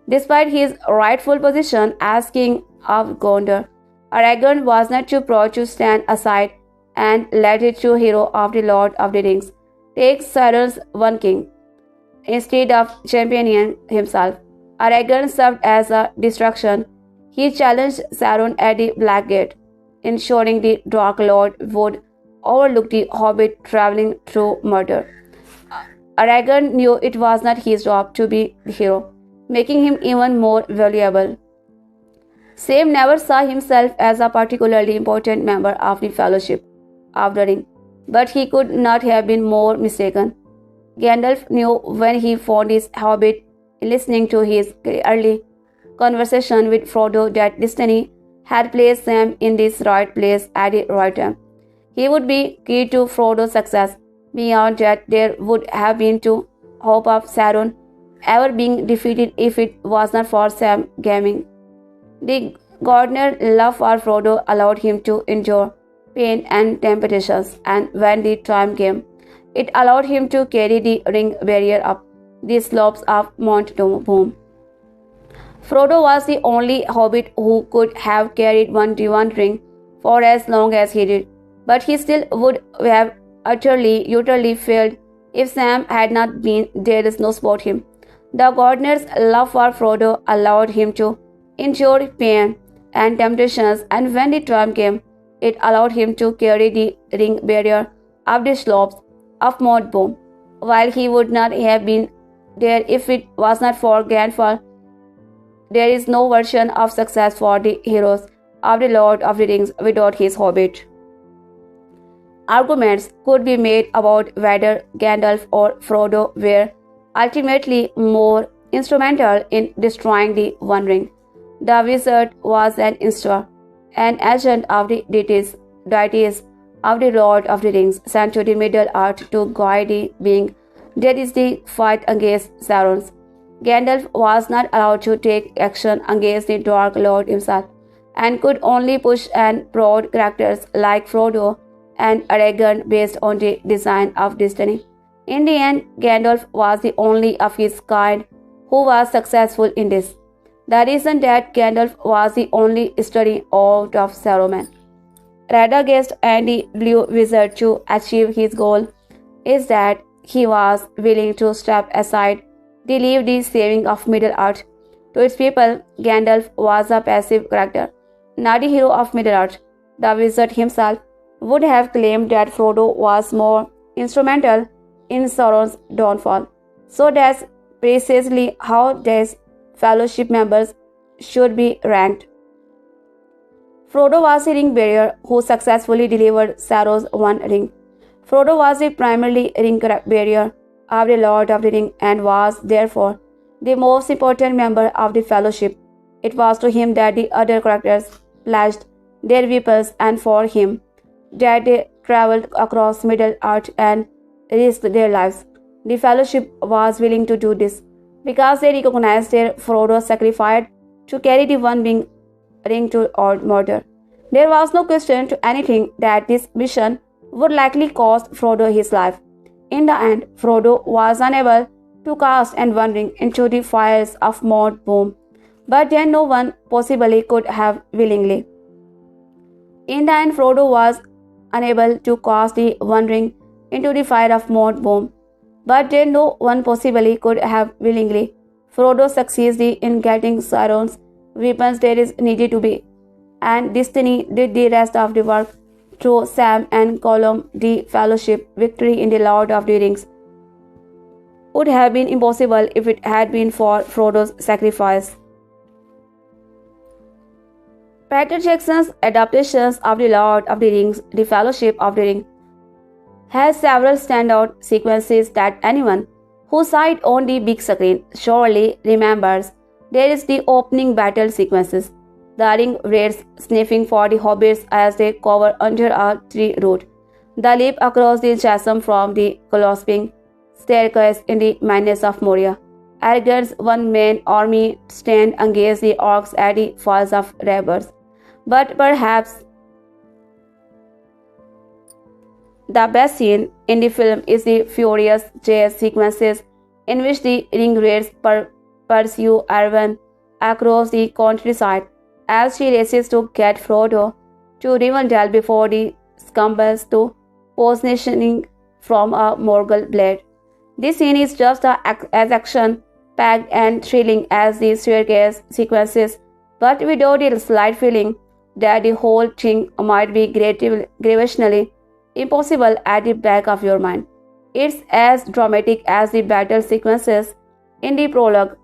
Despite his rightful position as king of Gondor, Aragorn was not too proud to stand aside and let the true hero of the Lord of the Rings take Sauron's one king. Instead of championing himself, Aragorn served as a distraction. He challenged Sauron at the Black Gate, ensuring the Dark Lord would overlook the hobbit traveling through Mordor. Aragorn knew it was not his job to be the hero, making him even more valuable. Sam never saw himself as a particularly important member of the Fellowship of the Ring, but he could not have been more mistaken. Gandalf knew when he found his hobbit listening to his early conversation with Frodo that destiny had placed Sam in this right place at the right time. He would be key to Frodo's success. Beyond that, there would have been no hope of Sauron ever being defeated if it was not for Sam gaming. The gardener's love for Frodo allowed him to endure pain and temptations, and when the time came, it allowed him to carry the ring barrier up the slopes of Mount Doom. Frodo was the only hobbit who could have carried the One Ring for as long as he did, but he still would have utterly failed if Sam had not been there to support him. The gardener's love for Frodo allowed him to endure pain and temptations, and when the time came, it allowed him to carry the ring barrier up the slopes of Mount Doom. While he would not have been there if it was not for Gandalf, there is no version of success for the heroes of the Lord of the Rings without his hobbit. Arguments could be made about whether Gandalf or Frodo were ultimately more instrumental in destroying the One Ring. The wizard was an agent of the deities of the Lord of the Rings, sent to the Middle-earth to guide the being that is the fight against Sauron. Gandalf was not allowed to take action against the Dark Lord himself, and could only push and prod characters like Frodo and Aragorn based on the design of destiny. In the end, Gandalf was the only of his kind who was successful in this. The reason that Gandalf was the only study out of Saruman, Radagast and the Blue Wizard to achieve his goal is that he was willing to step aside, leave the saving of Middle-earth to its people. Gandalf was a passive character, not the hero of Middle-earth. The wizard himself would have claimed that Frodo was more instrumental in Sauron's downfall. So that's precisely how these fellowship members should be ranked. Frodo was the ring bearer who successfully delivered Sauron's One Ring. Frodo was the primary ring bearer of the Lord of the Ring and was therefore the most important member of the fellowship. It was to him that the other characters pledged their weapons, and for him that they traveled across Middle Earth and risked their lives. The Fellowship was willing to do this because they recognized their Frodo sacrificed to carry the One Ring to Mordor. There was no question to anything that this mission would likely cost Frodo his life. In the end, Frodo was unable to cast and One Ring into the fires of Mordor, but then no one possibly could have willingly. In the end, Frodo was unable to cast the One Ring into the fire of Mordor, but then no one possibly could have willingly. Frodo succeeded in getting Sauron's weapons there is needed to be, and Destiny did the rest of the work through Sam and Gollum. The Fellowship victory in the Lord of the Rings would have been impossible if it had been for Frodo's sacrifice. Peter Jackson's adaptations of The Lord of the Rings, The Fellowship of the Ring, has several standout sequences that anyone who saw it on the big screen surely remembers. There is the opening battle sequences, the ring raids sniffing for the hobbits as they cover under a tree root, the leap across the chasm from the collapsing staircase in the madness of Moria, Aragorn's one-man army stand against the orcs at the falls of Rebers. But perhaps the best scene in the film is the furious chase sequences in which the ring raids pursue Arwen across the countryside as she races to get Frodo to Rivendell before the stumbles to positioning from a Morgul blade. This scene is just as action-packed and thrilling as the staircase sequences, but without the slight feeling that the whole thing might be gravitationally impossible at the back of your mind. It's as dramatic as the battle sequences in the prologue,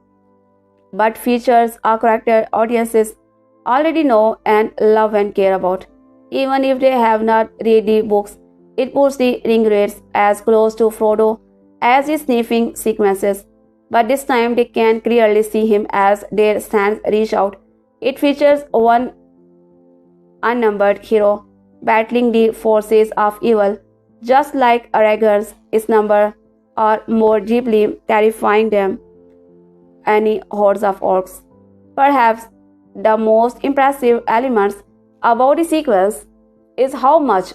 but features a character audiences already know and love and care about. Even if they have not read the books, it puts the ring raids as close to Frodo as the sniffing sequences, but this time they can clearly see him as their hands reach out. It features one unnumbered hero battling the forces of evil, just like Aragorn's. Its number are more deeply terrifying than any hordes of orcs. Perhaps the most impressive elements about the sequence is how much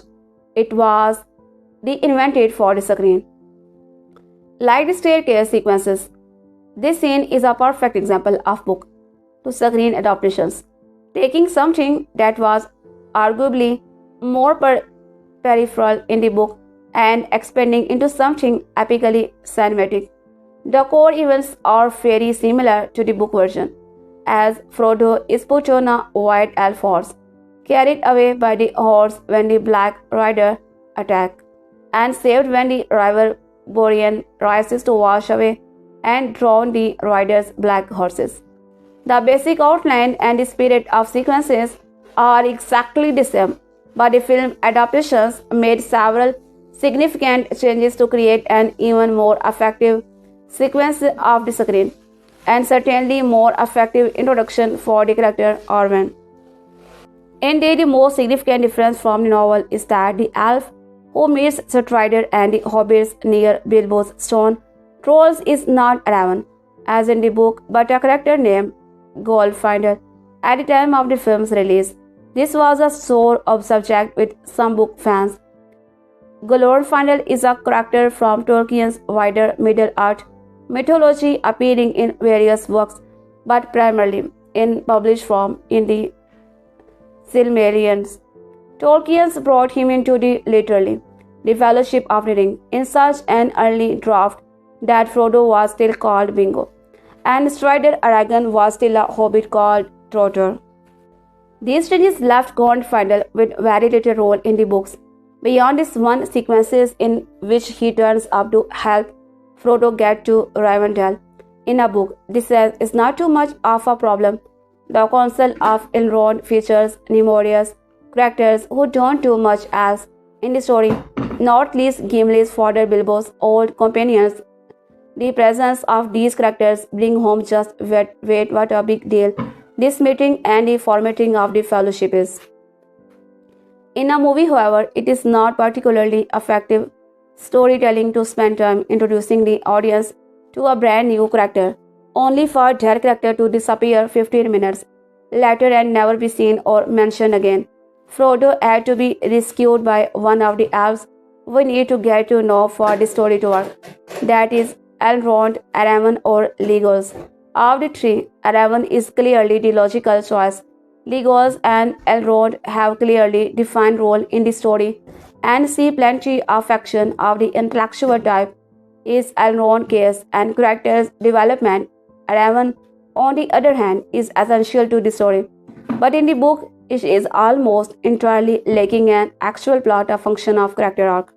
it was reinvented for the screen. Like the staircase sequences, this scene is a perfect example of book to screen adaptations, taking something that was arguably more peripheral in the book and expanding into something epically cinematic. The core events are very similar to the book version, as Frodo is put on a white elf horse, carried away by the horse when the Black Rider attack, and saved when the river Borean rises to wash away and drown the rider's black horses. The basic outline and the spirit of sequences are exactly the same, but the film adaptations made several significant changes to create an even more effective sequence of the screen, and certainly more effective introduction for the character Arwen. Indeed, the most significant difference from the novel is that the elf who meets Strider and the hobbits near Bilbo's stone trolls is not Arwen, as in the book, but a character named Goldfinder. At the time of the film's release, this was a sore subject with some book fans. Goldfinder is a character from Tolkien's wider Middle-earth mythology, appearing in various works, but primarily in published form in the Silmarillions. Tolkien brought him into the Fellowship of the Ring in such an early draft that Frodo was still called Bingo, and Strider Aragorn was still a hobbit called Trotter. These changes left Goldfinder with very little role in the books, beyond this one sequences in which he turns up to help Frodo get to Rivendell. In a book, this is not too much of a problem. The Council of Elrond features numerous characters who don't do much else in the story, not least Gimli's father Bilbo's old companions. The presence of these characters bring home just wait what a big deal this meeting and the formatting of the Fellowship is. In a movie, however, it is not particularly effective storytelling to spend time introducing the audience to a brand new character, only for their character to disappear 15 minutes later and never be seen or mentioned again. Frodo had to be rescued by one of the elves we need to get to know for the story to work. That is Elrond, Aravan, or Legolas. Of the three, Aravan is clearly the logical choice. Legolas and Elrond have clearly defined role in the story and see plenty of action of the intellectual type is Elrond case and character development. Aravan, on the other hand, is essential to the story. But in the book, it is almost entirely lacking an actual plot or function of character arc.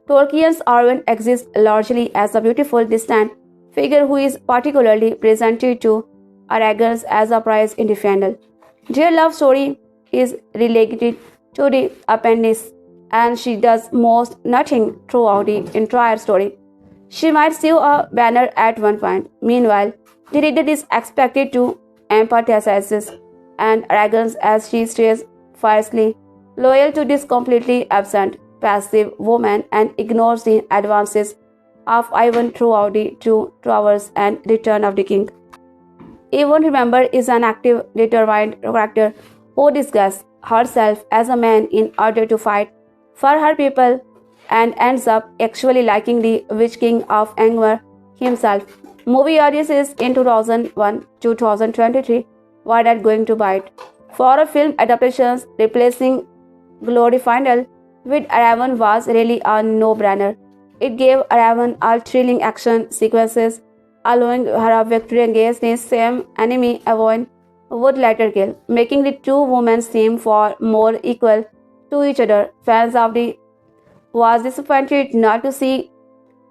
Tolkien's Arwen exists largely as a beautiful distant figure who is particularly presented to Aragorn as a prize in the final. Their love story is relegated to the appendix and she does most nothing throughout the entire story. She might sew a banner at one point. Meanwhile, the reader is expected to empathize and Aragorn as she stays fiercely loyal to this completely absent, passive woman and ignores the advances of Ivan throughout the two towers and return of the king. Even Remember is an active, determined character who disguises herself as a man in order to fight for her people and ends up actually liking the Witch King of Angmar himself. Movie audiences in 2001 to 2023 were not going to bite. For a film adaptation, replacing Glory Final with Aravan was really a no-brainer. It gave Aravan all thrilling action sequences, allowing her a victory against the same enemy Eowyn would later kill, making the two women seem far more equal to each other. Fans of the was disappointed not to see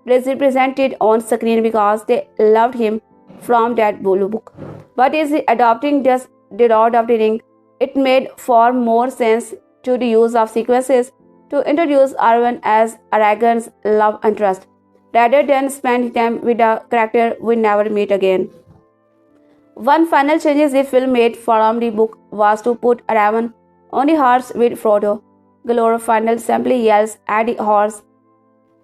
represented on screen because they loved him from that blue book. But is adopting just the Lord of the Ring, it made far more sense to the use of sequences to introduce Arwen as Aragorn's love interest, rather than spend time with a character we never meet again. One final change the film made from the book was to put Arwen on the horse with Frodo. Glorfindel simply yells at the horse,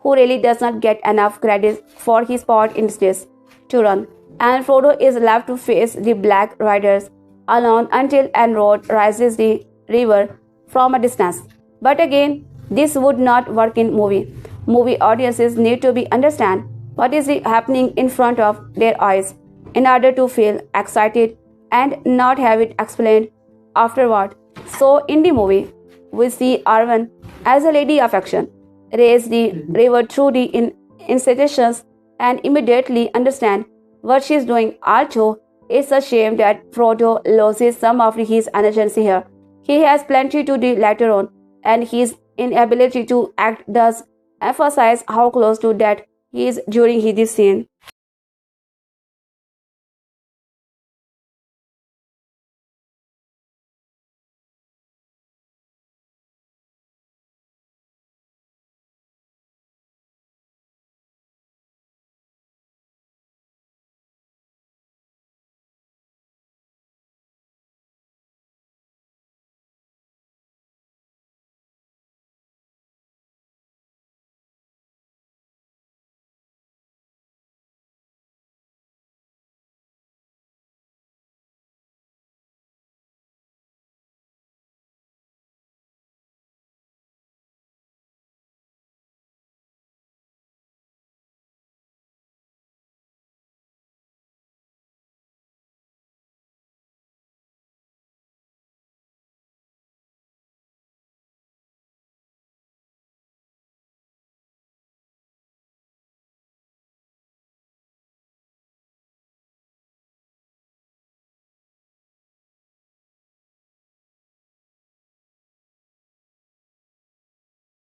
who really does not get enough credit for his part in this, to run, and Frodo is left to face the Black Riders alone until Elrond rises the river from a distance. But again, this would not work in movie. Movie audiences need to be understand what is happening in front of their eyes in order to feel excited and not have it explained afterward. So in the movie, we see Arwen as a lady of action, raise the river through the institutions and immediately understand what she is doing. Also, it's a shame that Frodo loses some of his energy here. He has plenty to do later on, and his inability to act does emphasize how close to that he is during this scene.